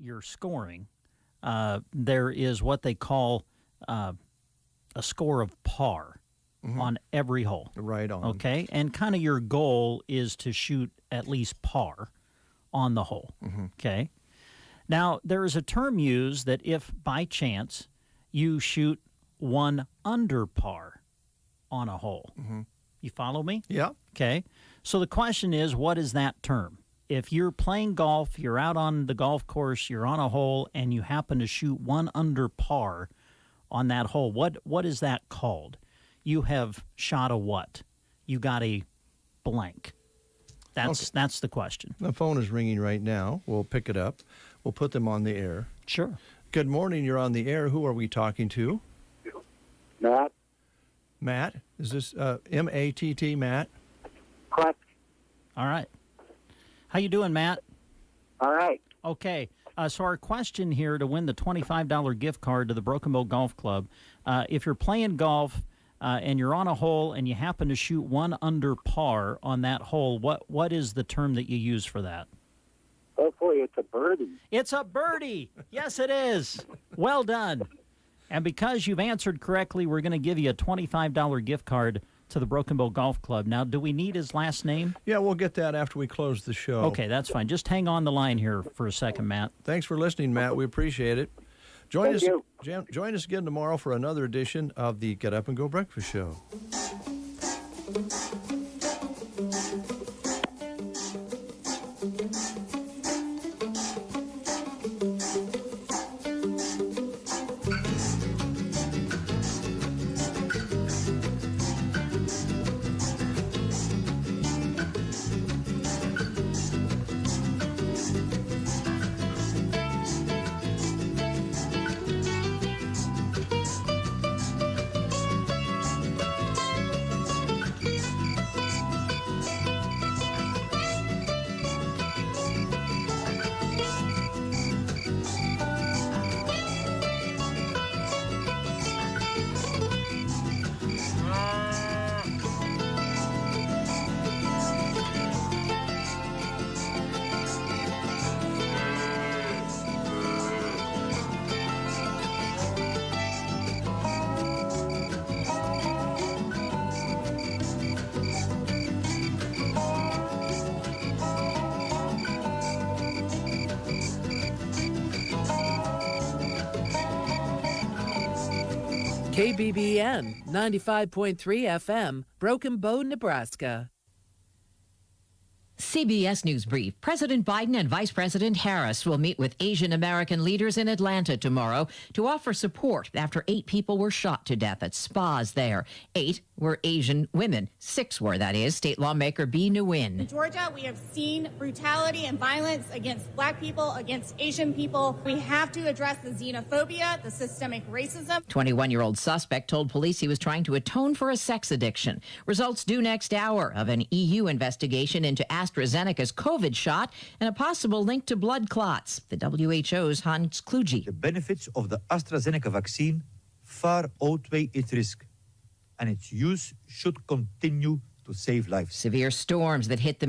your scoring, there is what they call a score of par on every hole. Right on. Okay, and kind of your goal is to shoot at least par on the hole. Okay. Now, there is a term used that if by chance you shoot one under par on a hole. You follow me? Yeah. Okay. So the question is, what is that term? If you're playing golf, you're out on the golf course, you're on a hole, and you happen to shoot one under par on that hole, what is that called? You have shot a what? You got a blank. That's the question. The phone is ringing right now. We'll pick it up. We'll put them on the air. Sure. Good morning. You're on the air. Who are we talking to? Matt. Matt? Is this M-A-T-T, Matt? Correct. All right. How you doing, Matt? All right. Okay. So our question here to win the $25 gift card to the Broken Bow Golf Club, if you're playing golf and you're on a hole and you happen to shoot one under par on that hole, what is the term that you use for that? Hopefully it's a birdie. It's a birdie. Yes, it is. Well done. And because you've answered correctly, we're going to give you a $25 gift card to the Broken Bow Golf Club. Now, do we need his last name? Yeah, we'll get that after we close the show. Okay, that's fine. Just hang on the line here for a second, Matt. Thanks for listening, Matt. We appreciate it. Join Thank you. Join us again tomorrow for another edition of the Get Up and Go Breakfast Show. KBBN 95.3 FM, Broken Bow, Nebraska. CBS News Brief. President Biden and Vice President Harris will meet with Asian American leaders in Atlanta tomorrow to offer support after 8 people were shot to death at spas there. 8 were Asian women. 6 were, that is, state lawmaker Bee Nguyen. In Georgia, we have seen brutality and violence against black people, against Asian people. We have to address the xenophobia, the systemic racism. 21-year-old suspect told police he was trying to atone for a sex addiction. Results due next hour of an EU investigation into AstraZeneca's COVID shot and a possible link to blood clots. The WHO's Hans Kluge. The benefits of the AstraZeneca vaccine far outweigh its risk, and its use should continue to save lives. Severe storms that hit the